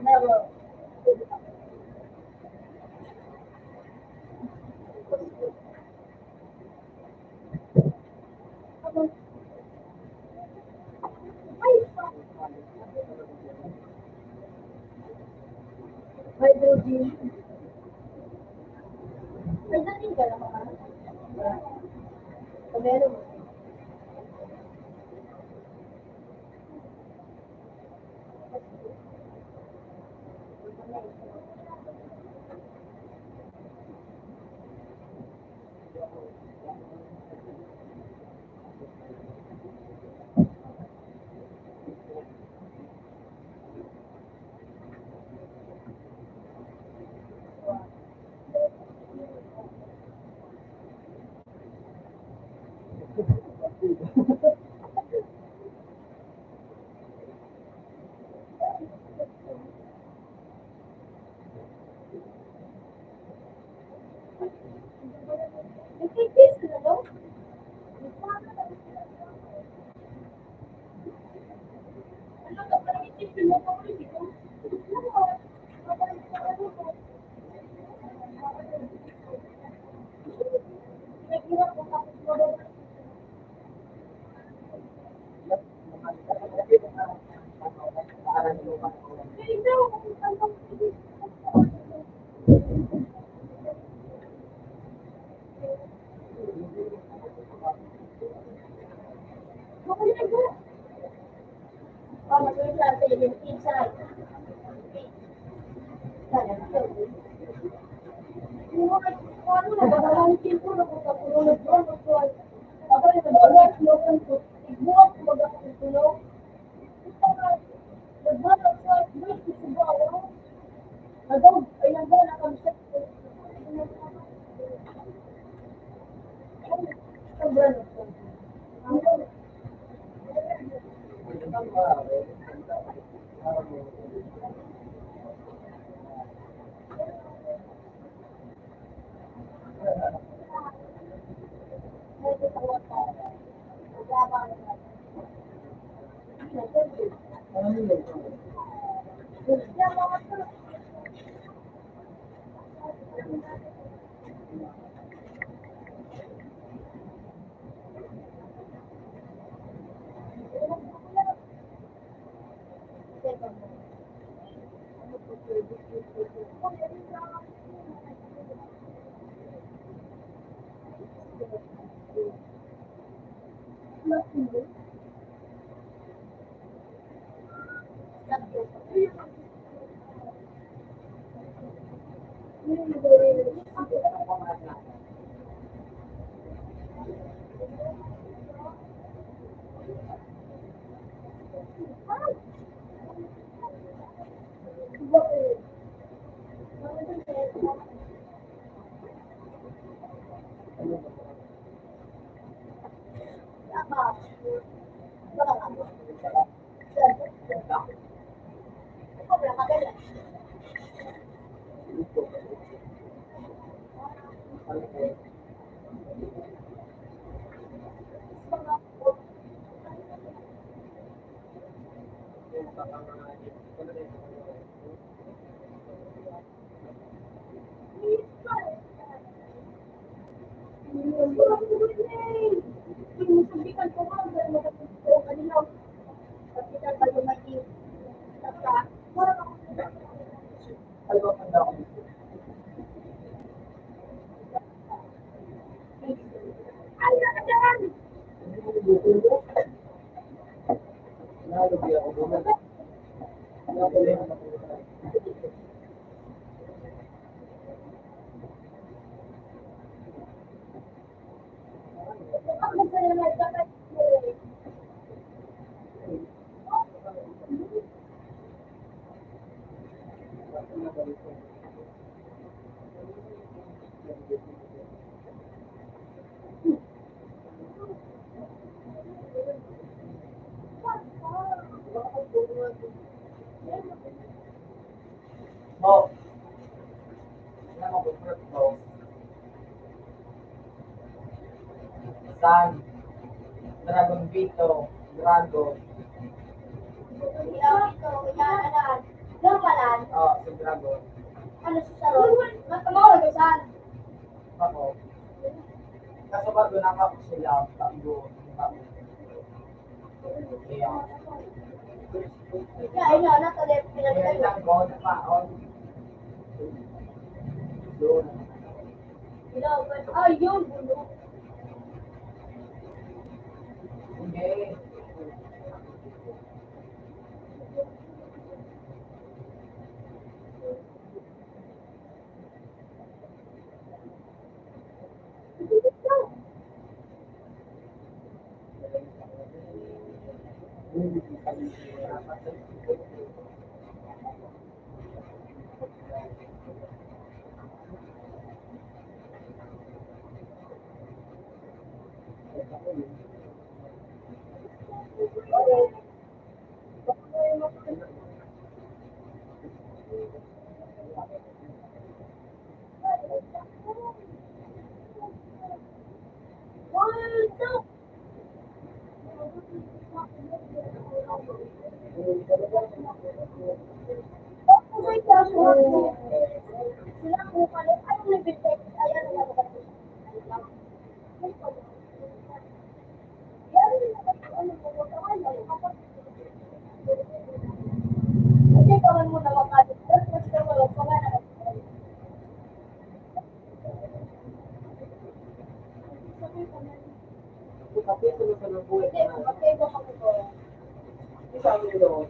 Never. Hydrogen. Hydrogen ka naman. Meron. Oh, ano ko, crypto, Sun, Dragon Vito, Dragon, si Dragon, ako. Kaso bago nakapos sila, tago, kaya, kaya lang ko, napaon, doon, hindi, kapitulo sa ng buhay na, isa ang ilo,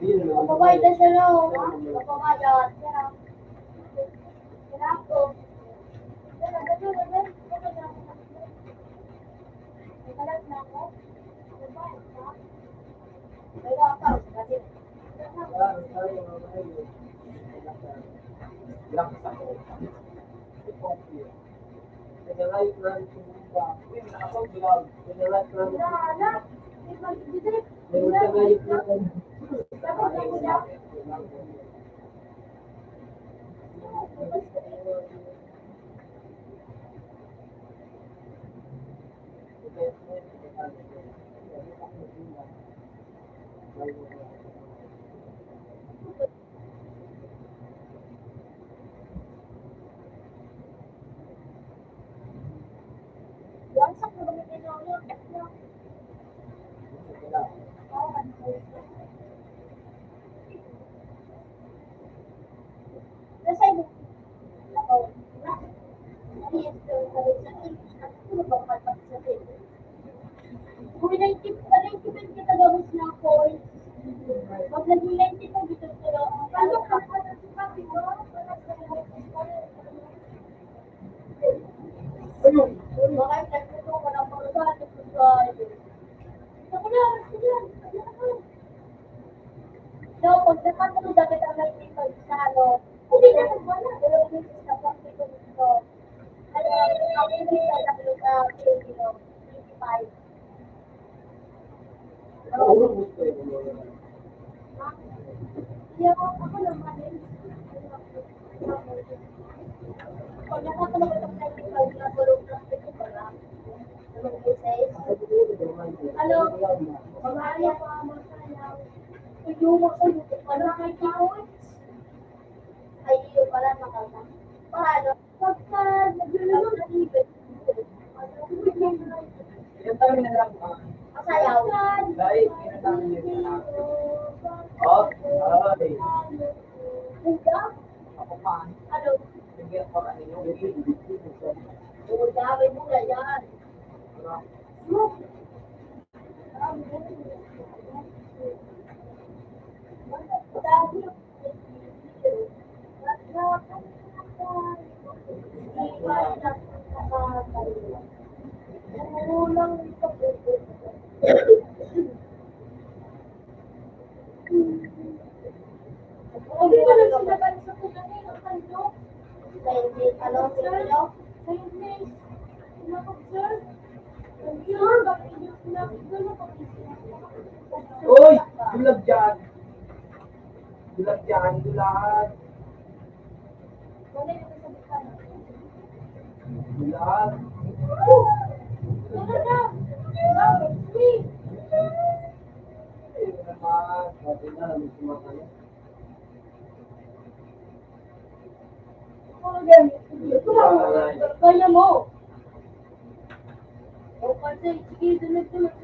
Mababait na siya, no? Mapamayat. Kinako. Nagalat na ako. May wakang. Yan sa kami na yun. Kasi ako, kung 90 kita gawin na points, pag naging 90 ka, dito sila, ano ka, Ayun! bakit nagtuturo ka ng mga bata sa Ako na, no, pag nakatulog agad ang 95 sa ano, hindi na wala. Dalawang minutes na pang dito dito. Ano, ang hindi na nakatulog sa Pilipino, 25. Ano gusto yun? Kaya ako naman eh. Pag nakatulog agad ang 95 na tulog na dito pala. Dalawang minutes. Ano, pamahaya ko ang masayaw. Yung mo sa YouTube, ano kay Kawit? Ay, yun pala nakata. Paano? Pagka naglulunod ng ibig, Yung tayo na lang. masayaw. Dahil, kinatang niya. Oh, ay. Buga? Ako pa. Ano? Sige, ako pa ninyo. Buga, may buga yan. Look! Hindi ka lang sinagal sa kunanin ang kanto. Ano, sino? Uy! Dulag dyan! Dulag dyan, dulag! Dulag! Ayun naman. Sabi na, may sumakaya. Kaya mo. O kasi, sige, dunod-dunod.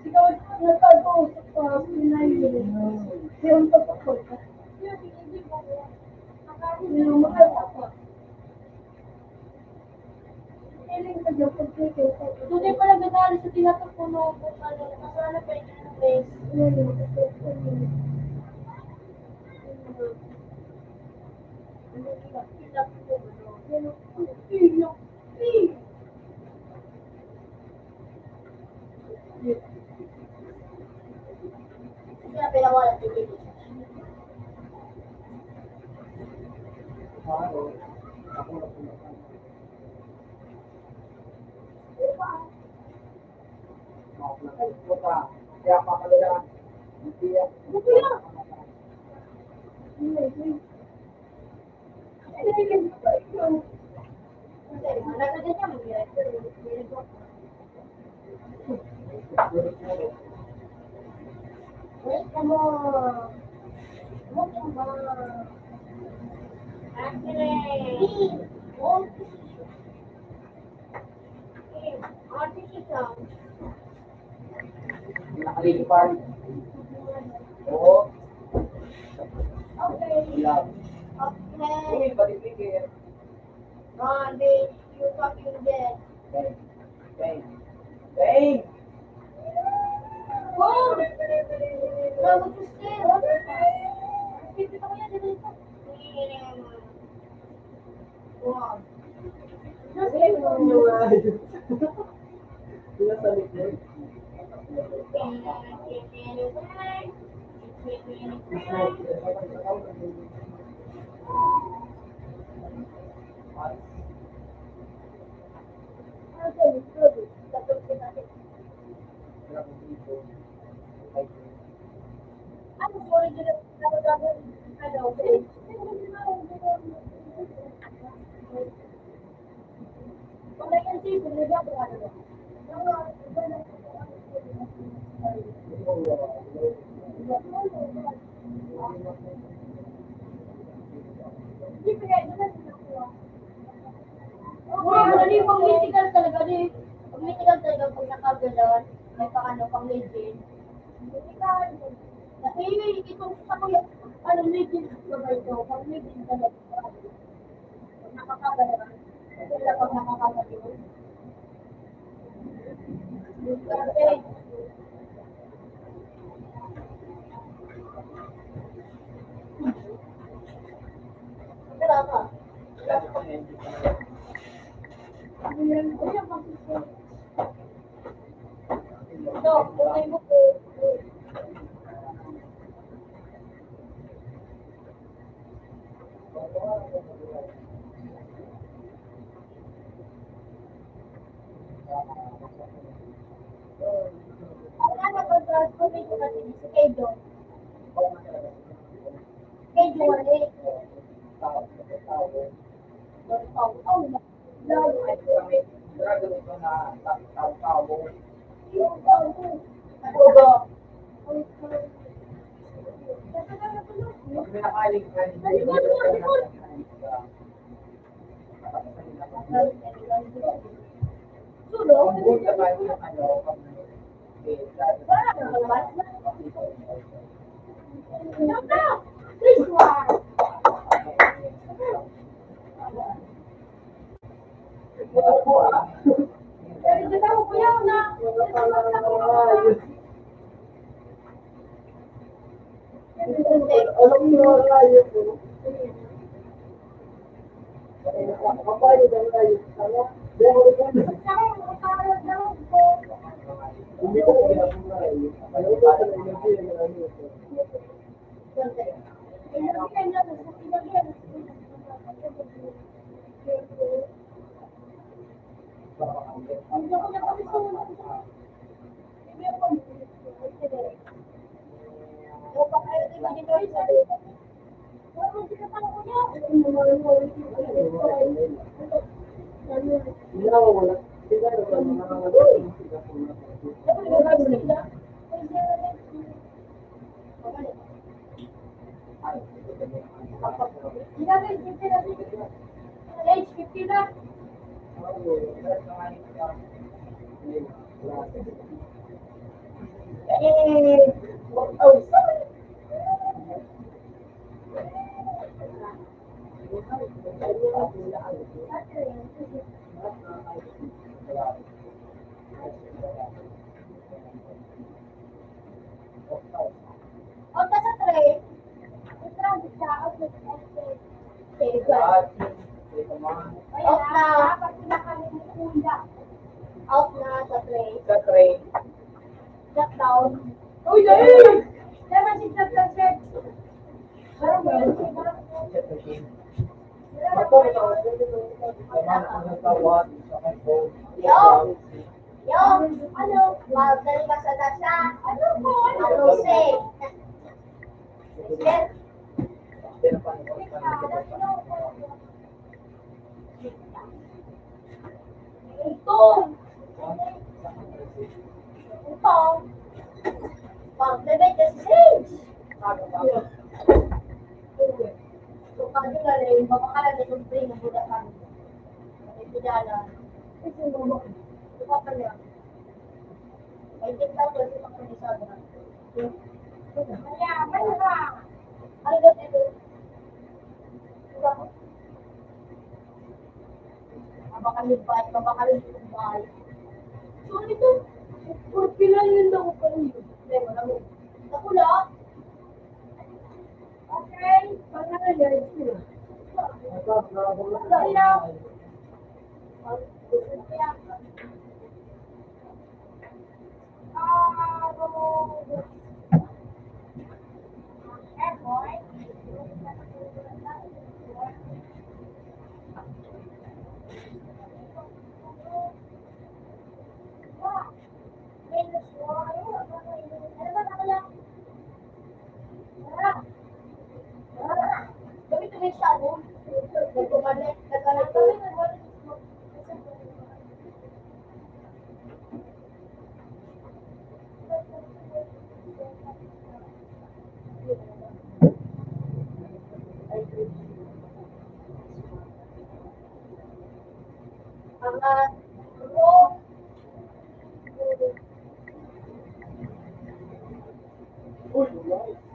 Ikaw, nagpag-uusap ko, pinayin. Yung totoo ka. Yung mahal ako. Tunay pala nagali sa tinatapuno kung ano, kasala pa yung base. Kaya pinawala si Jimmy. Ano? Ako na pumakan. Ako na pupunta. Kaya pakalala. Hindi yan. Buti na. Wait, come on. Look at mom. Actually, artificial. Nakalilipad. Oo. Okay. Love. Okay. Uy, paligigit. Ron, bitch, you fucking dead. Bang. Bang. Bang! Boom! Bro, what you say? Pipito ko yan, dito. Wow. Sila sa likod. Hindi, kaya ito na sinakuha. Ano yung pang-mythical talaga, ano yung pang-mythical talaga pag nakagalan, may pang-ano, pang-legend. Mythical. Kasi itong sa kuya, ano, legend ba ito? Pang-legend talaga. Pag nakakagalan, sila pag nakakagalan. Kasi, wala ka. Ito, tunay mo po. Ang anak ko sa tunay ko kasi si Kejo. Kejo, wala eh. Alam mo na ayos mo. Kapayo dahil ayos. Sana, dahil ako rin. Hindi ko ginagawa ayos. Ayaw ko sa energy na ayos. Hindi ako wala. Hindi ako Age 50 na. O, sa tray. Out na. Out na sa tray. sa tray. Shut down. Uy, dahil! Never si shut down, sir. Parang ba yun? Bato, ito. Naman ako nagtawad sa aking phone. Yo, ano? Dali ka sa nasa. Ano po? Ano say? Sir. Ito. Ito. Pag-debate the stage. So, pag yun rin, mapakalan na yung brain ng Buddha kami. Ito dala. Ito pa niya. May tingnan ko ito pang kanisada. Kaya, maya. Ano ba ito? Mabakalib ba? Mabakalib ba? So, ito. Puro pinalin ako pa rin. Hindi, wala mo. Nakula. Okay. Pag nangyayari sila. Angat. Roll. Uy, nice.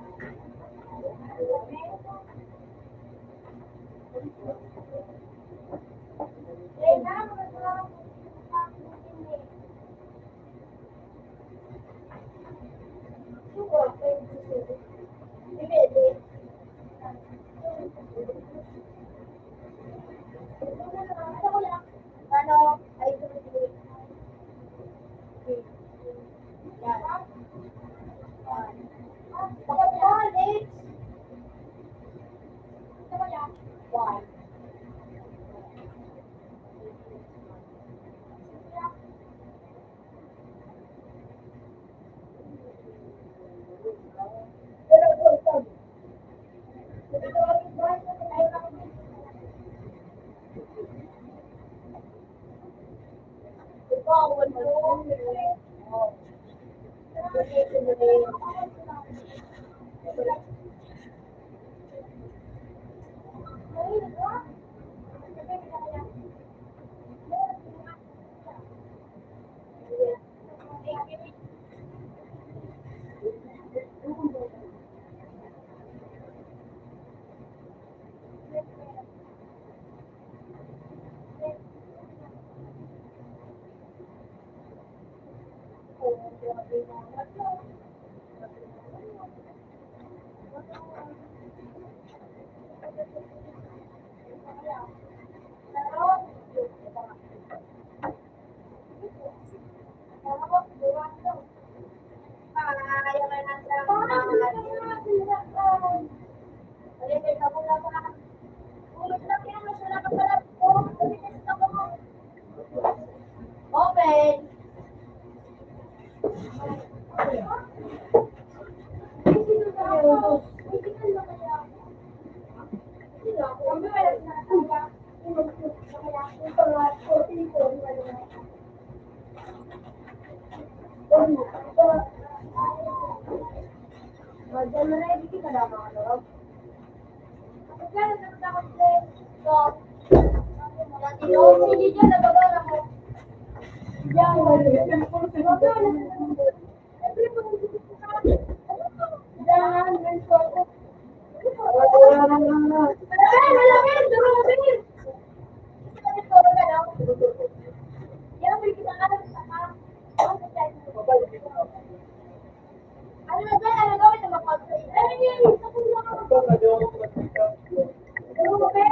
Ano? Ay, tuloy-tuloy. Yan. College. One. Ikaw, Open. Ito, medyo mag-pick-up. Good one.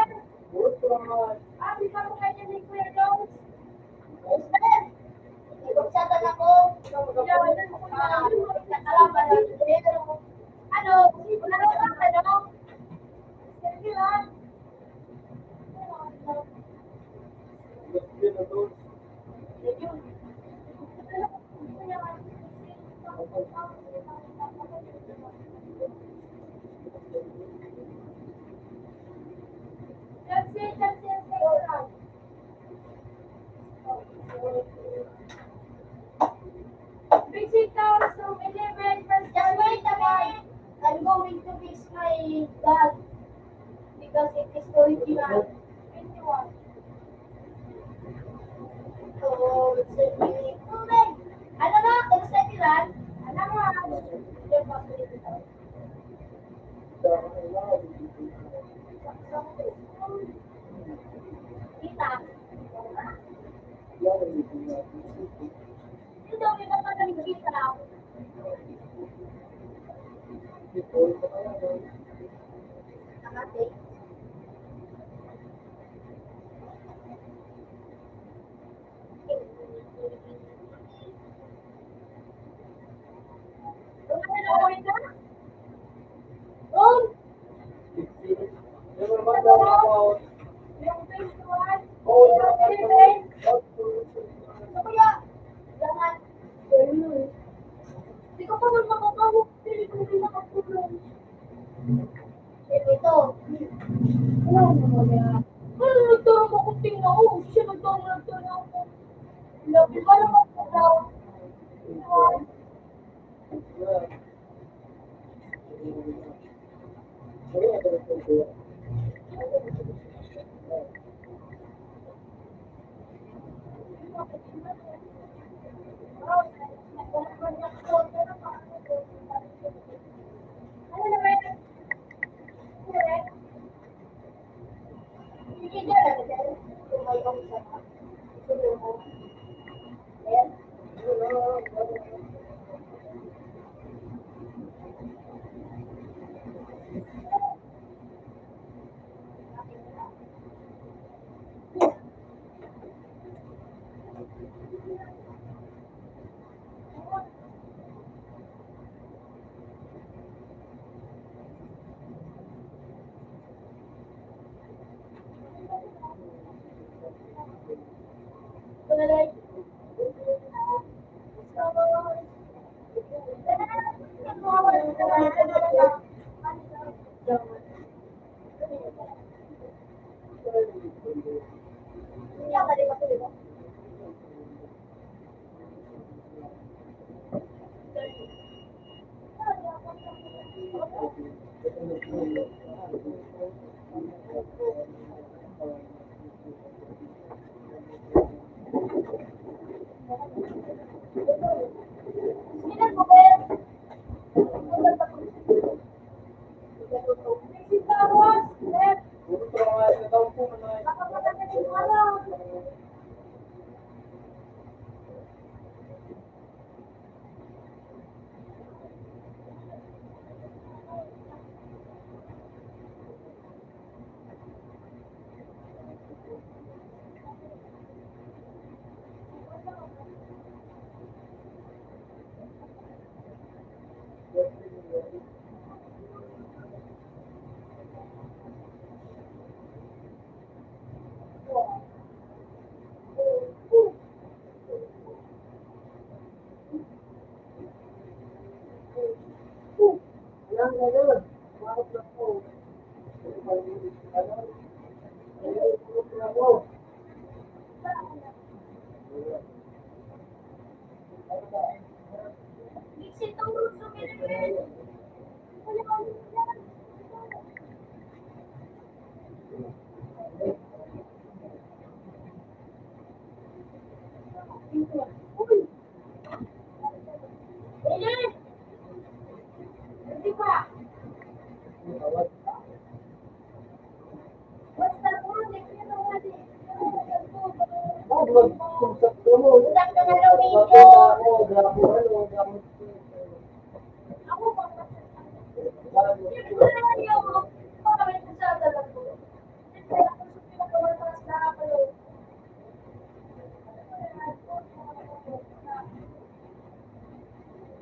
Let's get a dose. Just wait a minute. I'm going to fix my bag because it is original. 21. So, it's a really cool. Ano na? Kung sa Milan? Ano nga? Yung papalitan. Kita. Yung daw yung napagaling kita. Nakati. Ron! Never mind about Yung 21. all Yung the 7. Ano kaya? Lahat. Hindi ko pa man makakahuk. Hindi ko rin makatulong. Ito. Ano naman yan? Ano nagtarong ako tingnan ako? Siya nagtarong ako. Labi ka lang ako daw. Ano naman? Ano naman? Sige, dyan. Kung may kamusta ka. Sige, mo. Ayan. Ito na lang. Puro trabaho na daw po, mga Utak na nga daw video. Ako ba? Siyempre na naman yung pagkawin ko sa dalag ko. Siyempre ako sa pinagawa sa nakakalo.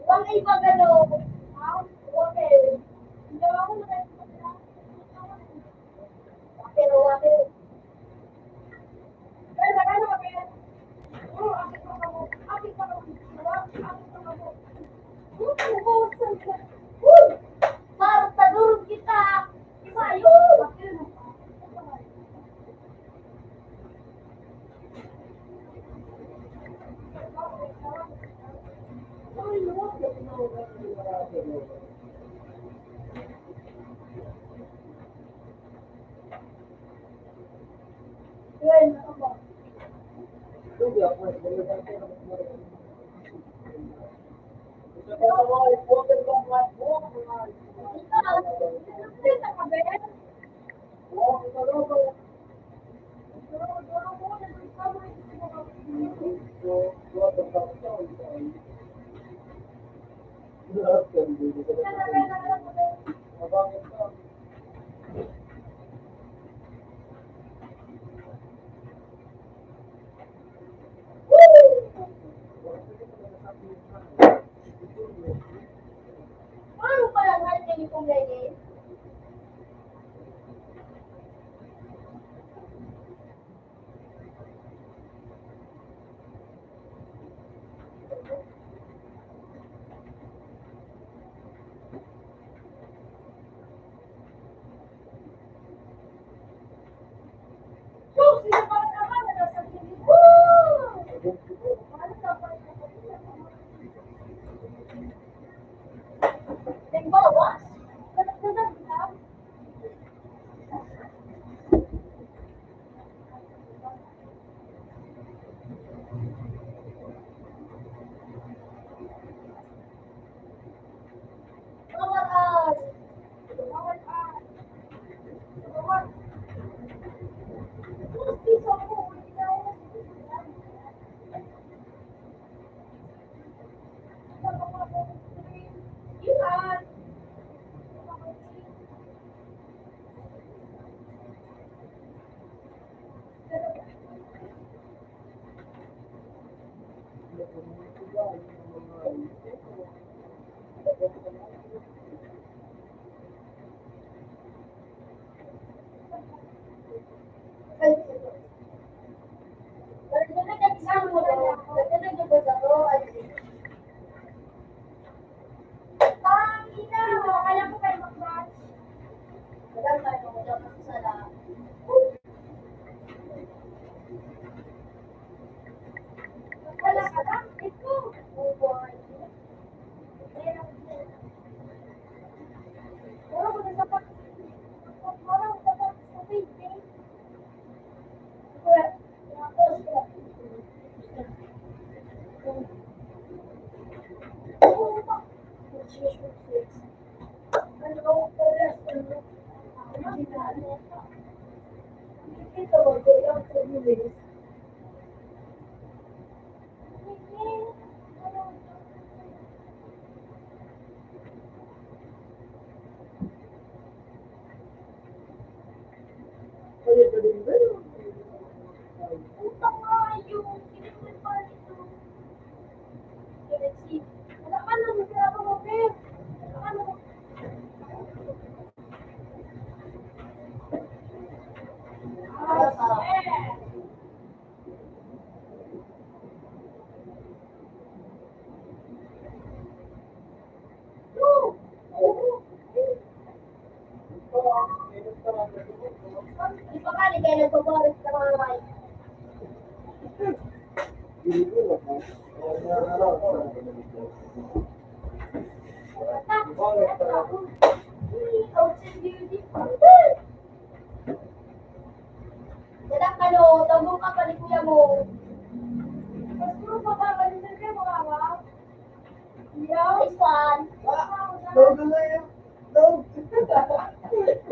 Huwag ay pagano. Okay. Hindi ako na pero okay. Pero ano ba kaya? Oo, akin pa ako. Akin pa ako. Akin pa ako. Uy! Marta, durog kita! Imayo! Yun, ako ba? Ano pala nga yung kong ganyan? So, sino pa naman na nasa piling? Woo! Ano ka pa?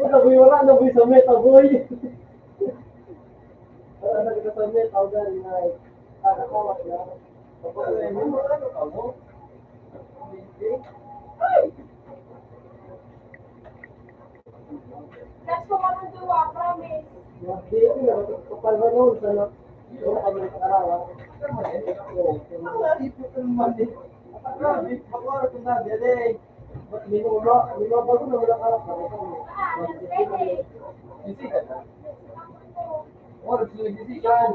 Naboy wala, naboy sa meta, boy. Wala na kita sa meta, o gani na. Ako, wala. Ako, ano ka mo? Kapal ba noon sa no? Wala kami nakarawa. Wala, ito ka naman din. Grabe, mag-oras kung sabi, aday. Minuba ko na wala karap na. Sisikat na. Oras na sisikat.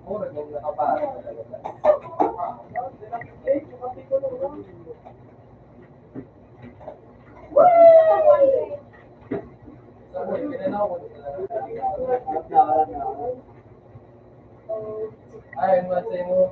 Oras na nakapara. Ay, masay mo.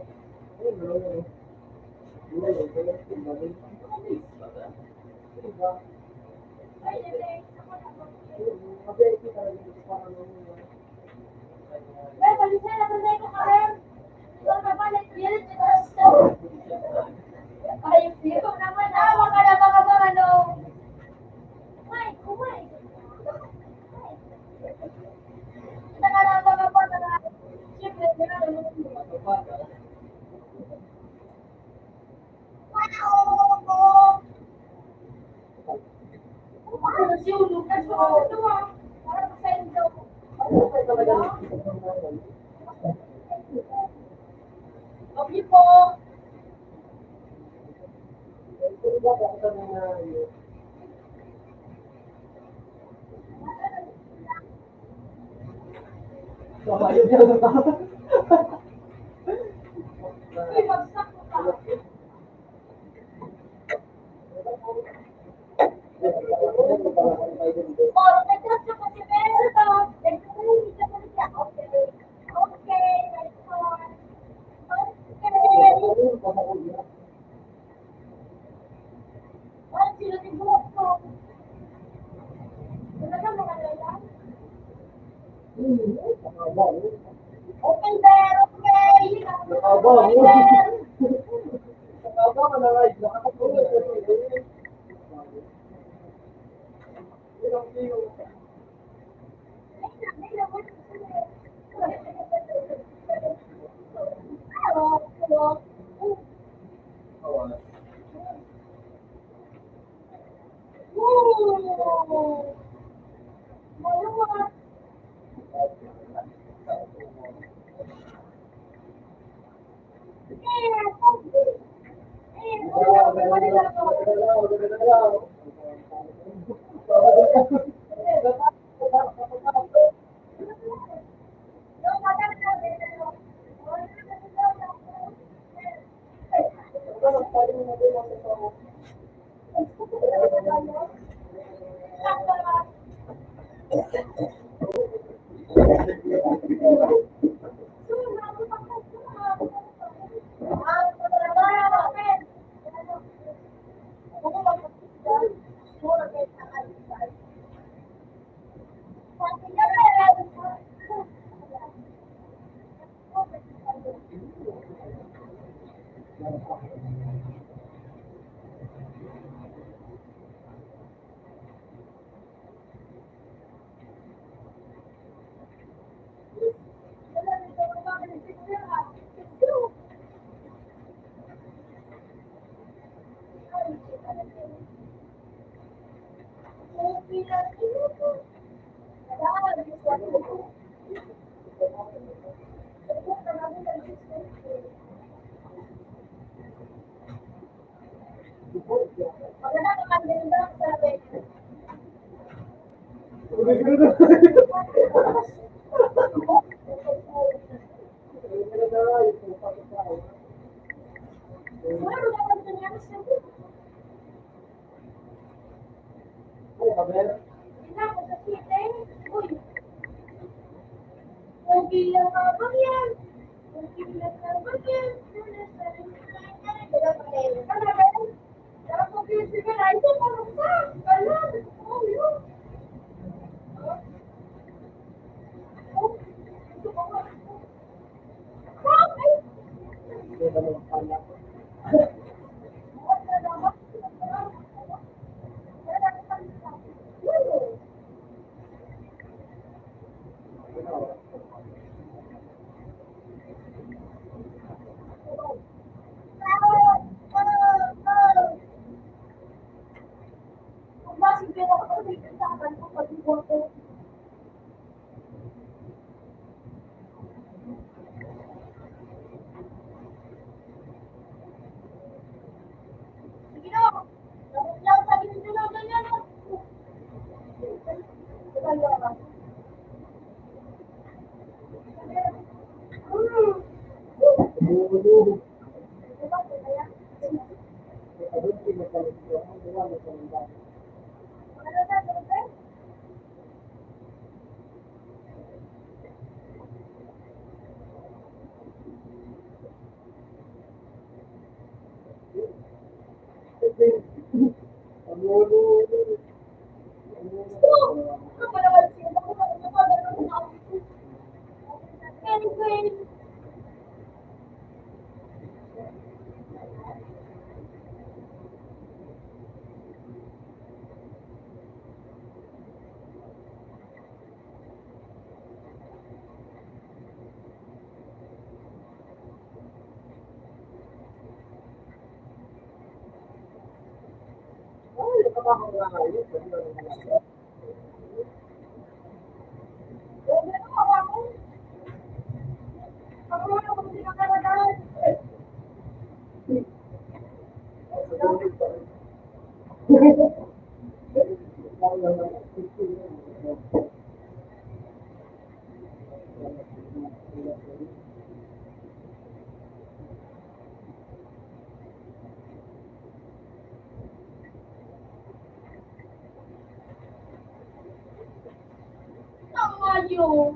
Ayo.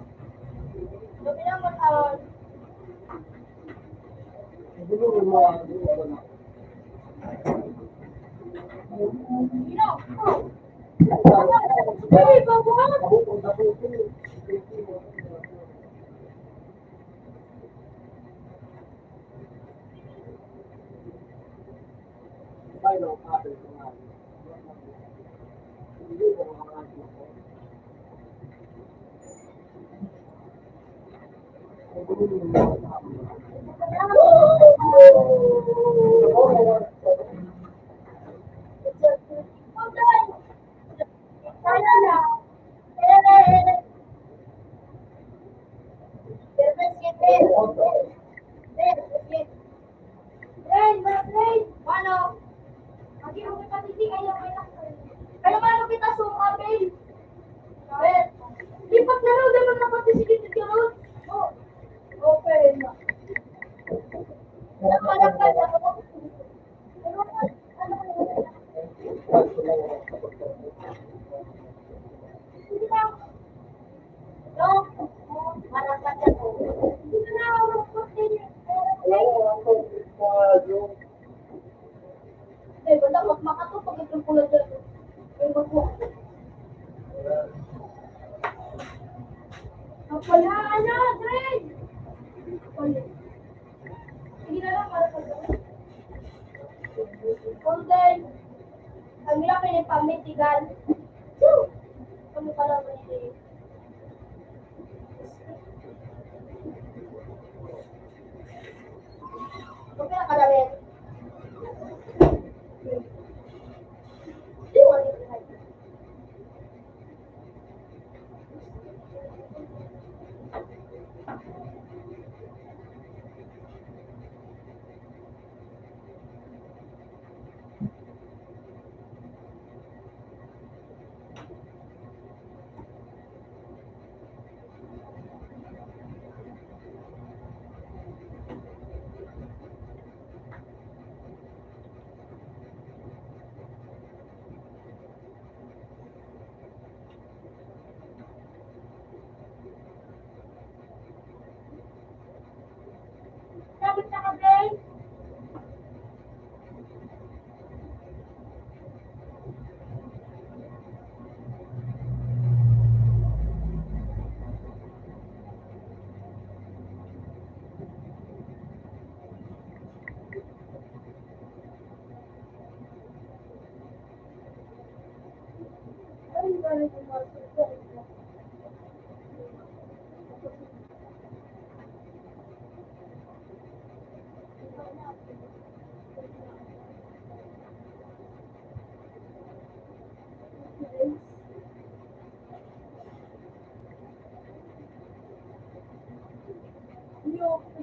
Sabi naman, Hey, baba! niyo pala may huwag ka nakalawin. Hindi, wala yung lahat. Sabi sa kabay. Ay, wala yung mga sasakit. Hindi ako kasi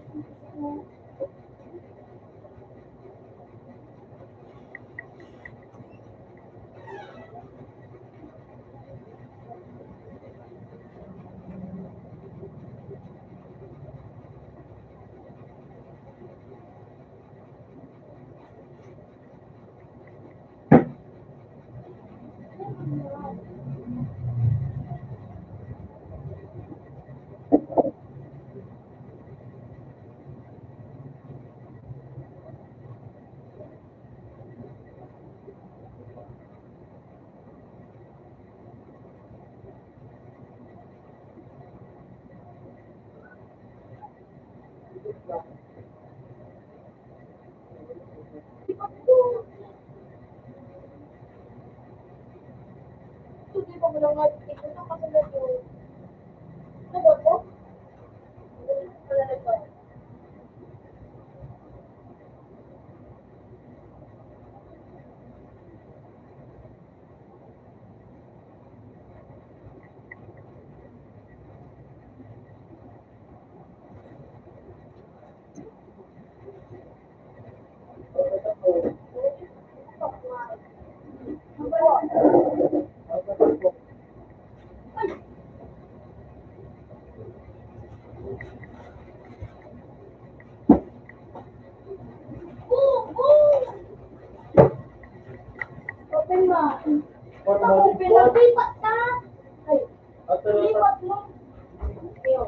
hindi ko lang ito na kasi medyo sagot ko. Wala na ito. Open mo. Open na. Lipat na. Ay, lipat mo. Ayaw.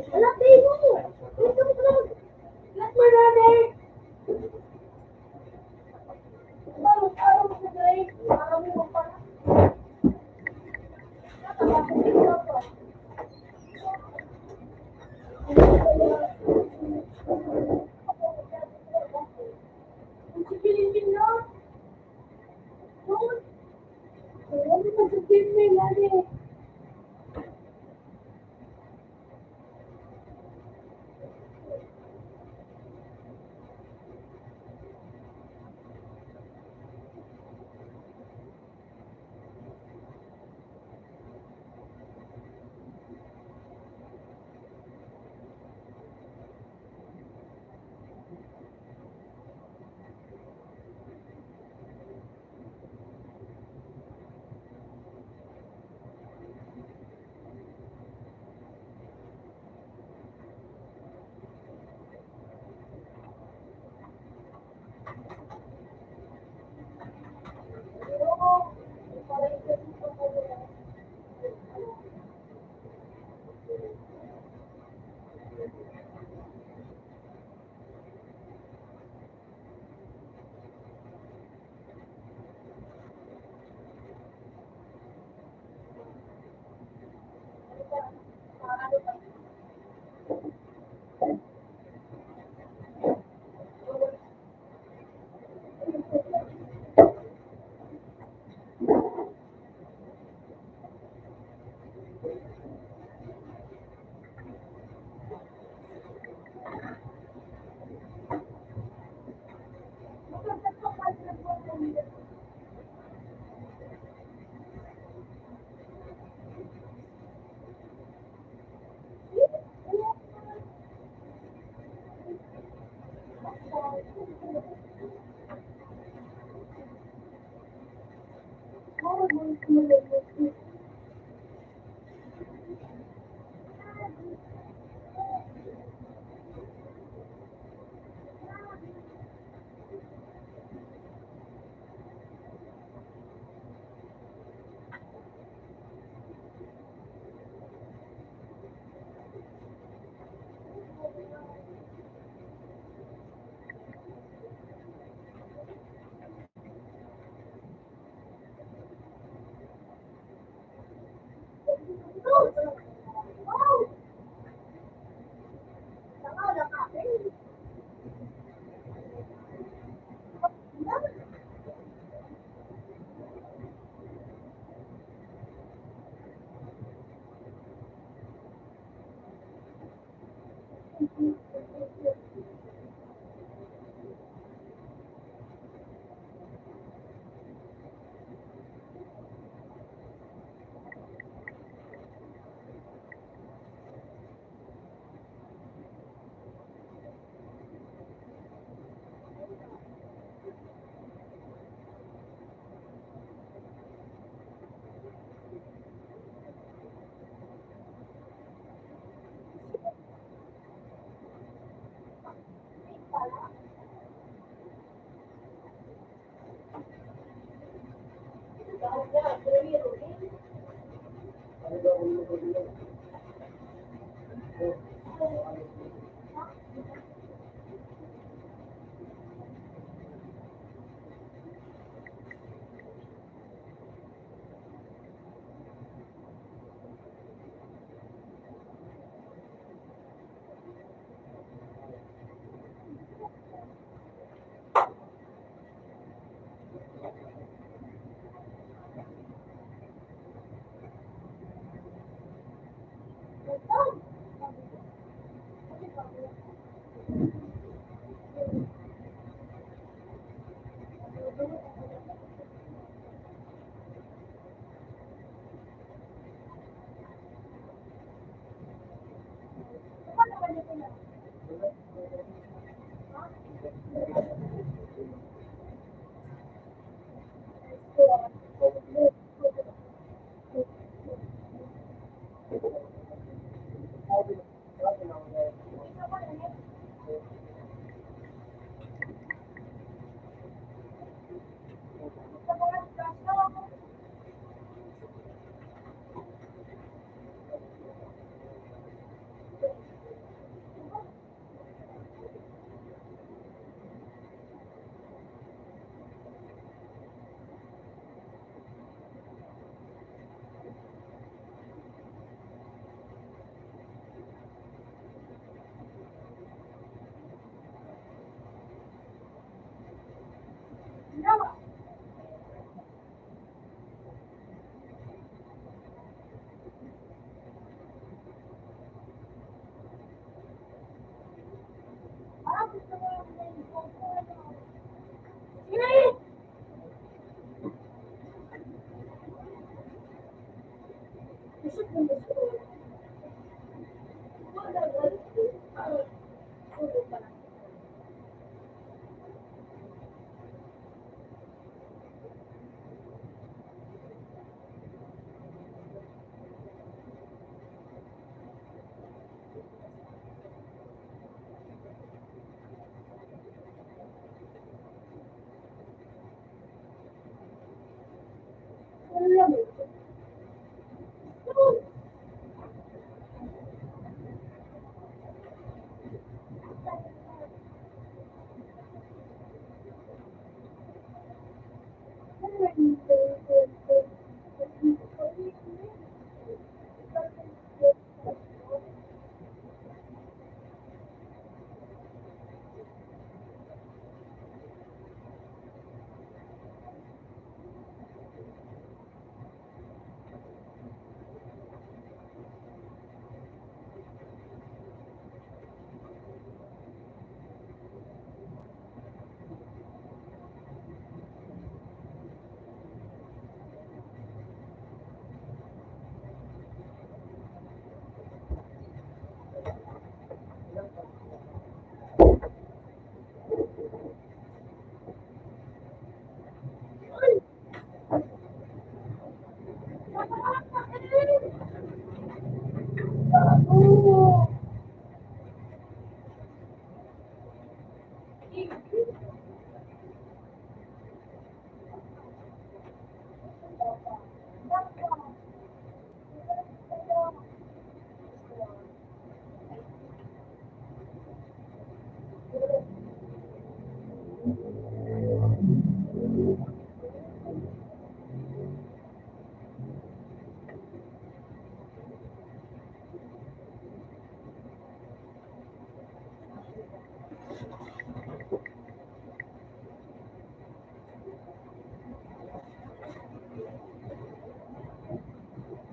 Alam, tayo mo. Ito mo lang. Lahat mo namin. Araw mo sa grade. Araw mo pa. Nakakapit ko pa. Ang sipilin na. Doon. Ano pa sa team nila eh.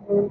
Halo.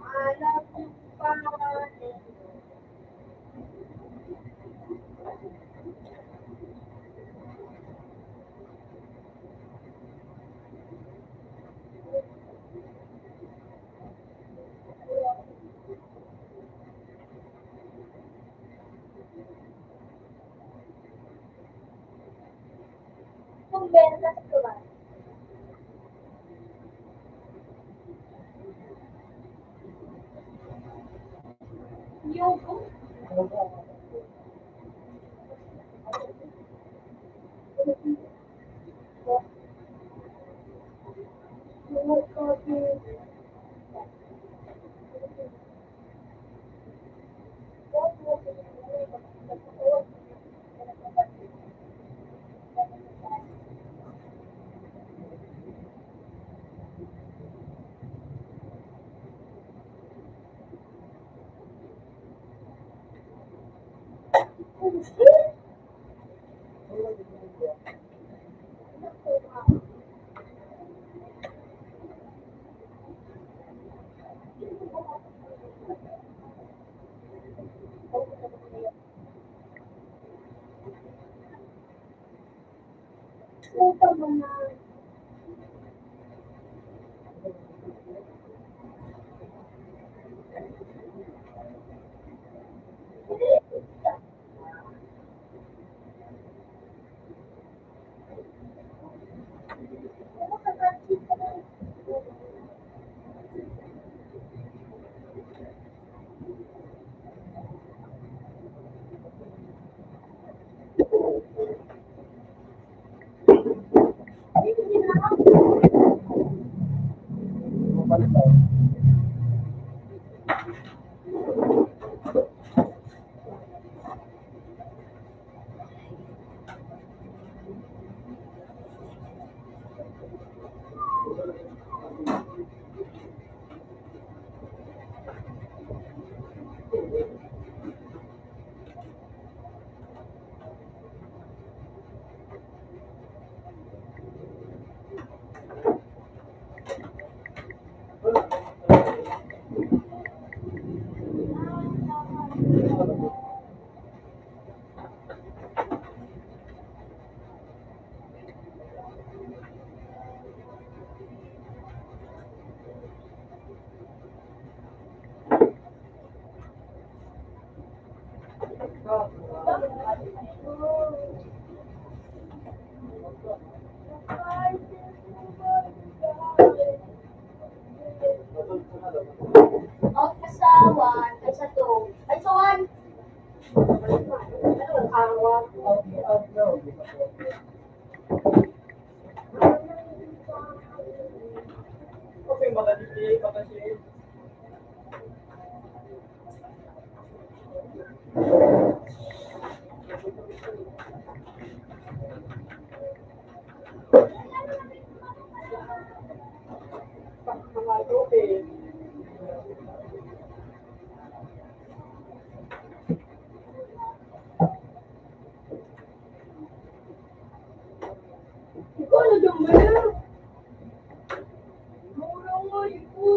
Alam mo pa rin. Kung bentas ko ba? Yung puta mo na. Out ka sa 1, ay sa 2. Ay sa 1. Out, out, no. Okay, makadipili ka kasi. Mga tubig. Ikaw na dumay. Mura nga ito.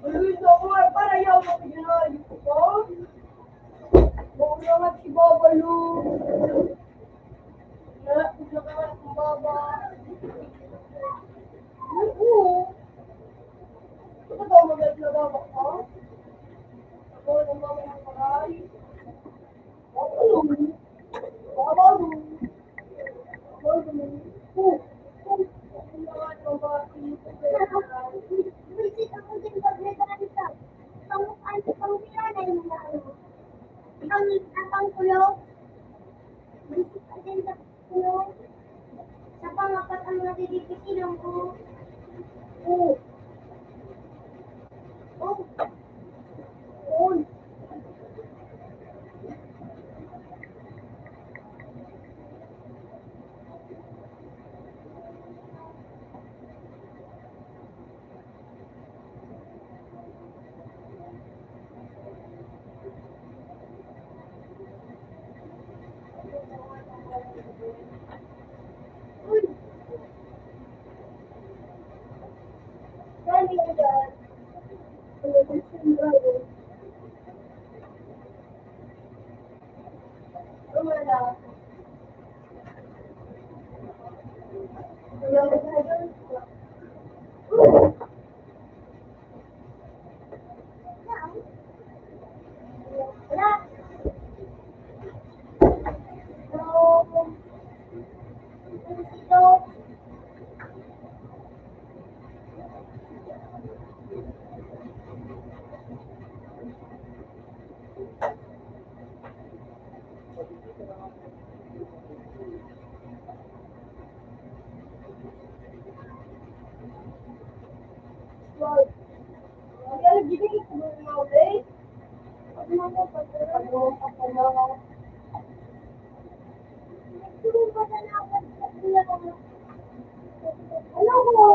Ayun na nga, para yaw mo pinalayo ko pa. Mura nga si Babalo. Na, kung nga si Baba. Oo. Ito daw magalit na Baba ka? Ako ng Baba ng Paray. Babalo. Babalo. Visit ako din sa Gregarita. Pang na yung mga ano. Ang kulong. Visit ako din sa kulong. Sa pangapat ang nadidipiti ng buo. Oo. Oo. Oo. Uy. Dali na dyan. Wala. Wala na dyan. Wala. No. Dito. Wala. Wala. Gini ko na ulit. Ano mo pa na? Ano ba na naman sa kuya? Ano ko?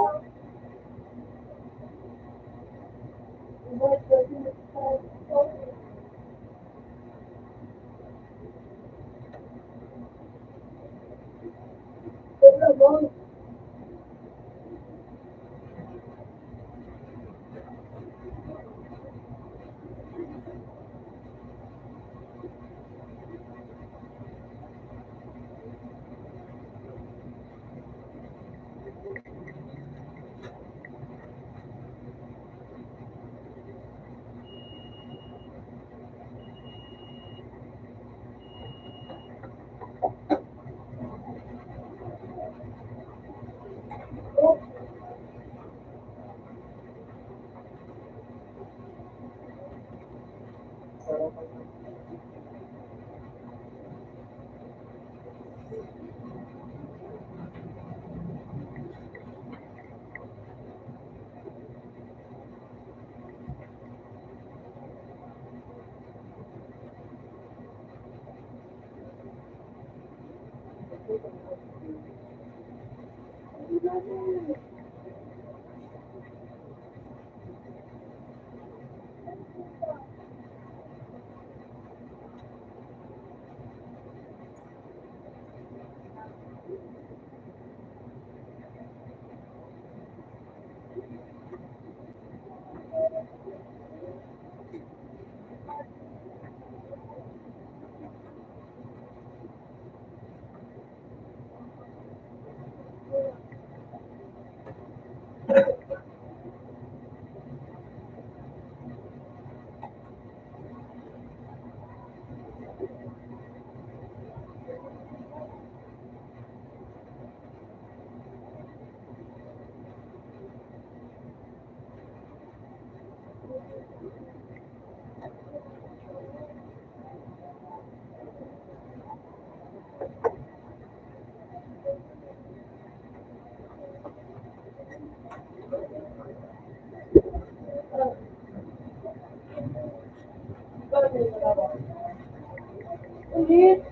Ulit.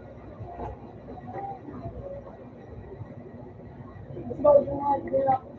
Bago nga, hindi na ako.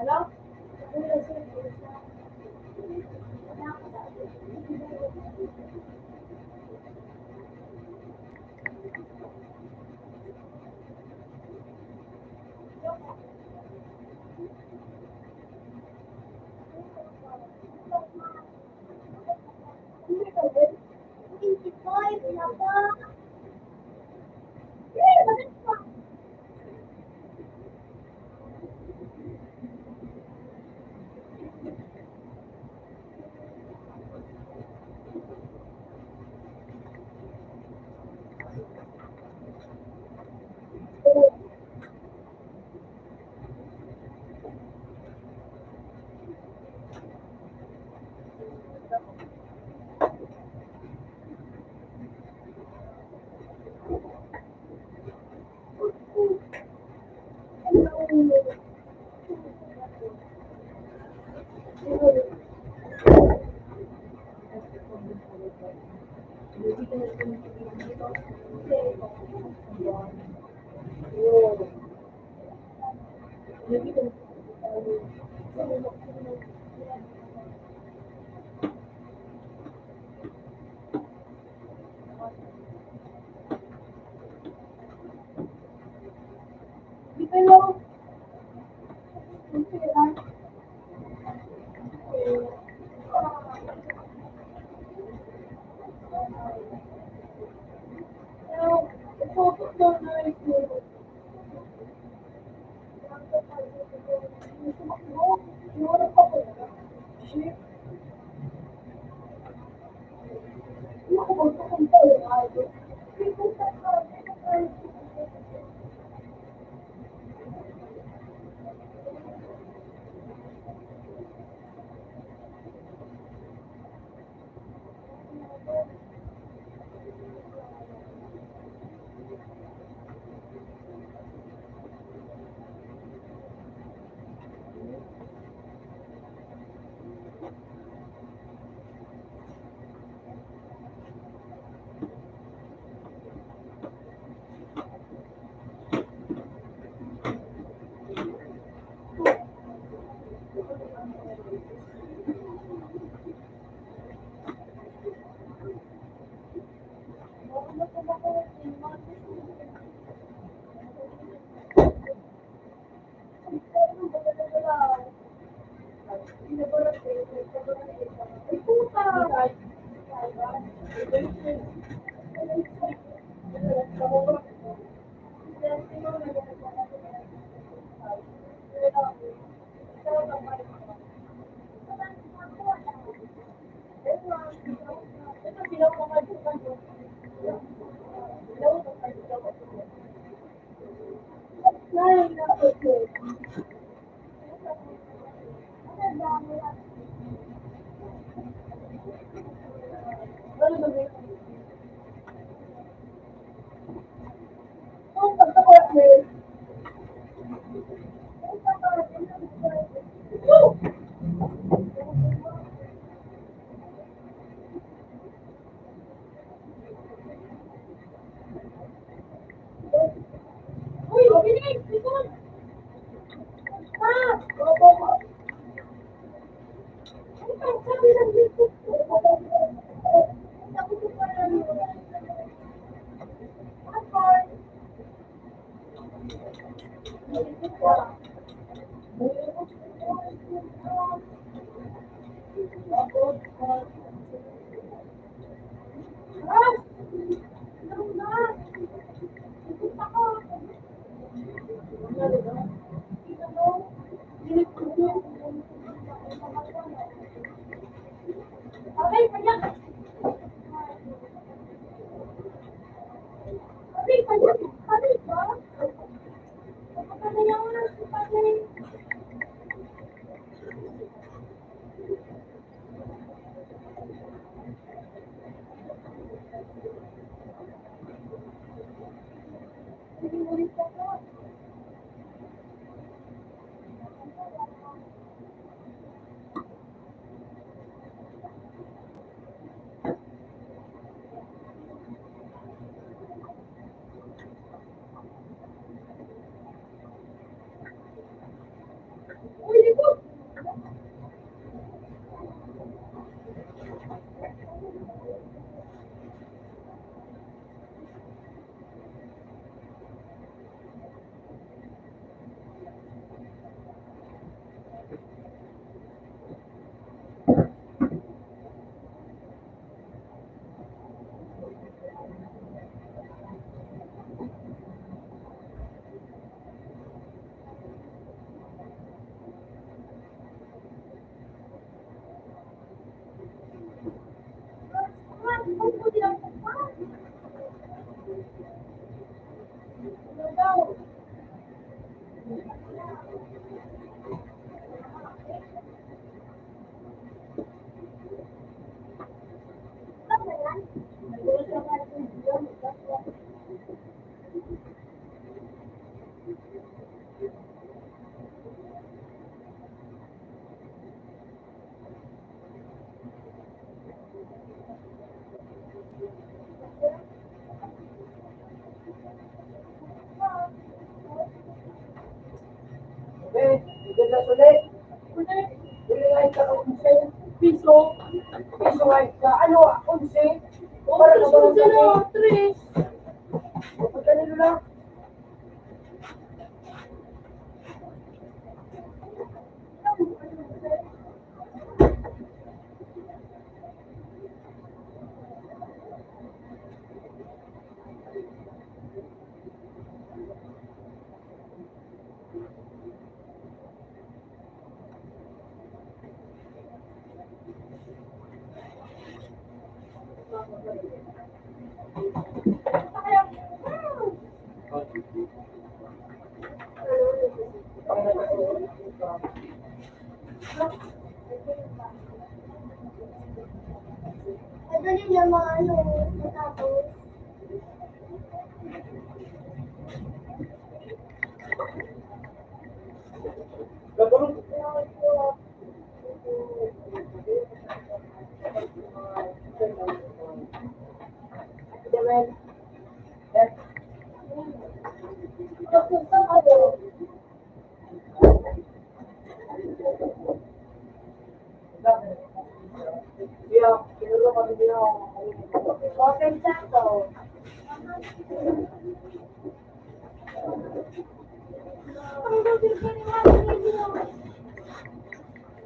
Hello? Hello? Nay, Uy, bilis! Bilis! Ah! Ano pa sabi ng dito? Ako ko pa lang. Okay, kanya. Okay, kanya. Kanya ba? Kanya yan. Kanya. Uy, likod. Okay, good ulit. Bili nga ka ng 11 piso. Piso nga ka. Ano, 11? Para na ba ng gabi? Pagkanilo lang. Madali lang mga ano, matapos. Gagawin Papunta kayo. Kaya, kinuro kami din ako. Open sakto. Ang gagawin ko ni Mami ninyo.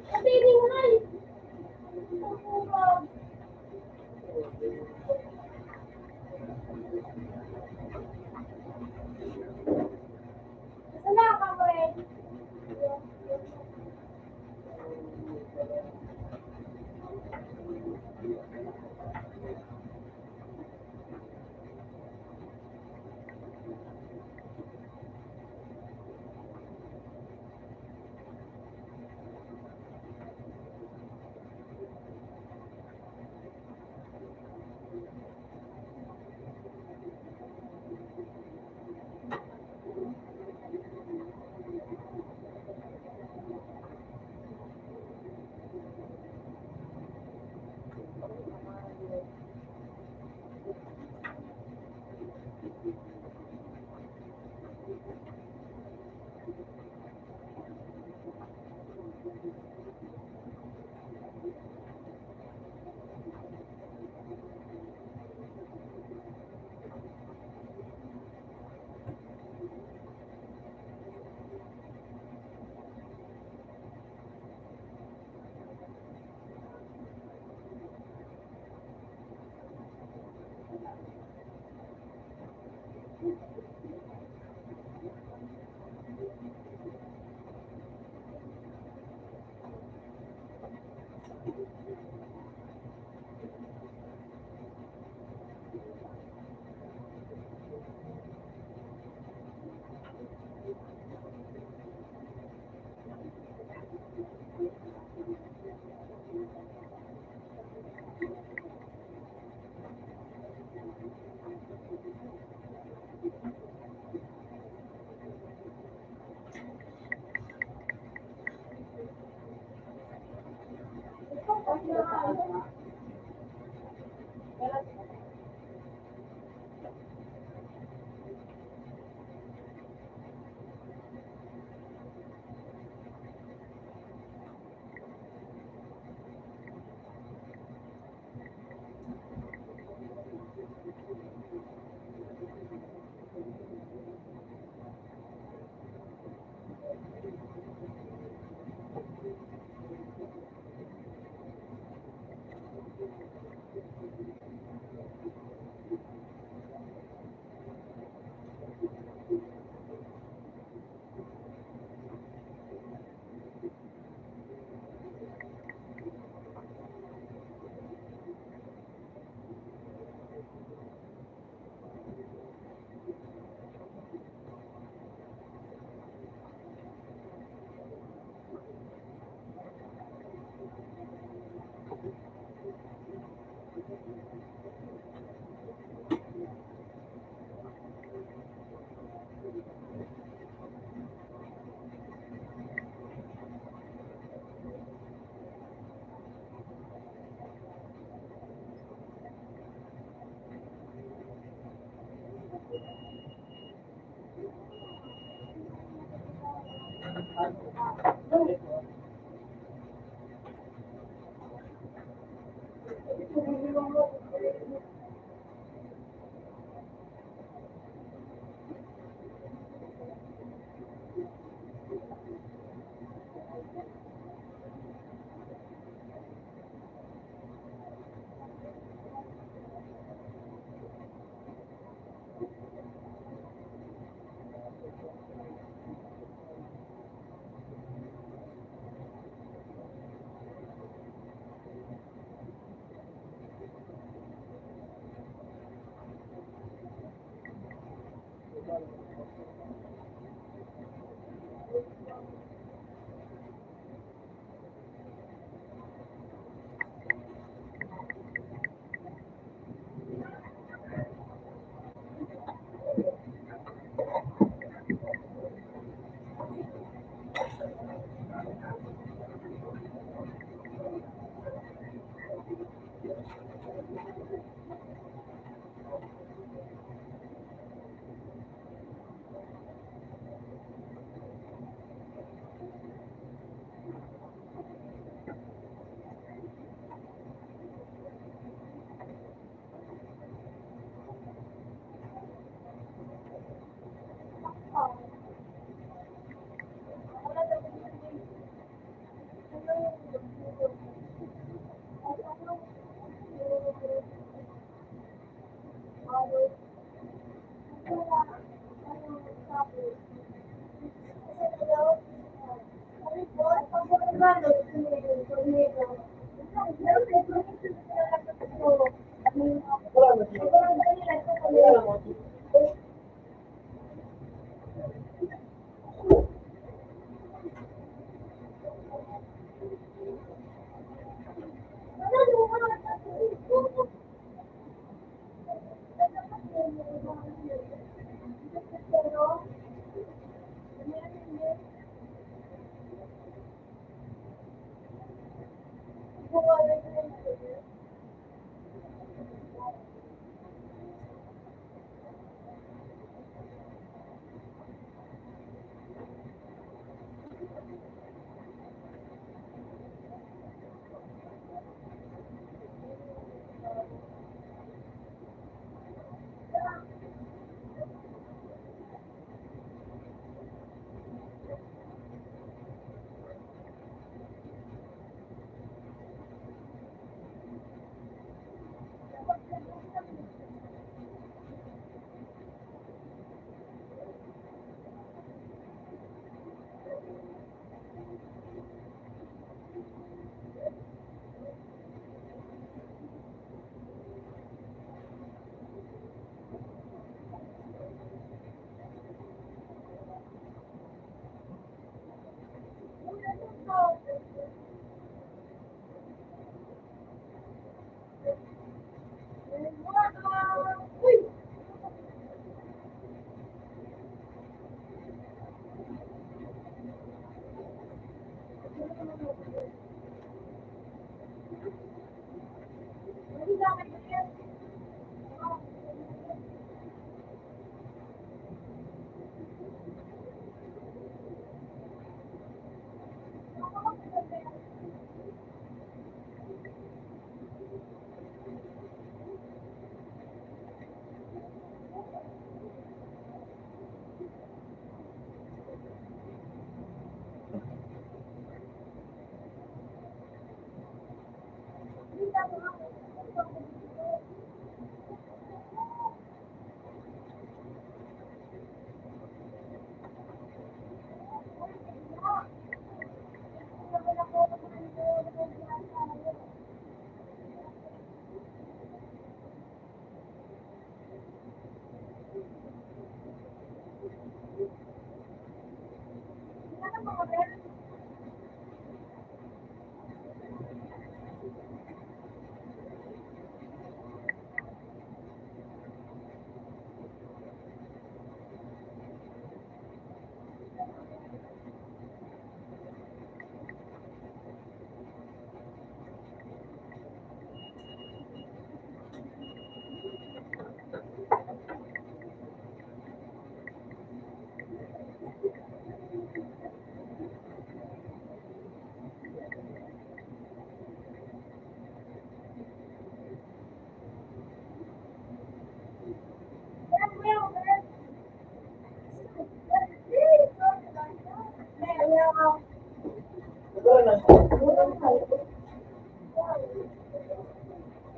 Kasi hindi mo na eh. Ang kurang. Saan na ka, Fred?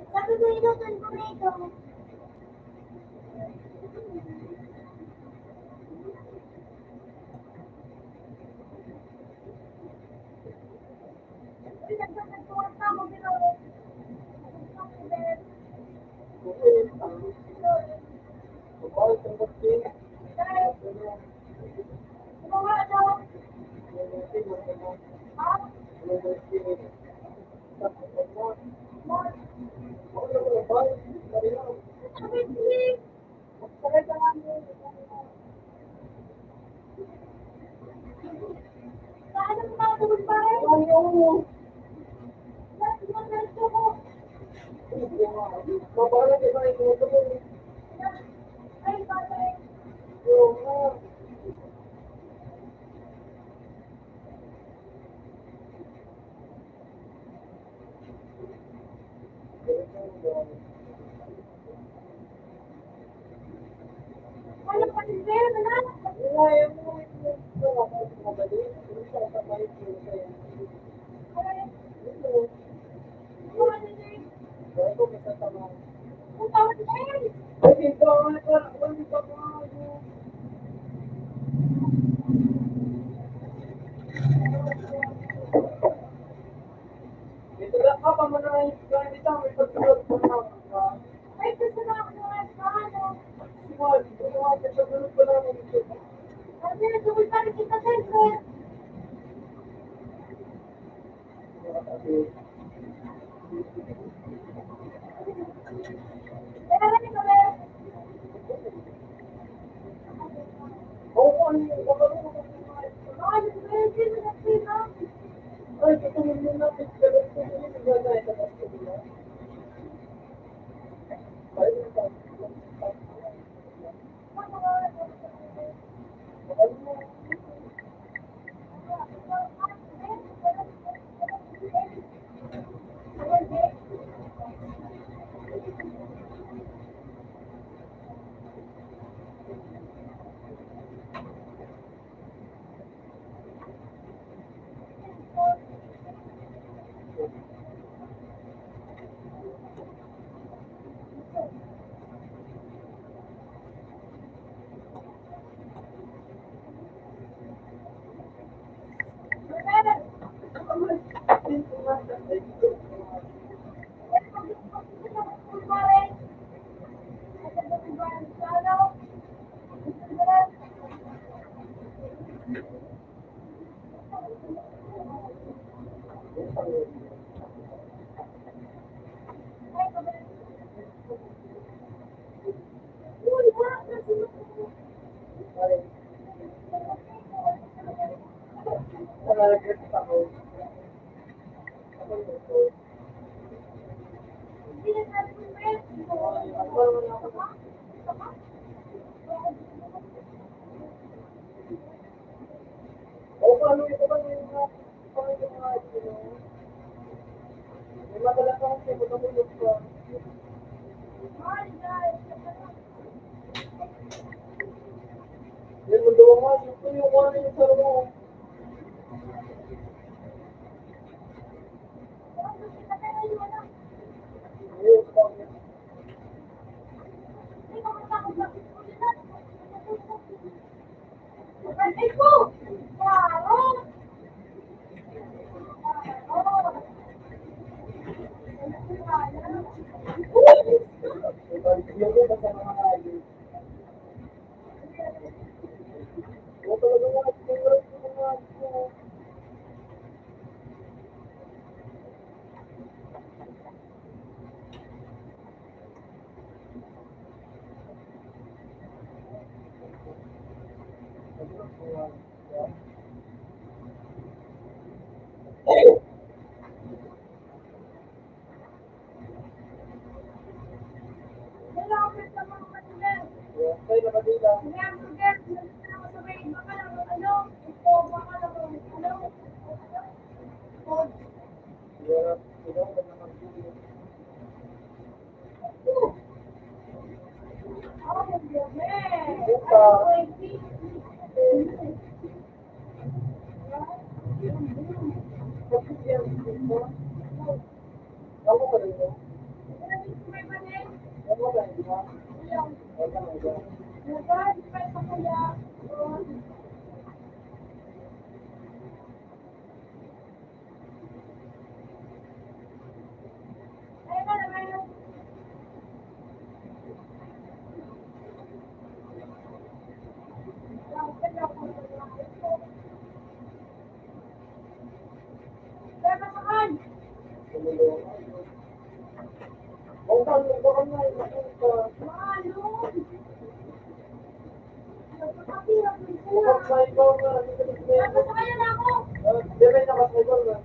Sabi ko inutan ko na ito. Pinagsasaguan ka mo, pero gumawa daw. Ha? Sabi ko eh. Sabi ko lang eh. Saan ang matulog pa rin? Oo. Bakit mo ganito ko? Ay, bakit? Wala pa rin rin, wala. Ay, gusto na ako ng ano. Kasi nagawin pa rin kita, siyempre. Kaya rin ito rin. Ay, gusto rin, sino na sino? Ako pa rin mo. Ako pa rin mo. Kung saan mo ba kami nakita? Kapag may ikaw na, di ba yung nakasaybaw na?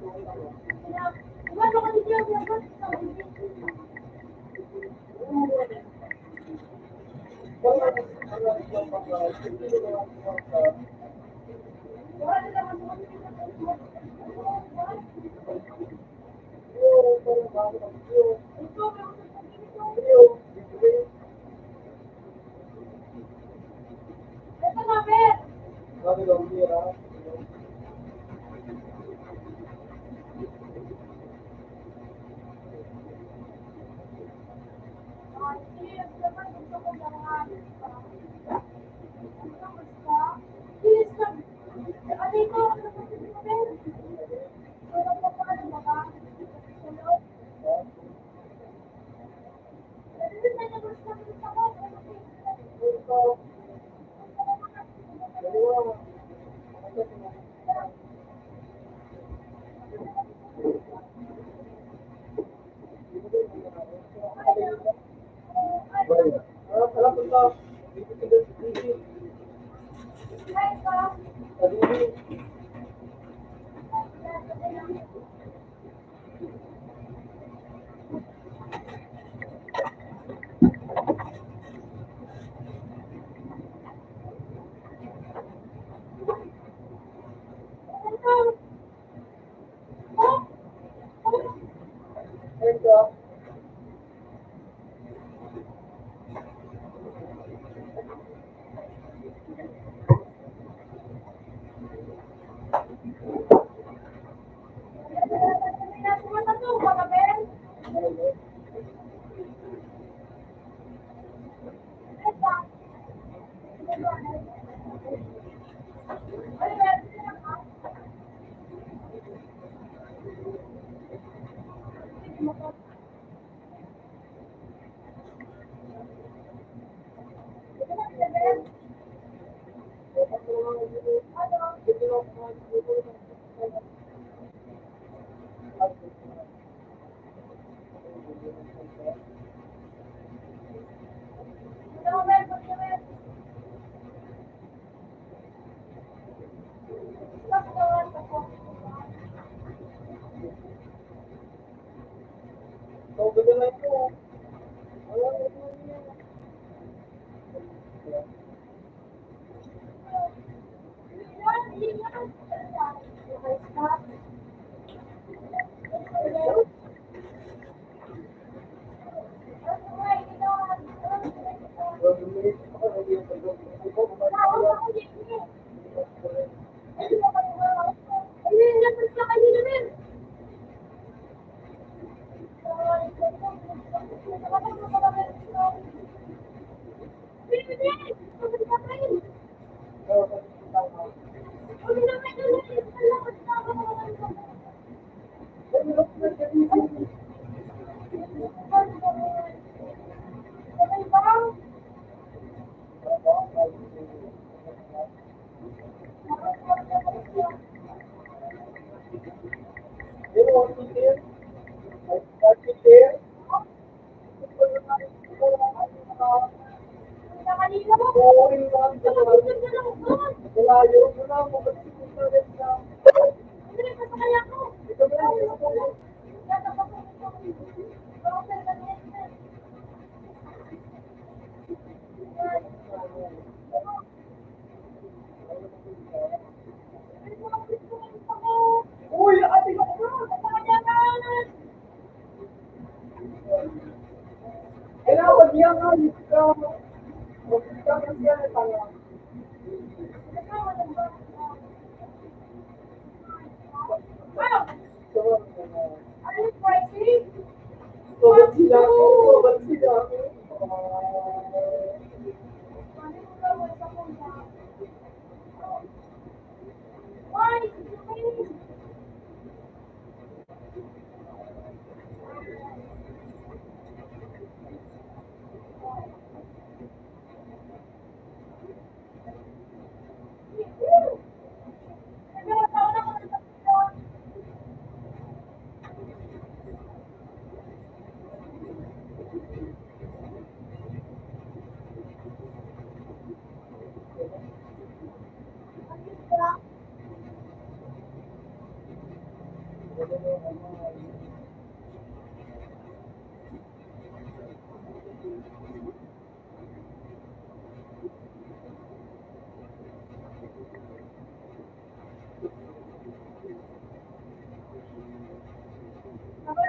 Naman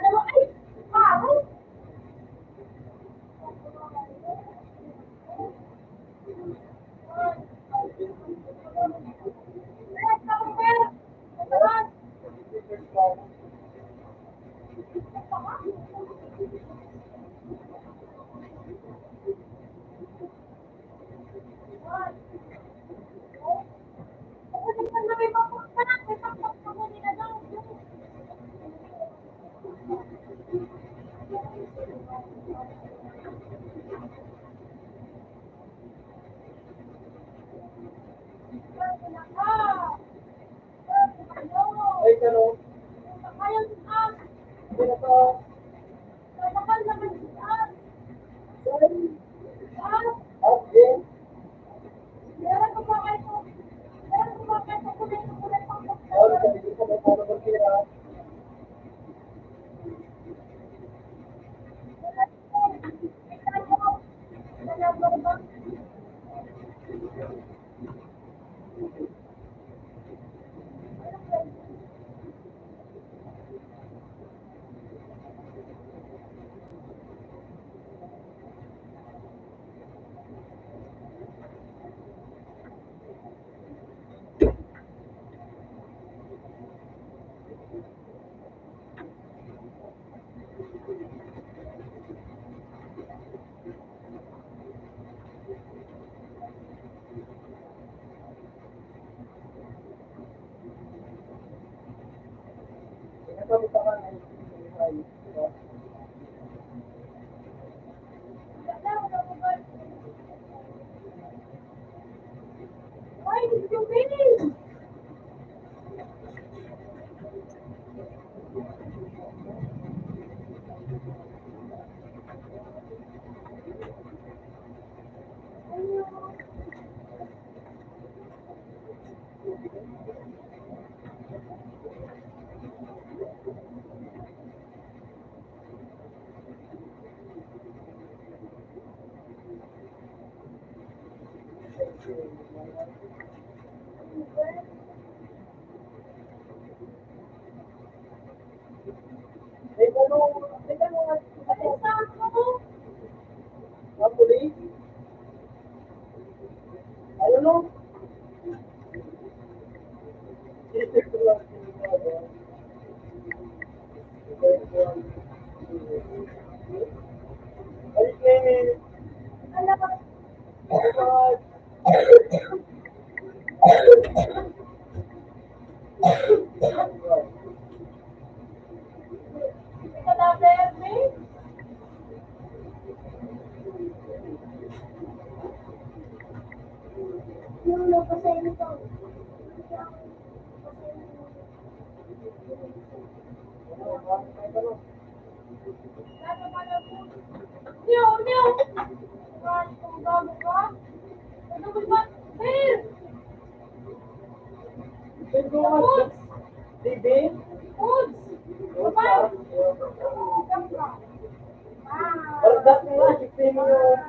naman, ay, paro. Ay, kapatid. Naman. Ako din pa na may papunta na, may papunta ko nila daw. Ay, kano? Ayun, Sino to? nakakal naman siya. Okay. Meron ko ba kayo? Meron ko ba kayo kulay pang All ka, hindi ko ba paano magkira? Sabi pa nga, Why did you finish? ay, kano? Ay, kano? Ang pulis? Ayun, no? Ito lang, ay, Clement. Salamat. Ay, kano? Ito nga, TV? Parang dati nga, 16 yun.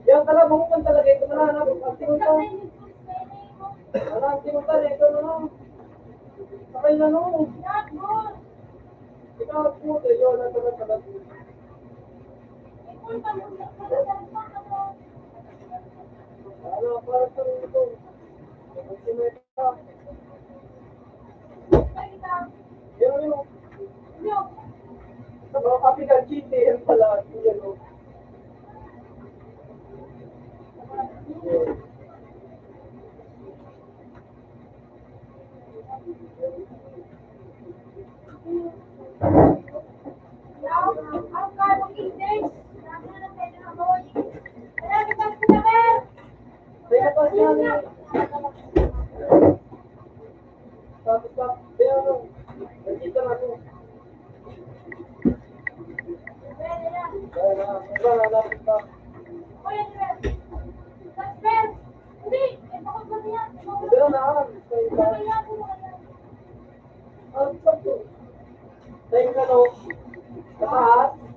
Yan talaga, bumukan talaga. Ito na lang, ang tingin ko. Wala, ang tingin ko. Ito na lang. Sakay na no. Ikaw, puto, yun, ang tagal-tagal. Ano, parang sa ito. Ang simeta. Yun, yun. Sa mga kapigan, chiti, yan pala. Yan, no. Kaya pa siya, tapos pa, kaya ano, nagkita na ito. Kaya na, iba na natin pa. Pero na, kaya pa. Ang sakto. ano, mataas.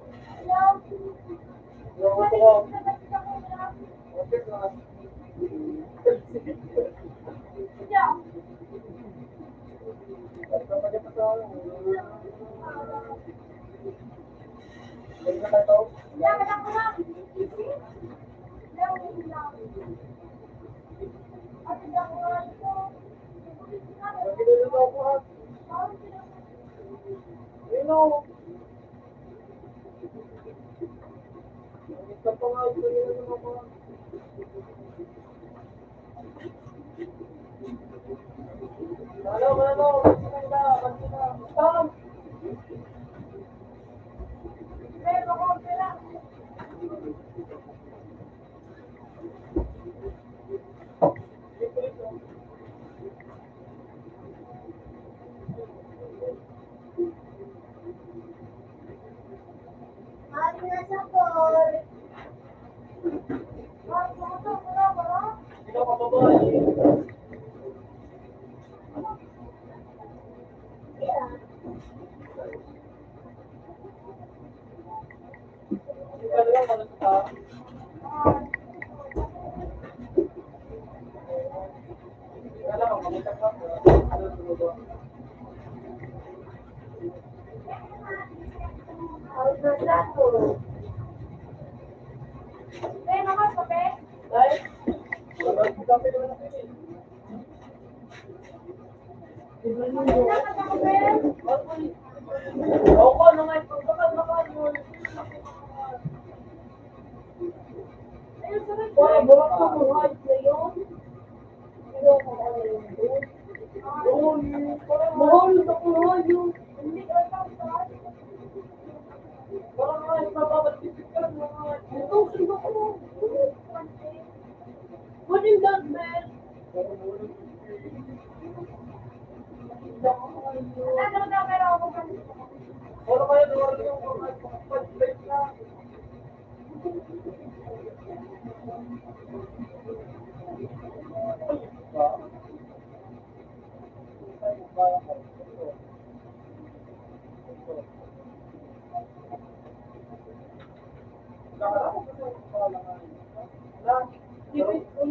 Yung upo ko.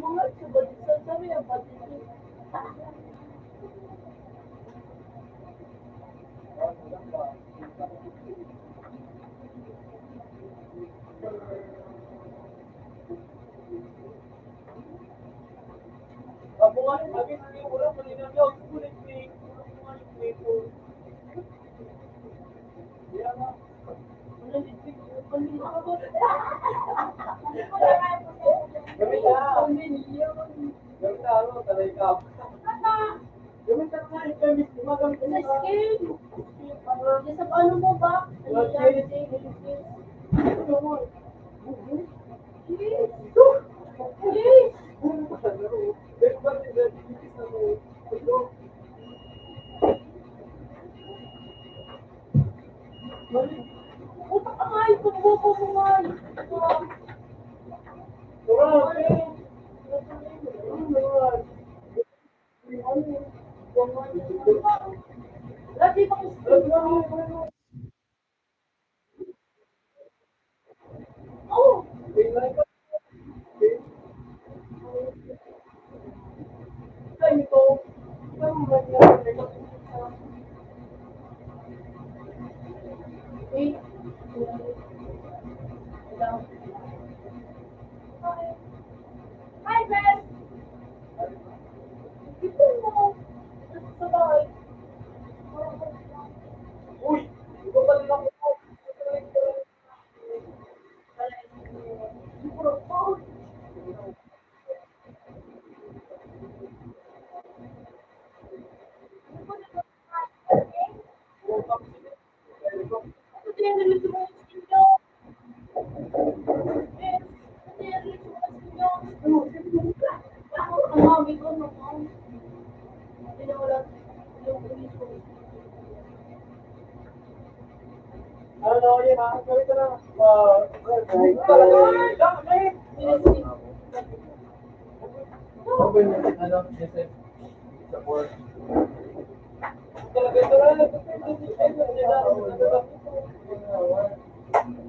Okay na.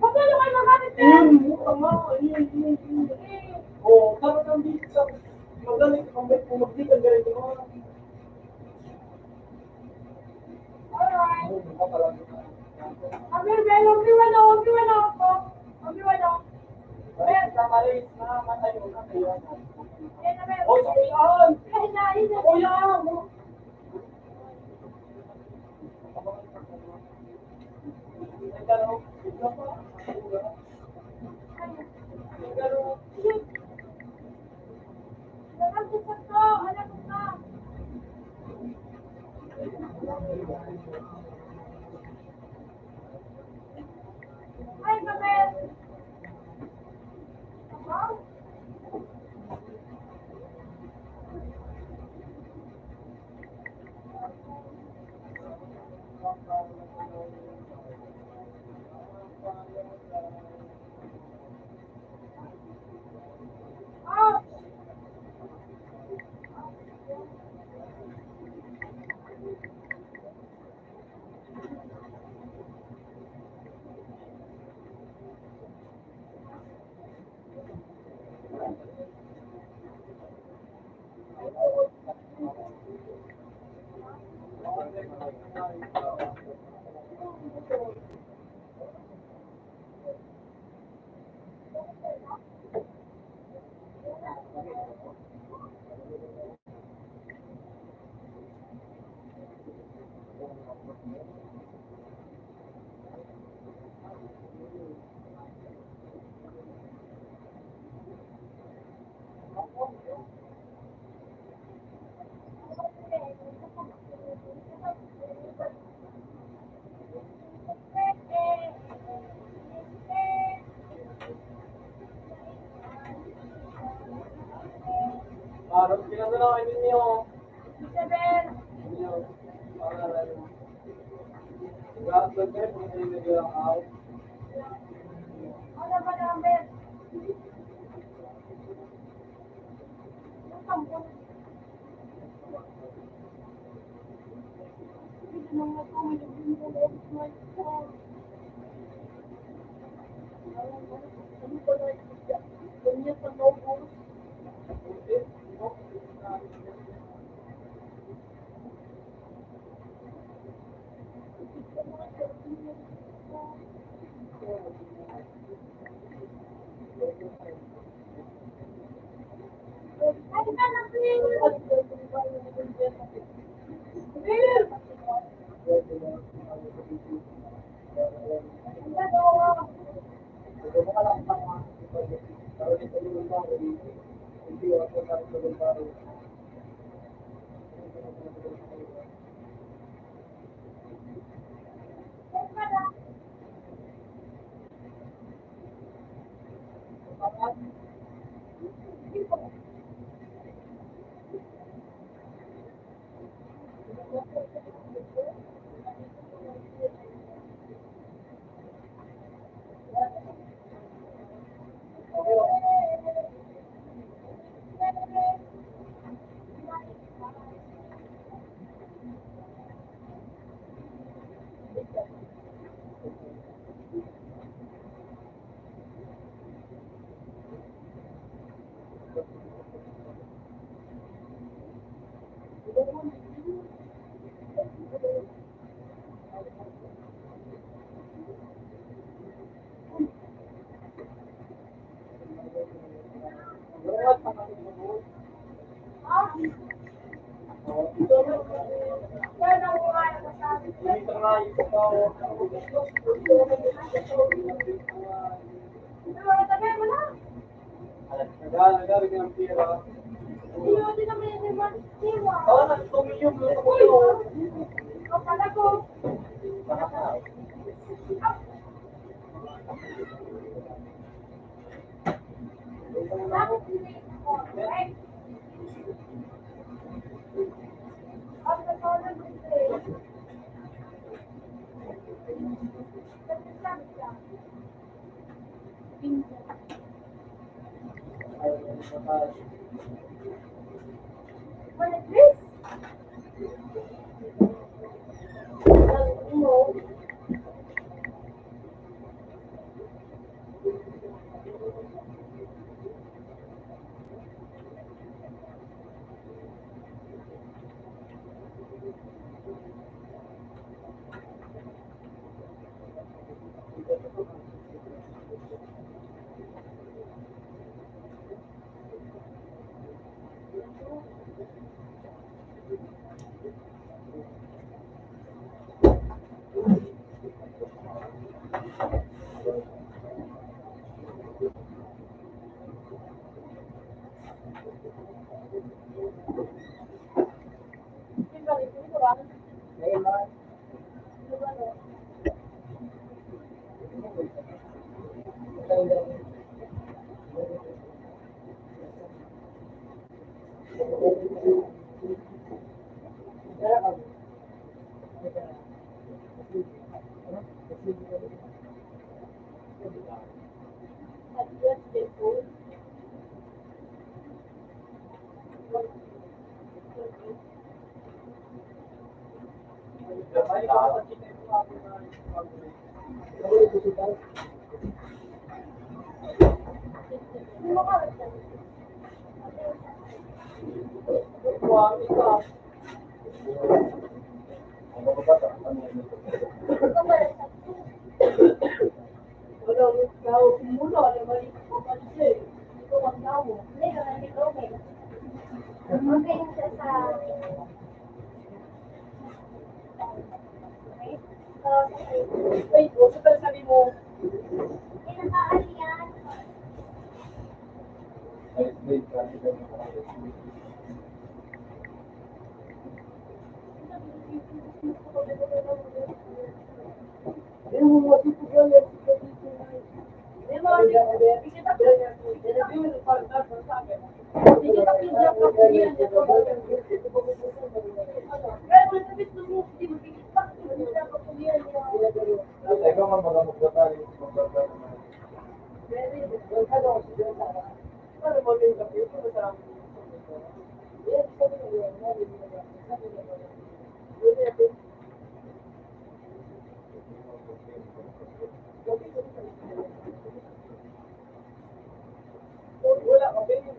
Pagkalo kayo magamit na? Oo, karoon ng bisa. Magaling kung magdikan ganito mo. Alright. Abi, umiwan ako. Kaya tama rin, mamatay mo na kayo. Yan na, Abi. O, sige yan! Kahilain na. O, yan! Nagagusap ko. Alam mo ka. Ay, Babel. Wow. Ah. Parang pinadala kayo ninyo. Isabel. Ano ba na, Abel? Ang tampon. Ito na nga po, may nagbinulat. My God. Ano ba na ito? Ganyan sa loob. Ay, na lang, Abel. Yan ang mukha na masabi. Pero tagay mo na. Iyo, di naman yung iwan. Iwan. O, pala ko. Right? Ang nagkaroon ng ito. What is this? Naiman. Okay siya sa... Okay? So, Wait, o sa sabi mo, inakaan yan. ano mo mo dito yan, Ikaw nga magamot ka tayo. wala ka ba yun?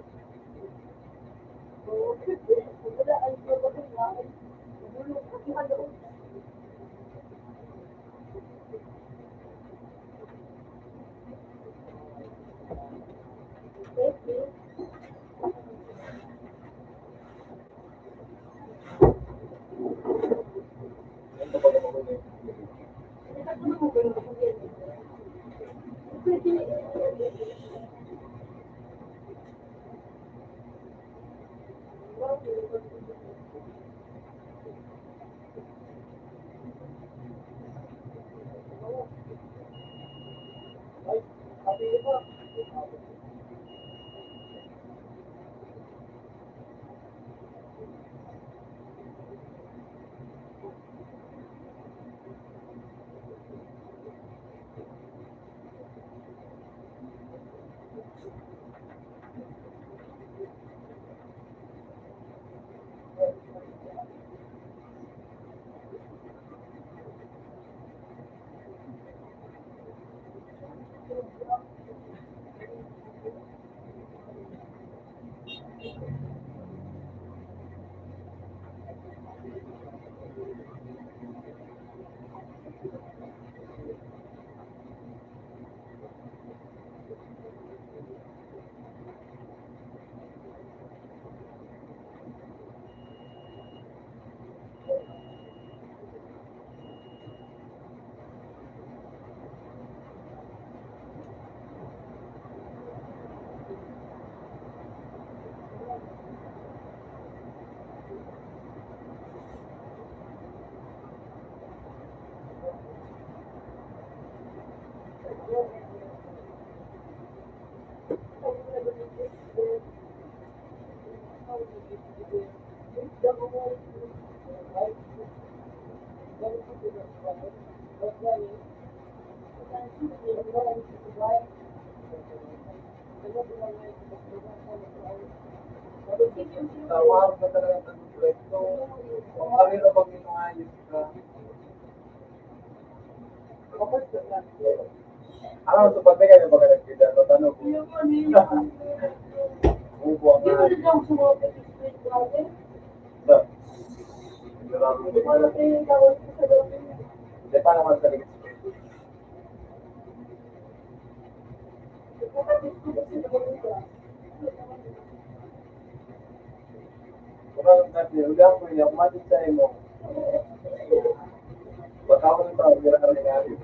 Tawag na talaga ng proyekto. Kung kami na pag inayos ka. Ano, supate kayo ba kayo nagpida? Tatanong. Upo ang nga. Sa? Hindi pa naman sa ligit. Kung kasi, ulang ko yung matik sa imo. Baka ako ng tao, gira ka rin natin.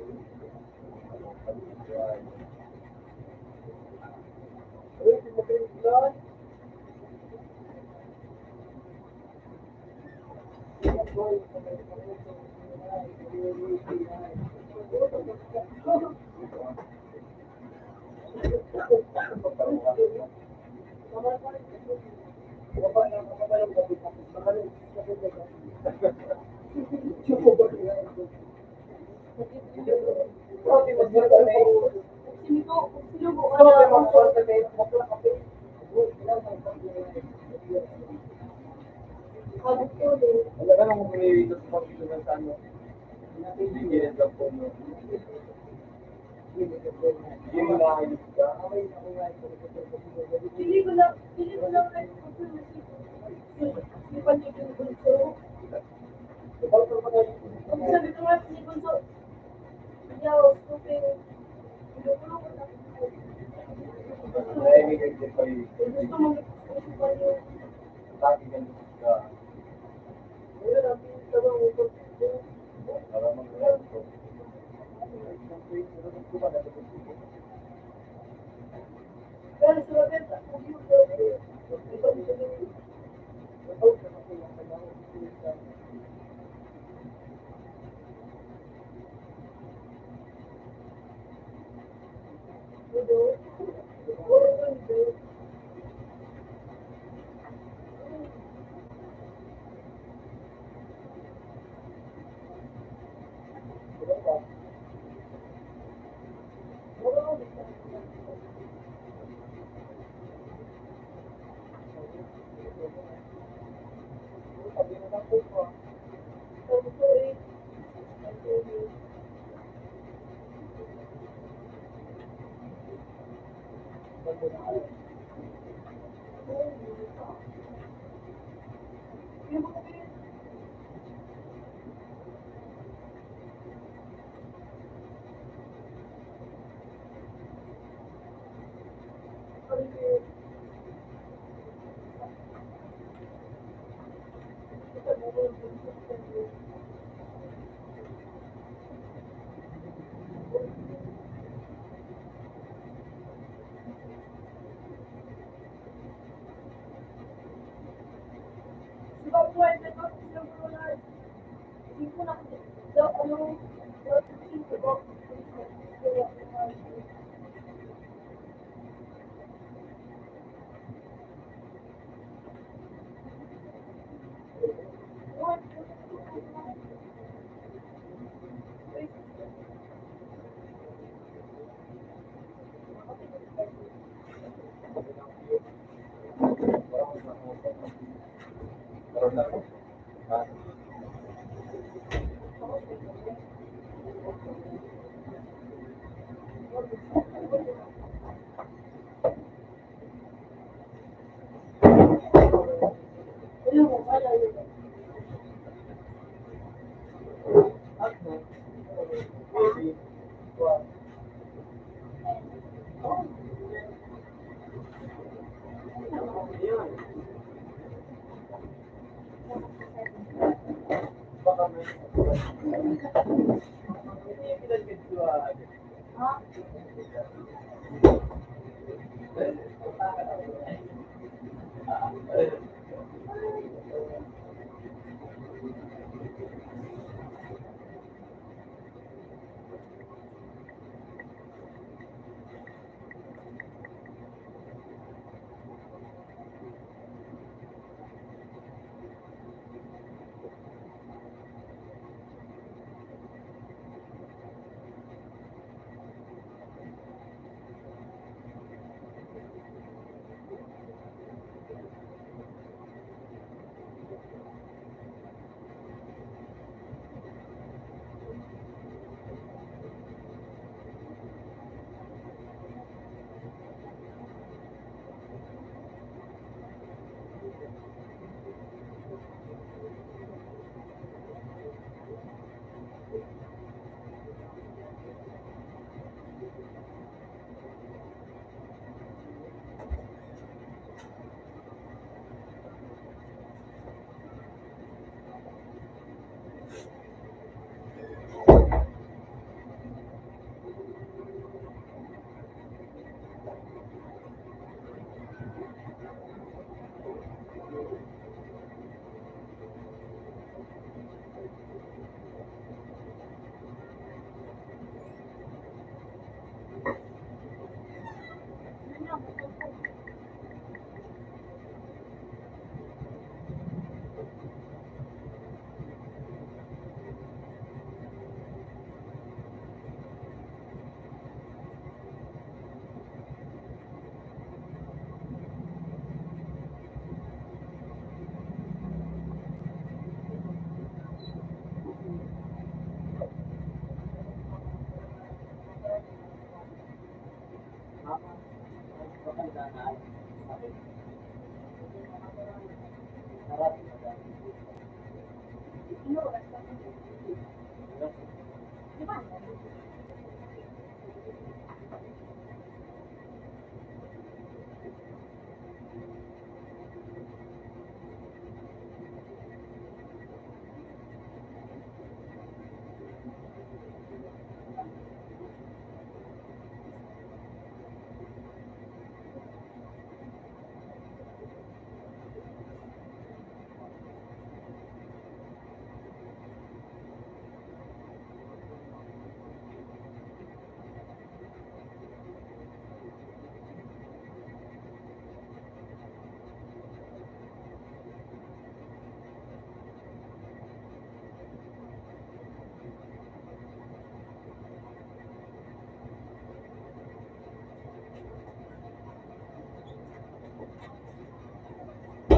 Uy, di mo pinaglaan. Wala ka nang umiiwas sa pagkikilan sa ano. Bigyan lang po mo. Hindi mo nakakainis ka. Pili ko lang ay si Panigin Bunso. Sabi ko nga, si Bunso, hindi ako stupid. Gusto mo gusto yun. Pero sa maganda,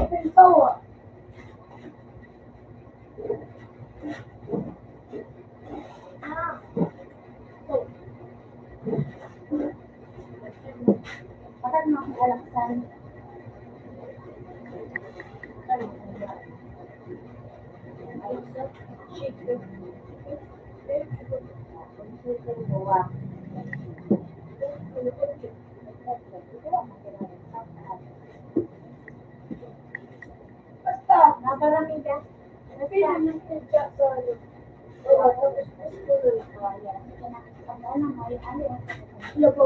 Pinto. Ah. So, bakit mo akong alaksan? Basta, nakaraming ka. Nagpinamit ka sa ano. Oo, tapos gusto na kaya. Ano na, may ano. Hello po.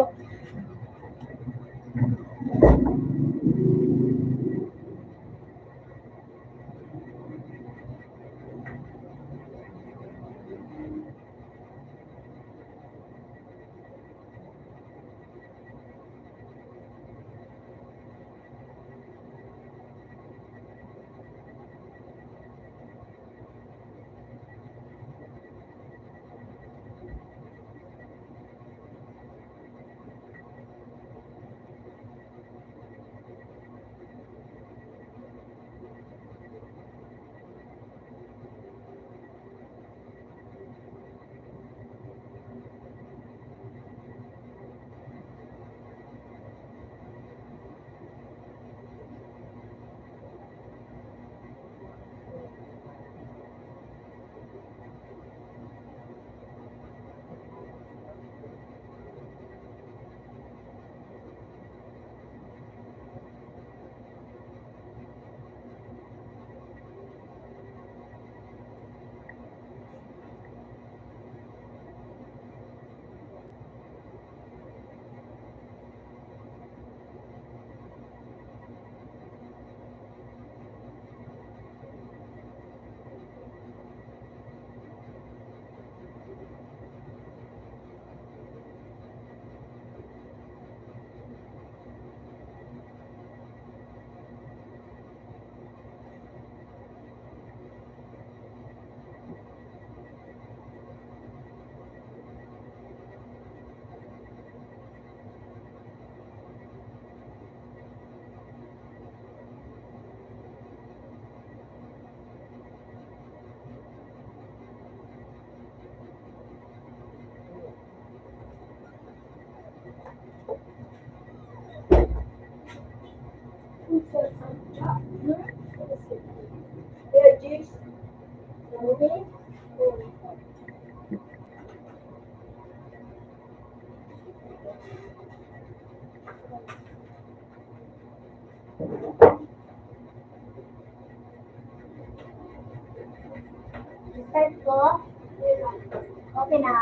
Start ko. Okay na.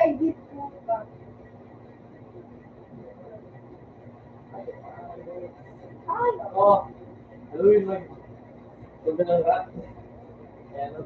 Ay, dito ka. Ay, Oo. Haluin mo. Huwag na lang ka. Ayan, no?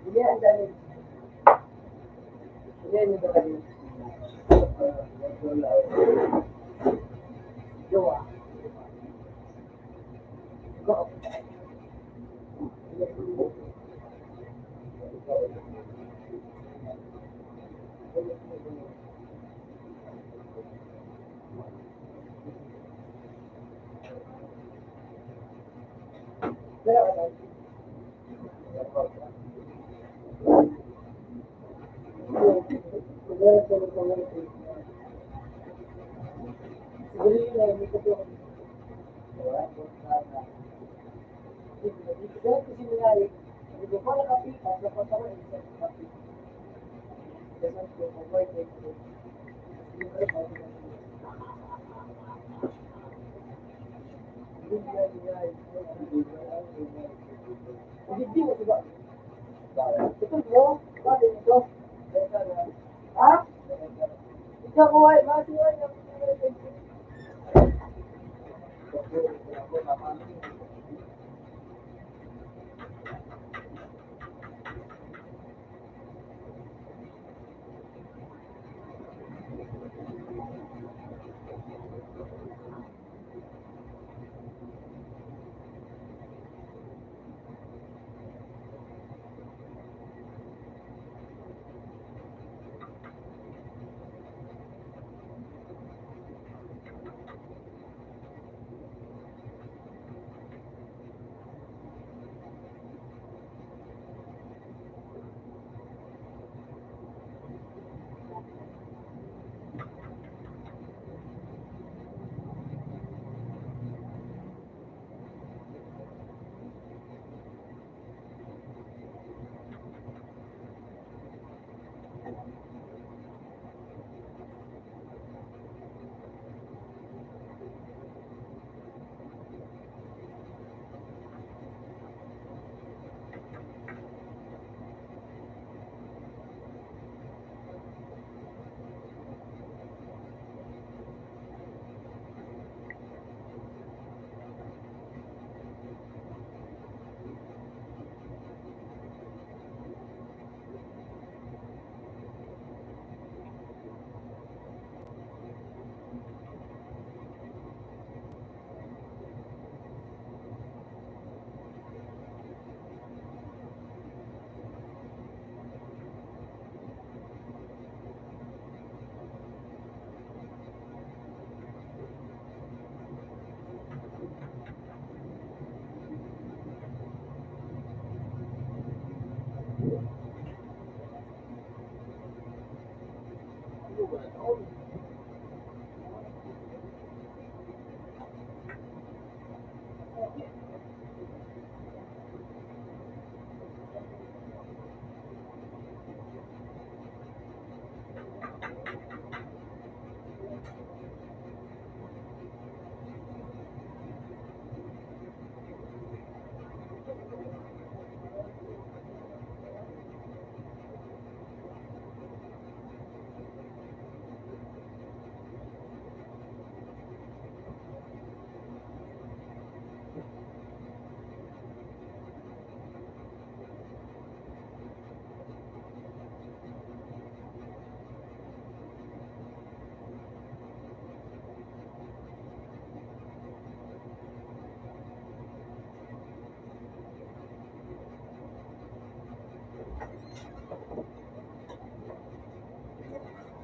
Hindi, ang dami. Hindi, hindi ba kami? Jowa. Pero ano? Siguro yun ay may kapwa. Siguro kasi nangyari, hindi ko pa nakapita, dapat ako isa sa kapita. Kasi ko, avoid it. Hindi mo diba? Ito mo, bakit ito? Ha? Ikaw ko ay, bakit ay?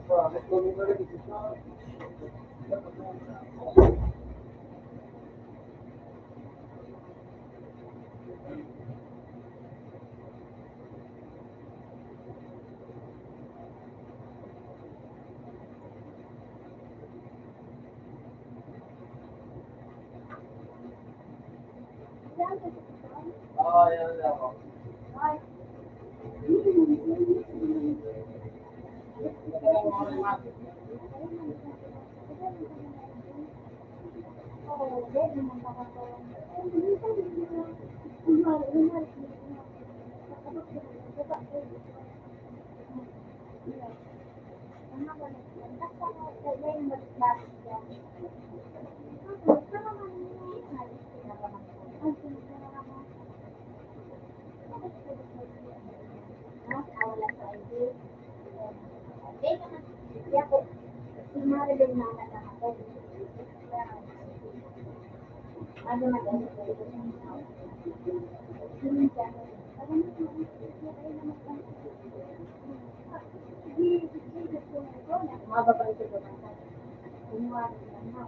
Bakit kami balik ito sa yan lang ako. Ano na ganito? Mababa ito ba? Kumuha na.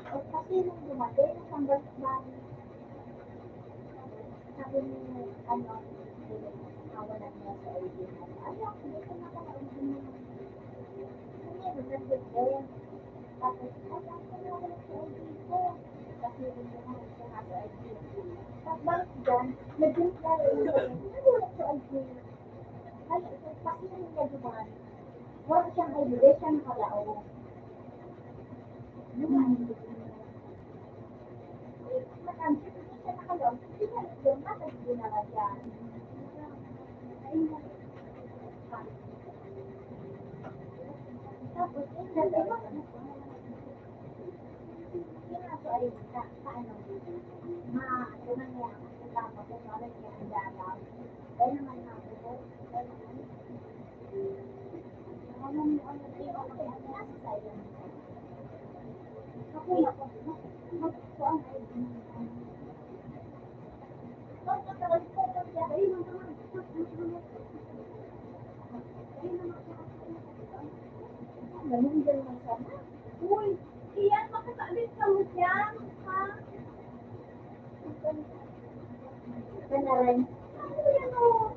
O kasi nung dumating, isang balik-balik. Sabi ni, ano, nawalan niya sa ID mo. Ay, ako dito na ka na-ID mo. Hindi, nandun din. Tapos, ay, ako nawalan sa ID ko. Kasi hindi ko na sa ID. Tapos, balik dyan, nag-drink na rin. Nawalan sa ID. Ay, kasi nung niya dumaan, wala siyang ID, siya nakalao. Dumaan. Matamsi, hindi siya nakalao. Hindi na doon, matagdo na lang yan. Tapos, so ay sa ano, ano na niya, tapos kung ano niya ang dalaw. Kaya naman ako po, kaya naman, ano niya, nasa sa'yo. Ako na po, magkukuhaan ay Tapos natagal ko lang siya, ay naman, ganun din lang sana. Uy, iyan, makasaalit ka mo siya, ha? Ka na rin. Ano yan o?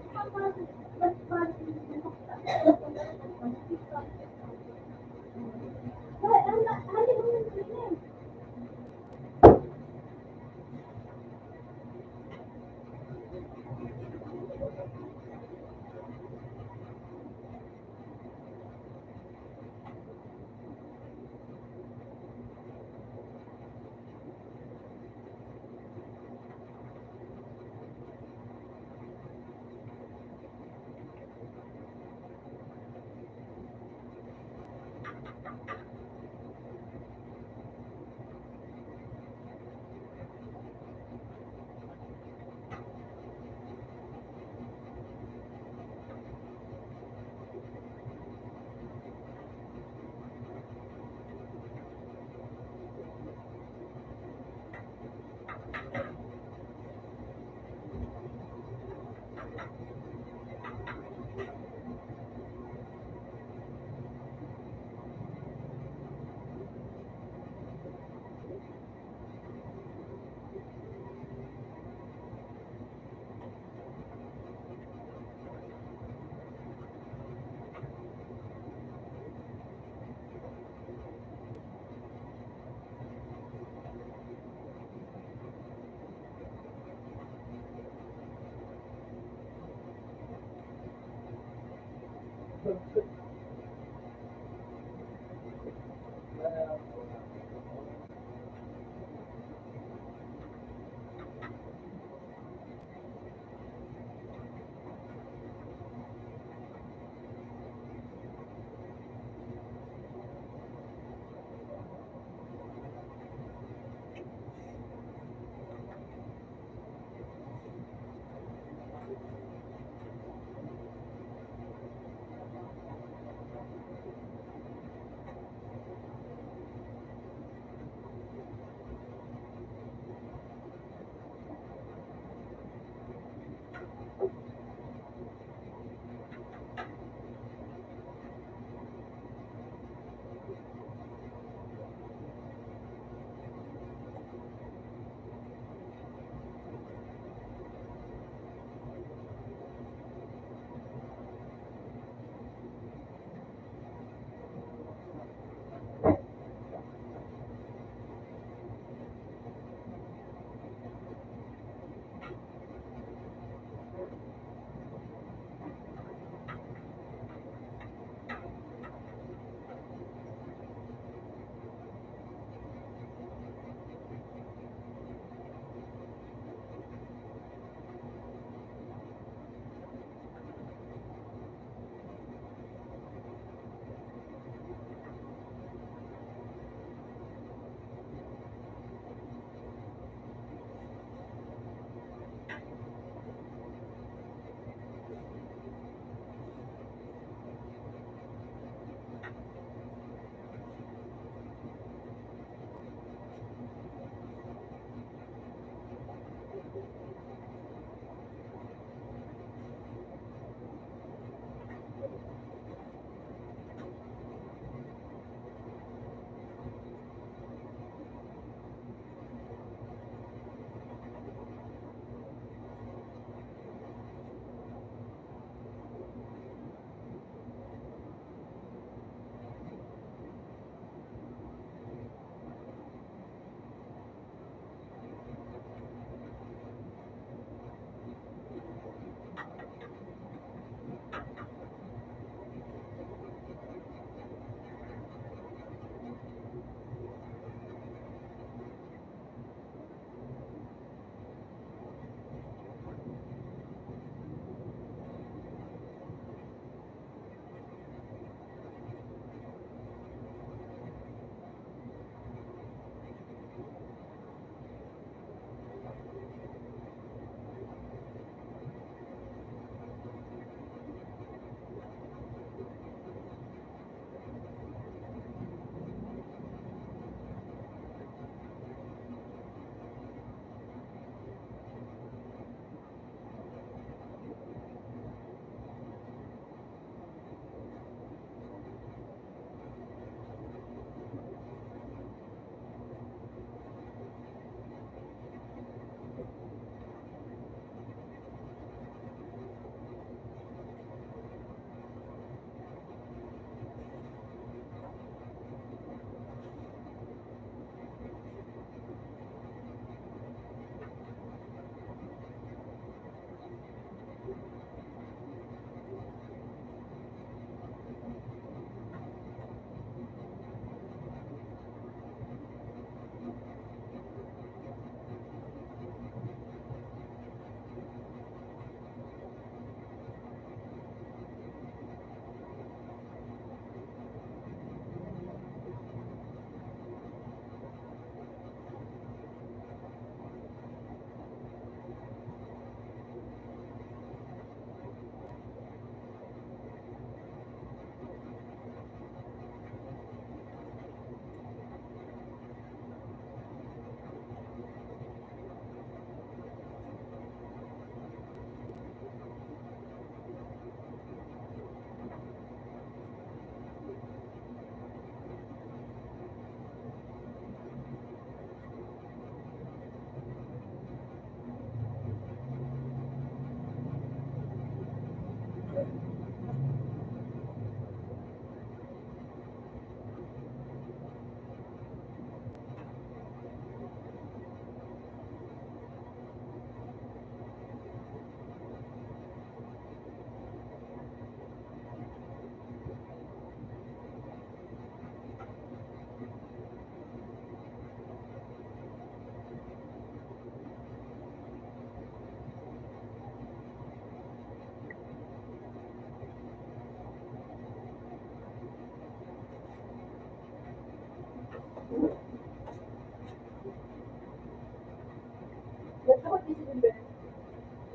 Hindi.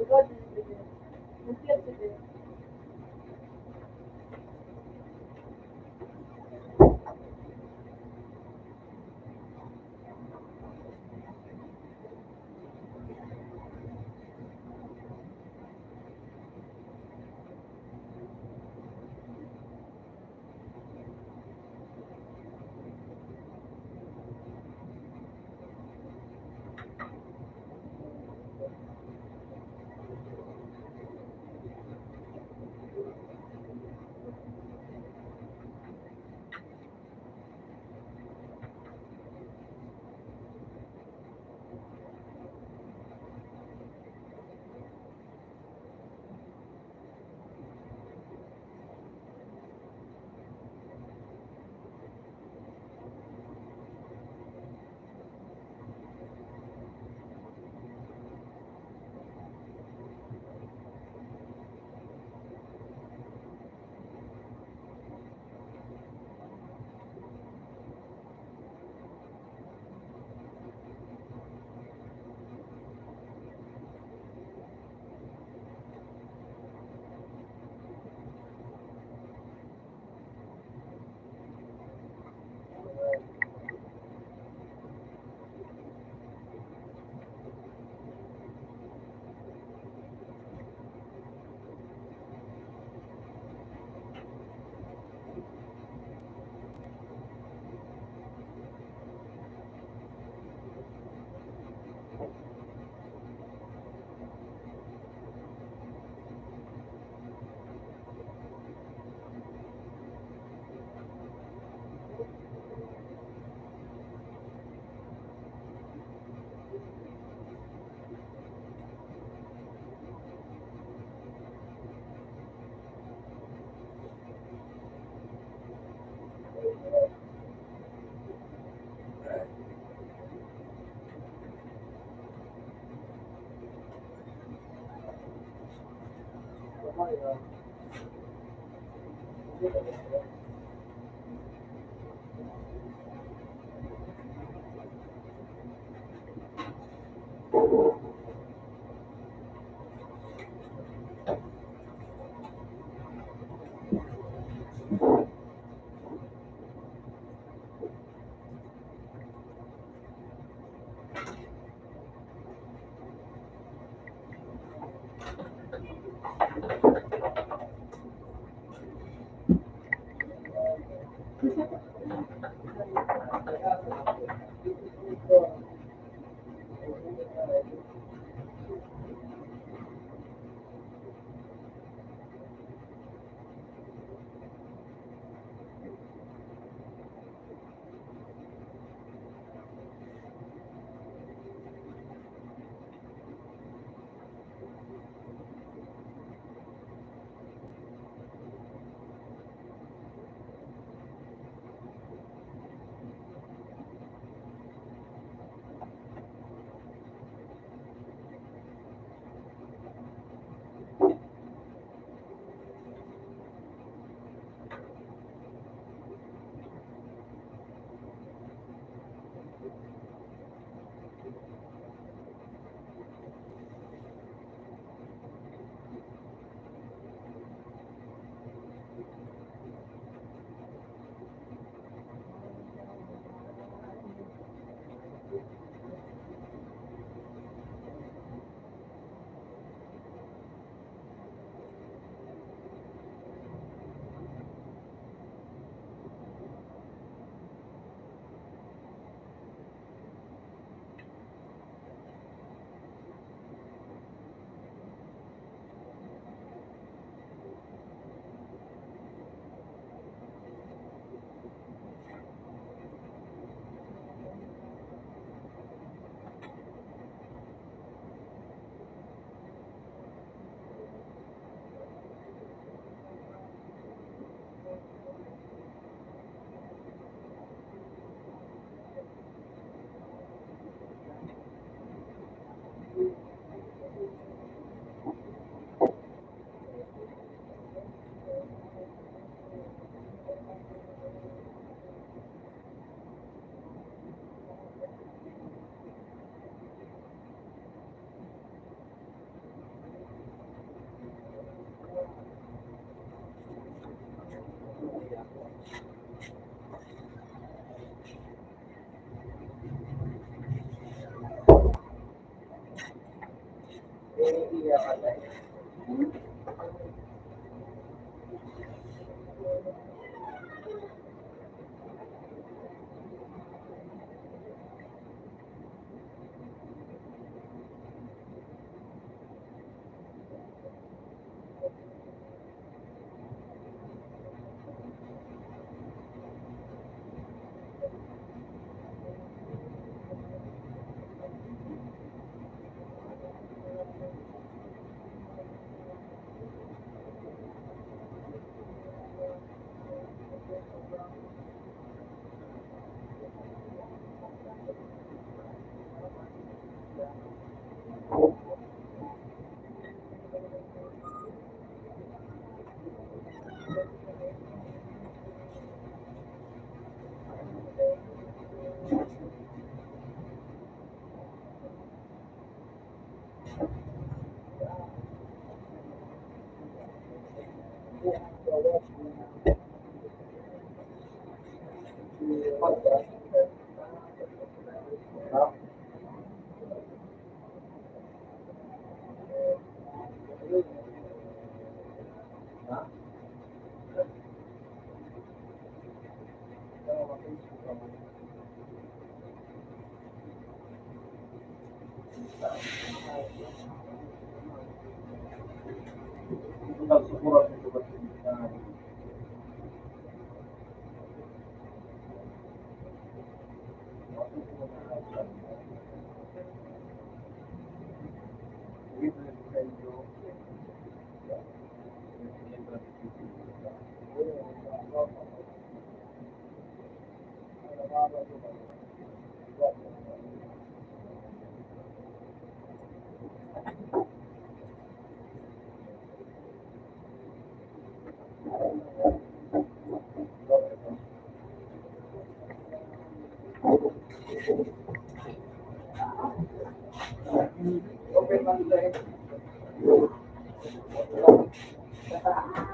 Ikaw din, hindi. Masaya sila.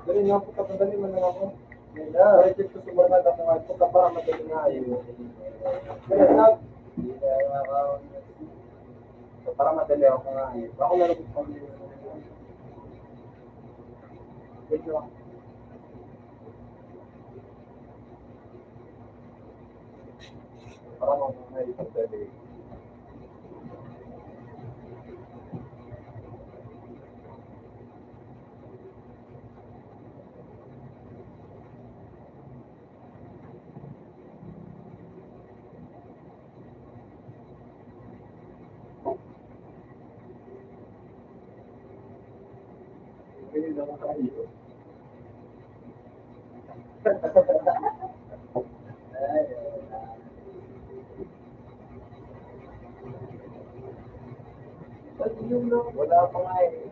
Dali nga po, kapandali mo lang ako. Kahit ito sumunod ako nga ito, para madali nga yun. Kaya nag, para madali ako nga yun. Ako nalabot pa rin. Ito. Para mamamay ito dali. Hindi naman kayo. Wala pa nga eh.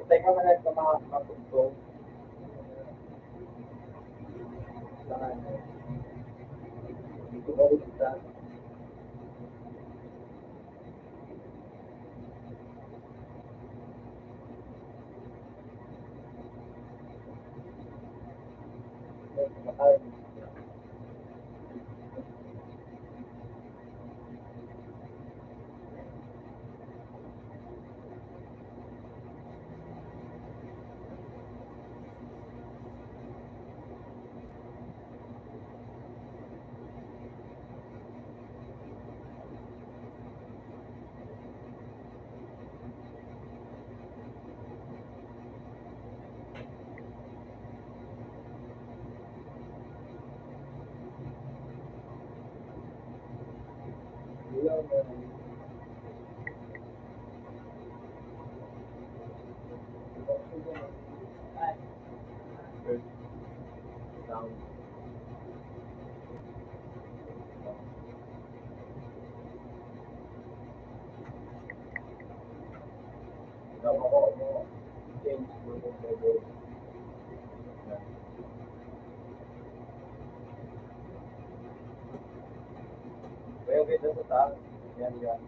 Teka mo na ito mga matuntong. Dito ba rin sa Kaya kita sa taas. Yan, yan.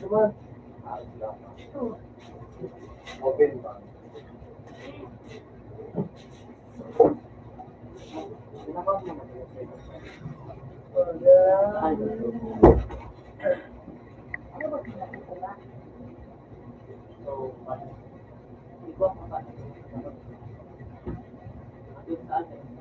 naman. Open ba? Sinakat mo na. Ano ba pinakita na? So, Iba pa ba? doon sa atin.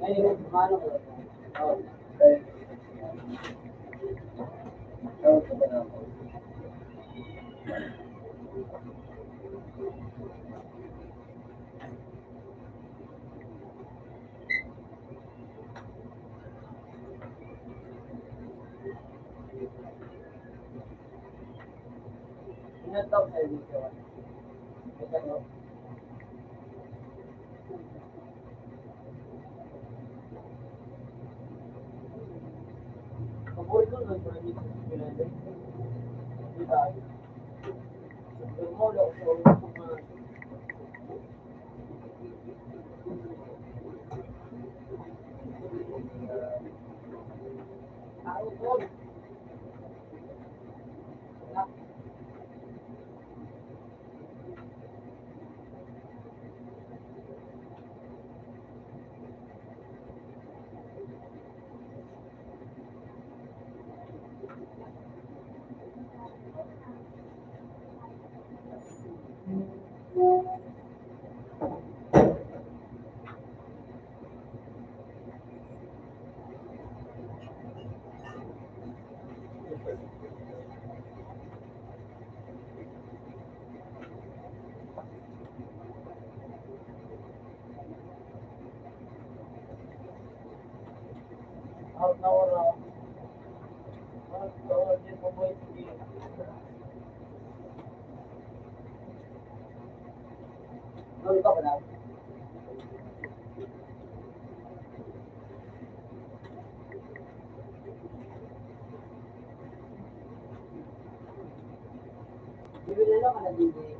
Ngayon, paano ko? Oh, okay. Shower ka ba na ako? Ilan taon sa'yo dito? Ito, no? Paborito ko lang mga dito sa Pinay. Hindi tayo. Mo lang sa ulo ko mga tao ko. Out na wala. Out din po mo hindi. Ano ka ba na? Bibili lang ka na bibili.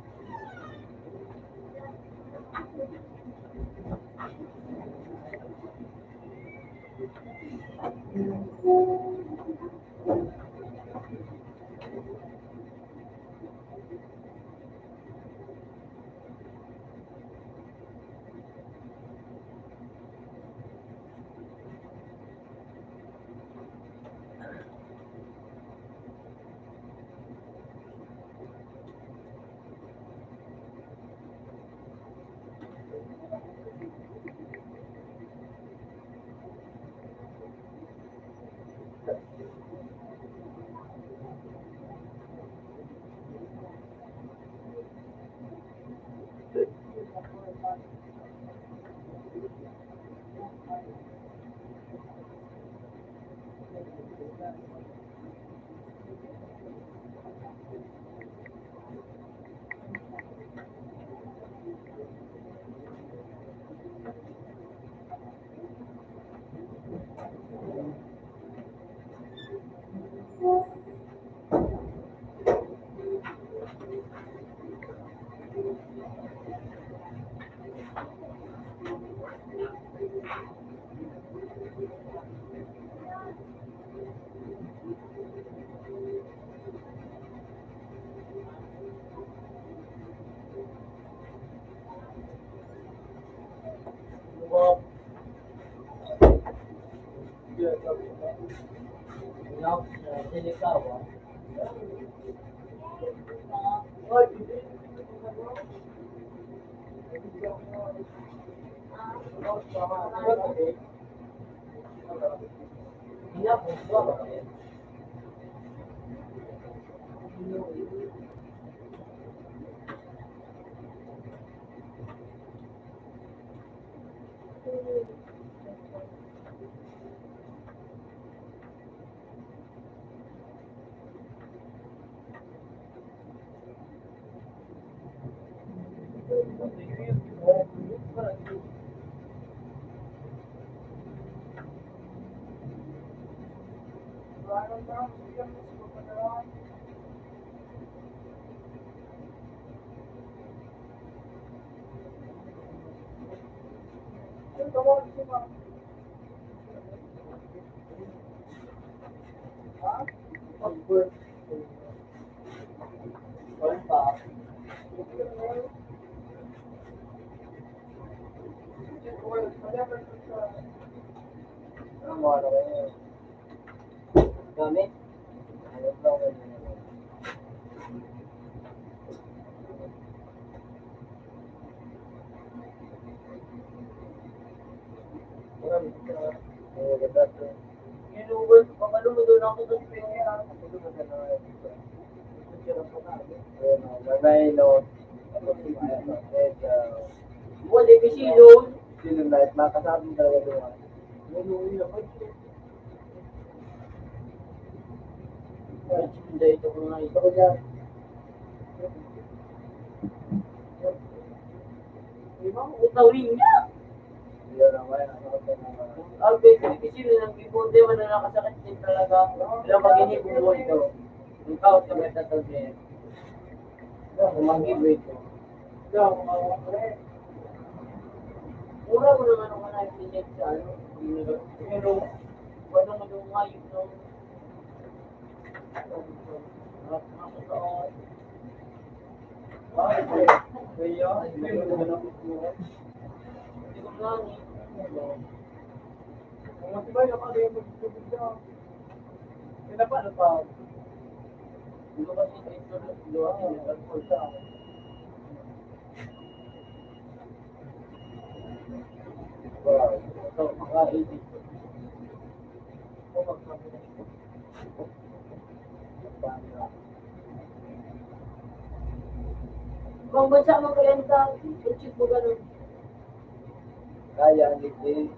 Gamit? Inuwan, pamalo mo doon ako sa pera. May no. Wala kasi doon. Sino na makasabi talaga doon. Hindi ito ko nga ito ko dyan. Utawin niya. Okay, kasi nang ipunte mo na nakasakit din talaga. Pero pag inipon mo ito, yung kaut ka may tatalbin. Kung mag-ibig ko. Mura mo naman ako na ipinig sa ano. Pero, wala mo yung ngayon nung kung bansa mo kalenda, i-check mo ganun. Kaya, hindi.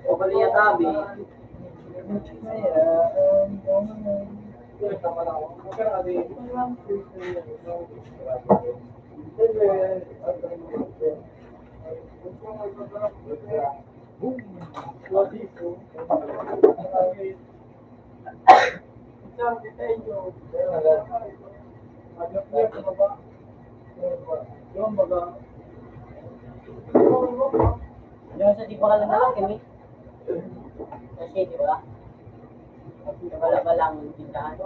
O baliya tabi. Tama lang ako. Magkarami. Boom! Sabi sa inyo, agad niya sa baba. Yung baga, Yung sa di ba ka lang nalang, Kimi? Kasi, di ba? Wala ba lang tindahan?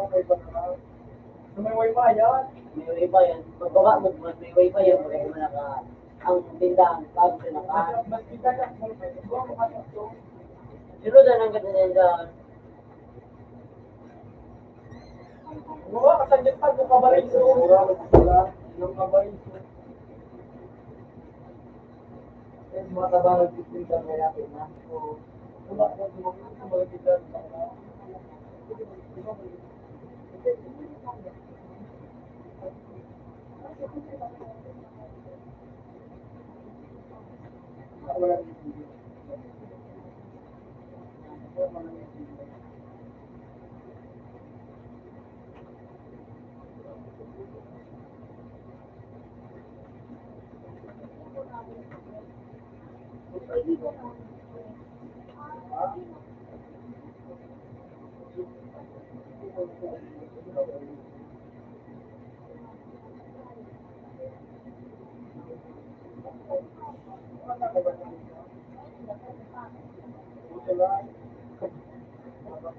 may wifi yan. May wifi yan. Magbaba mo, mas may wifi yan. Wala mo naka, ang tindahan, bago siya naka. Mas kita ka, makasok to. Sino dyan ang ganda tindahan? Mga kasagit pa, yung kabariso. Yung kabariso. Yung mga tabangan titinda may yapin na. So, kumagkitan.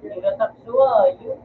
Nagataksuwa, yun.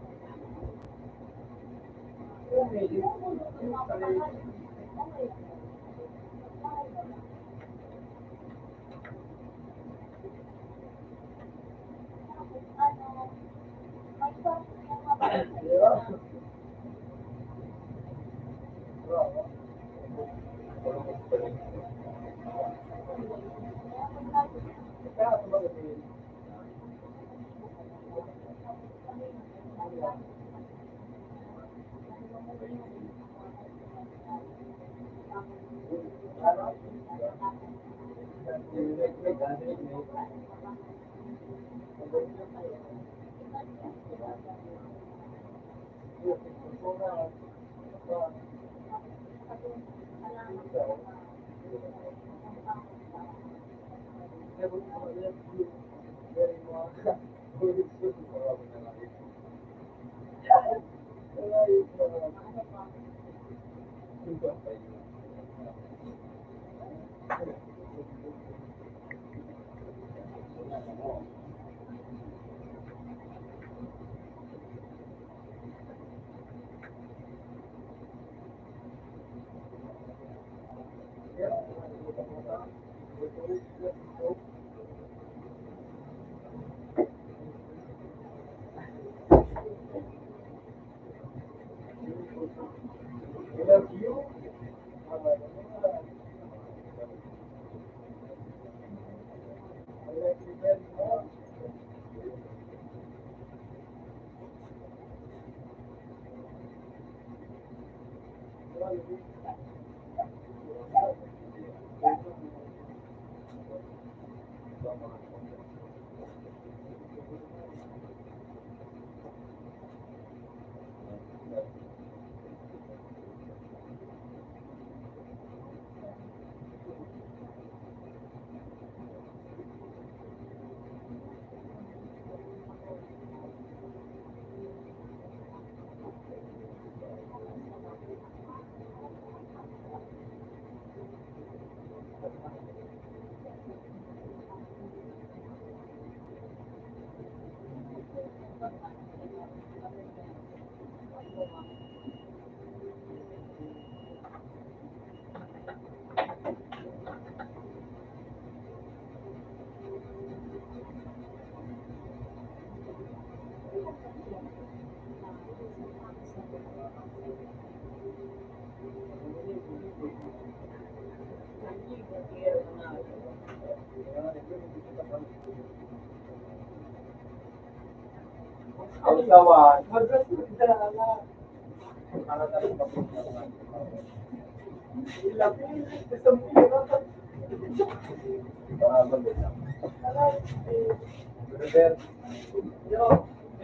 Ang sawan.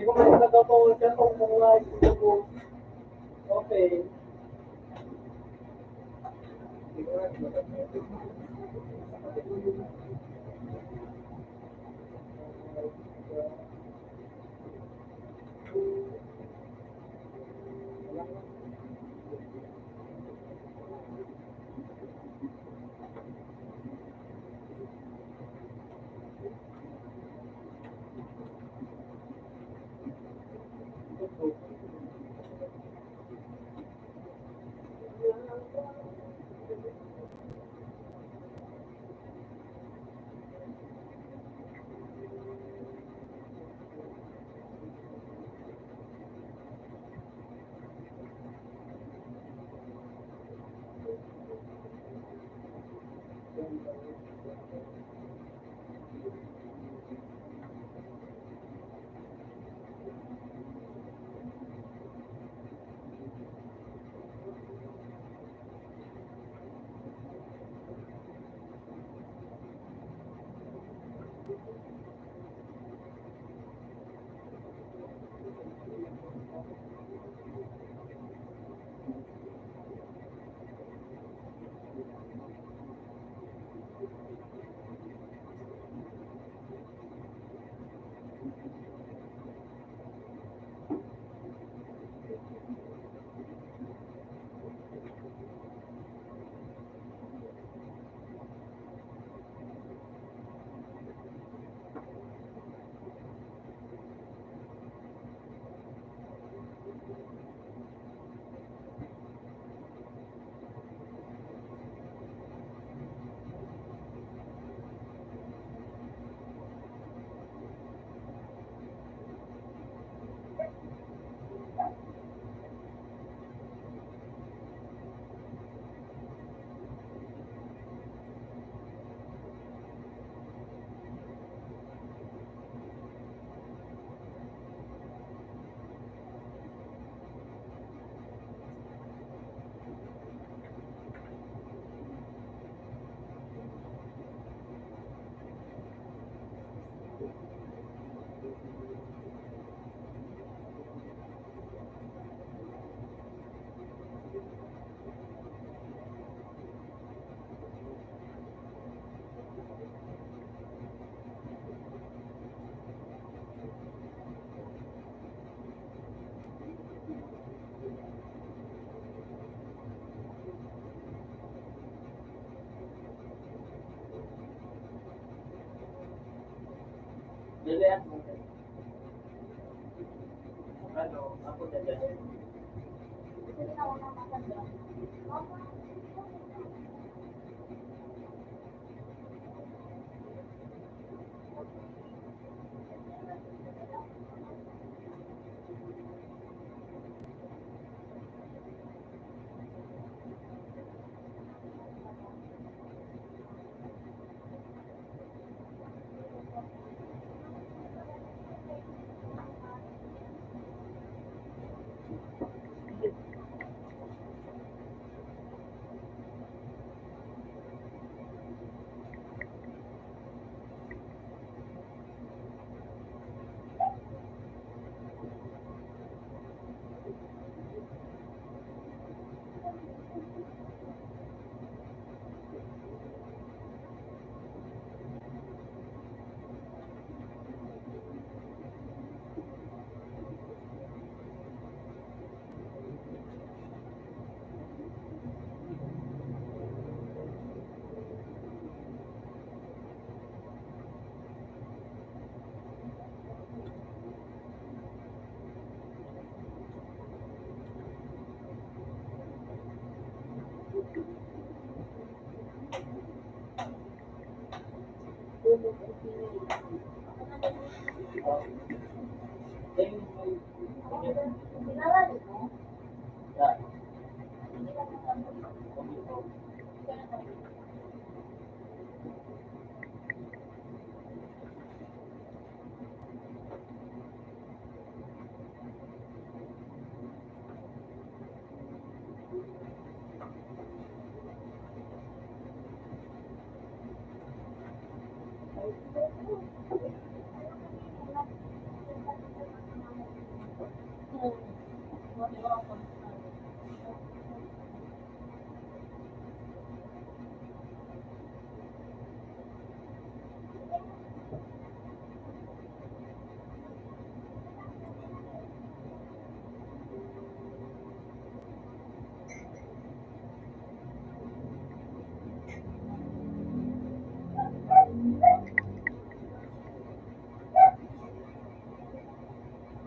Hindi ko man nagkakaroon siya kung mga ito ko. Okay. Hindi ko Dili ako. Ano, ako dili.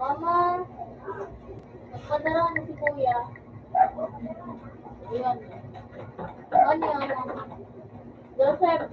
Mama, nagpadala mo si Kuya. Ayan. Ano yan, Mama? Joseph.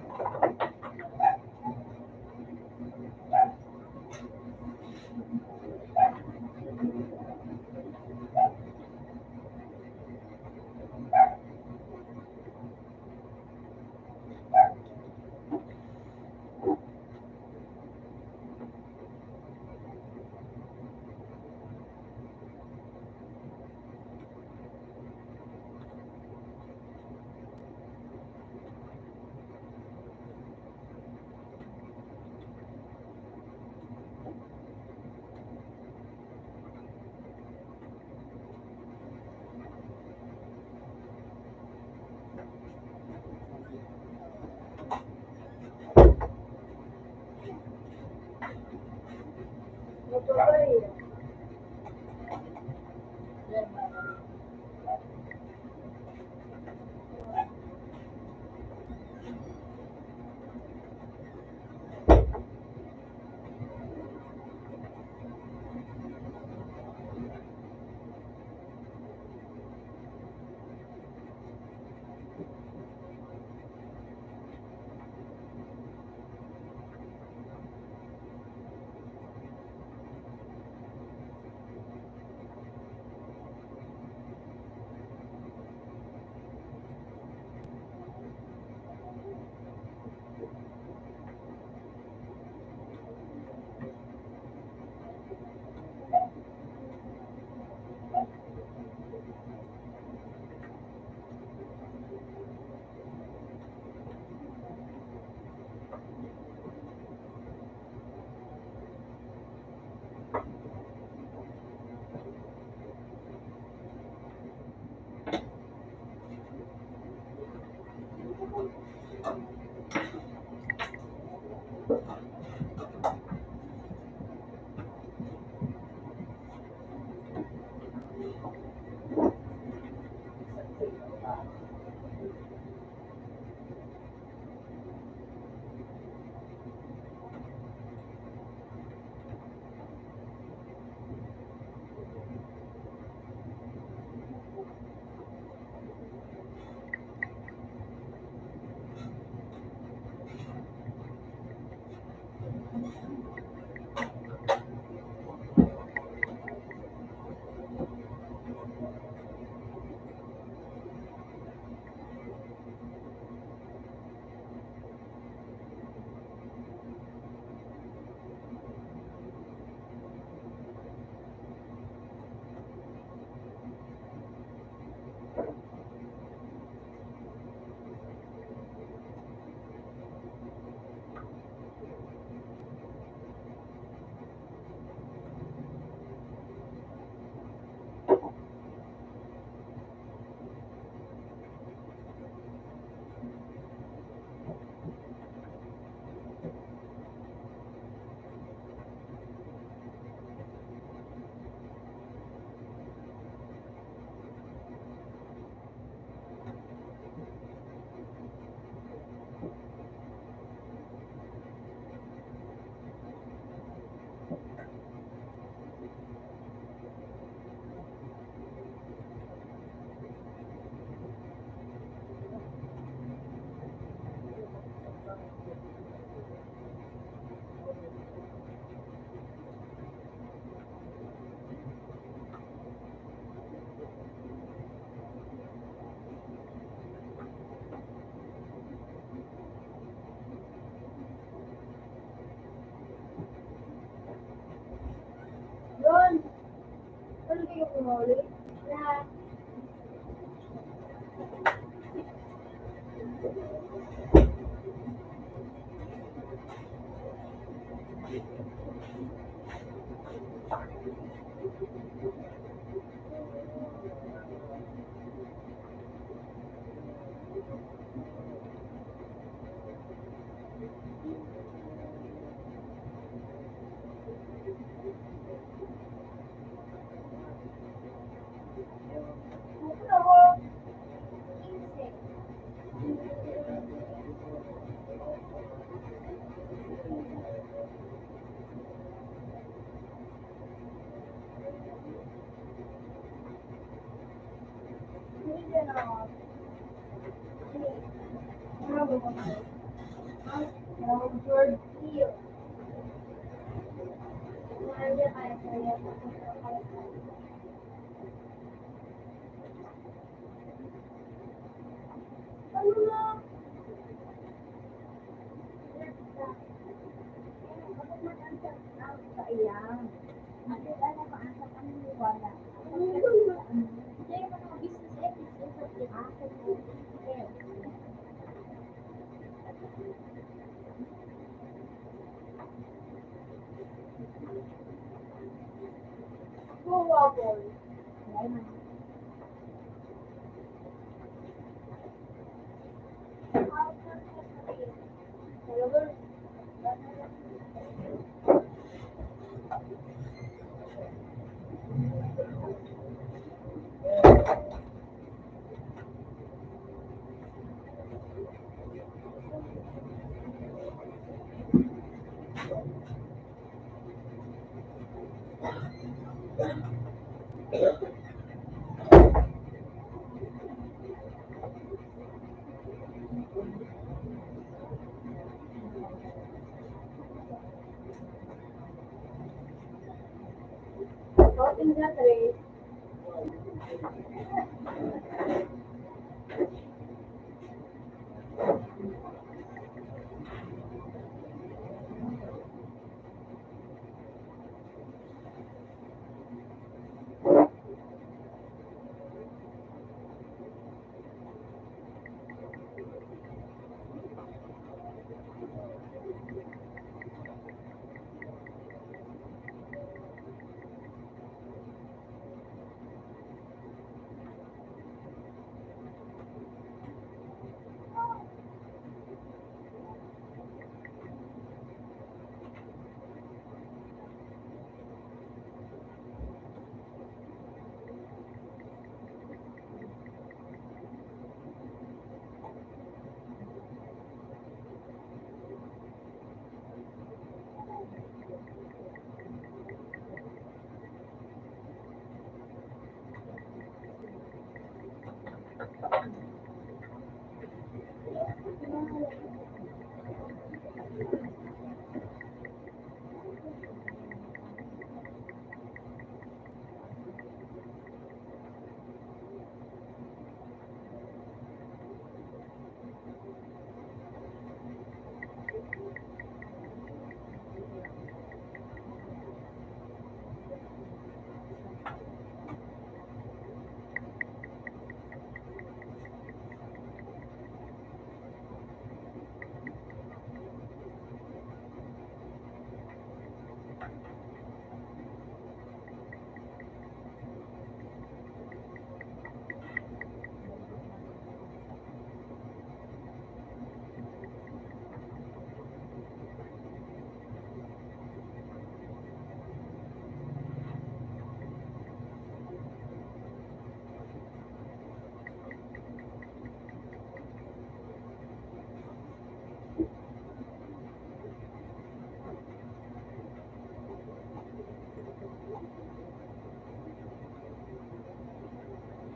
Open the tray.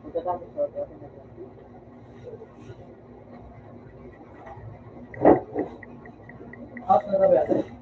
Pagkatapos ko, okay na siya. Out na na ba yan?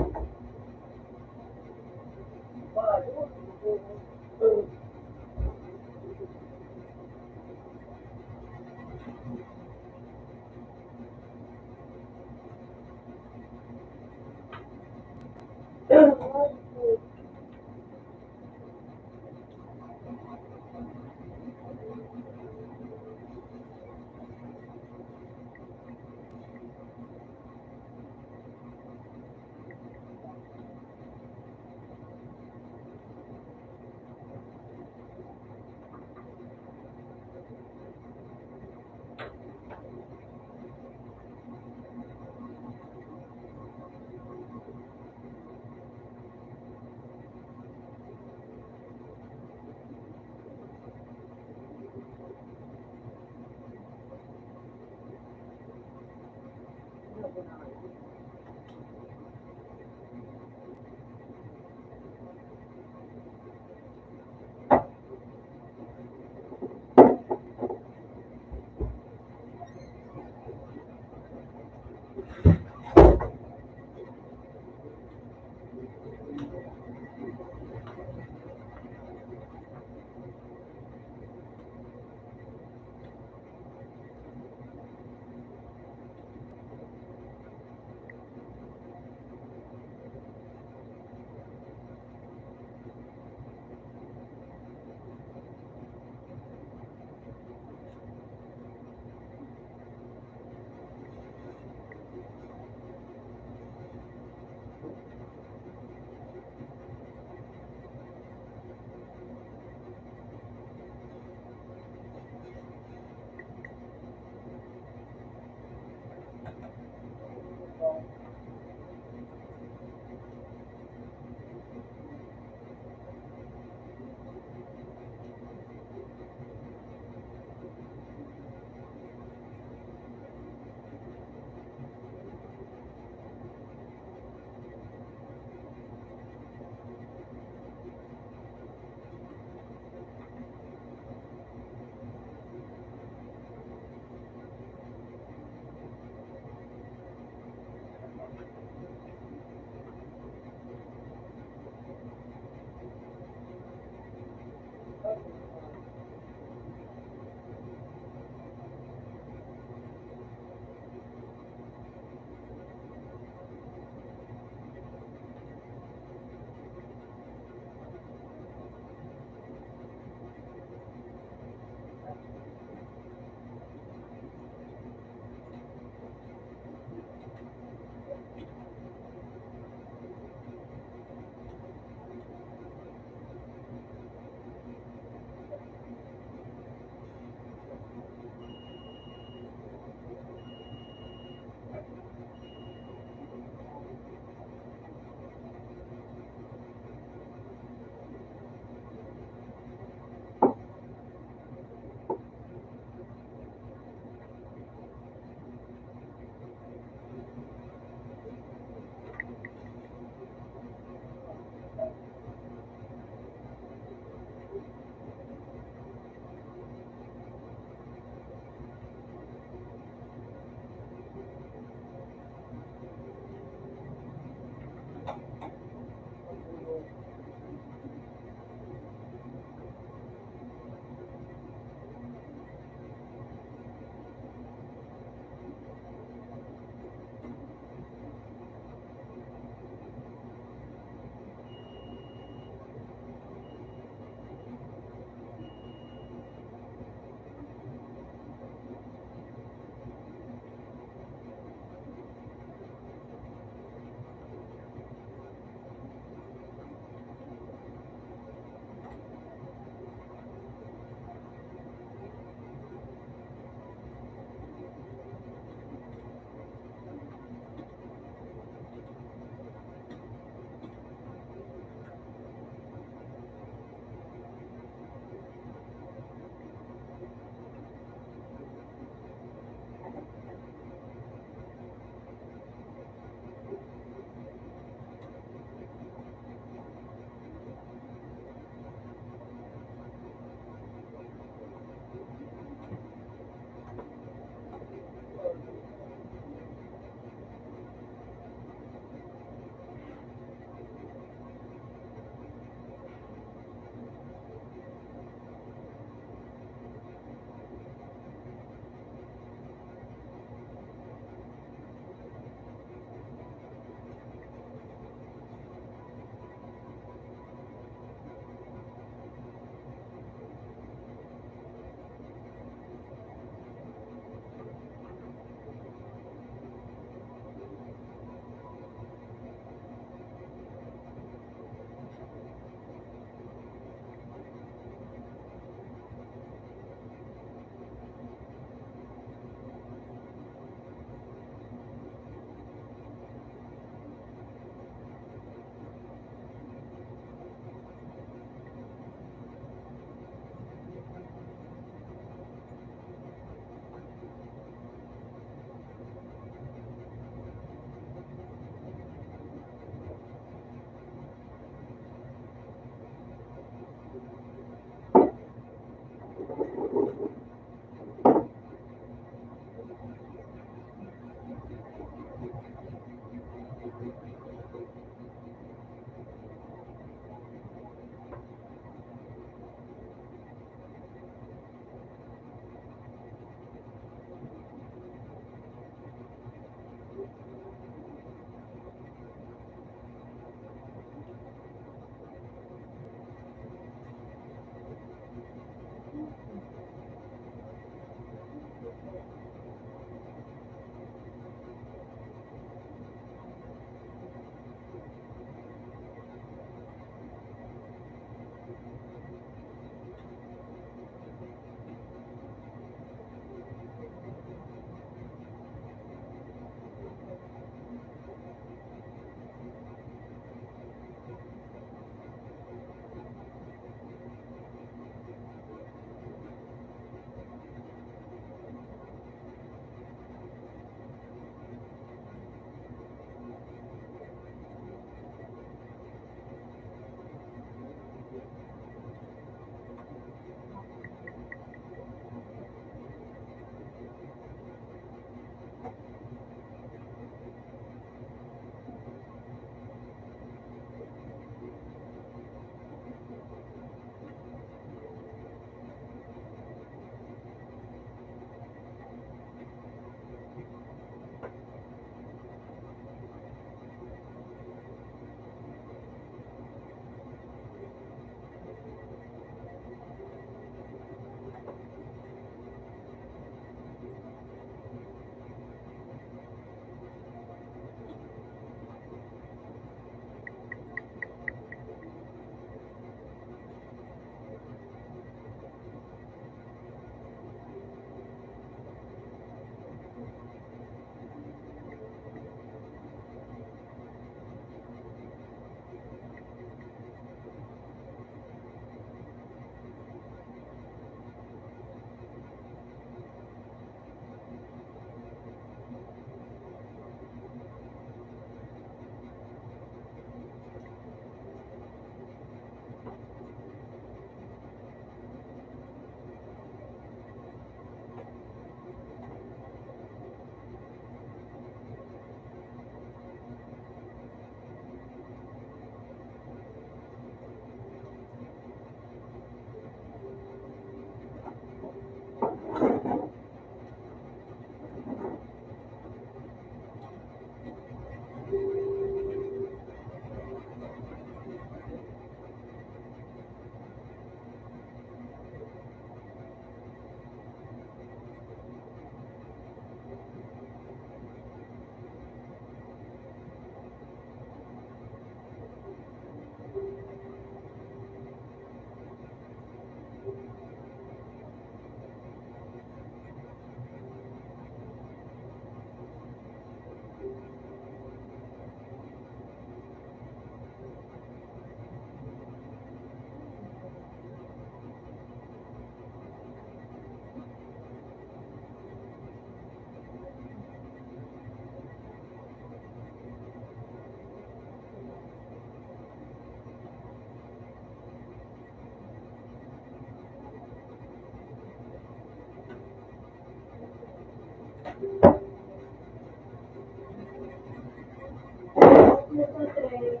Ito, 3.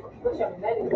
Ito siya, Mel.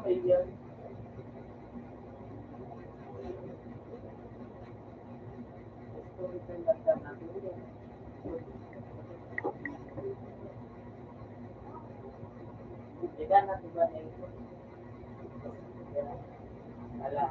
yan. Story time ganda natin yan. Diyan natin ba na ito? Ala.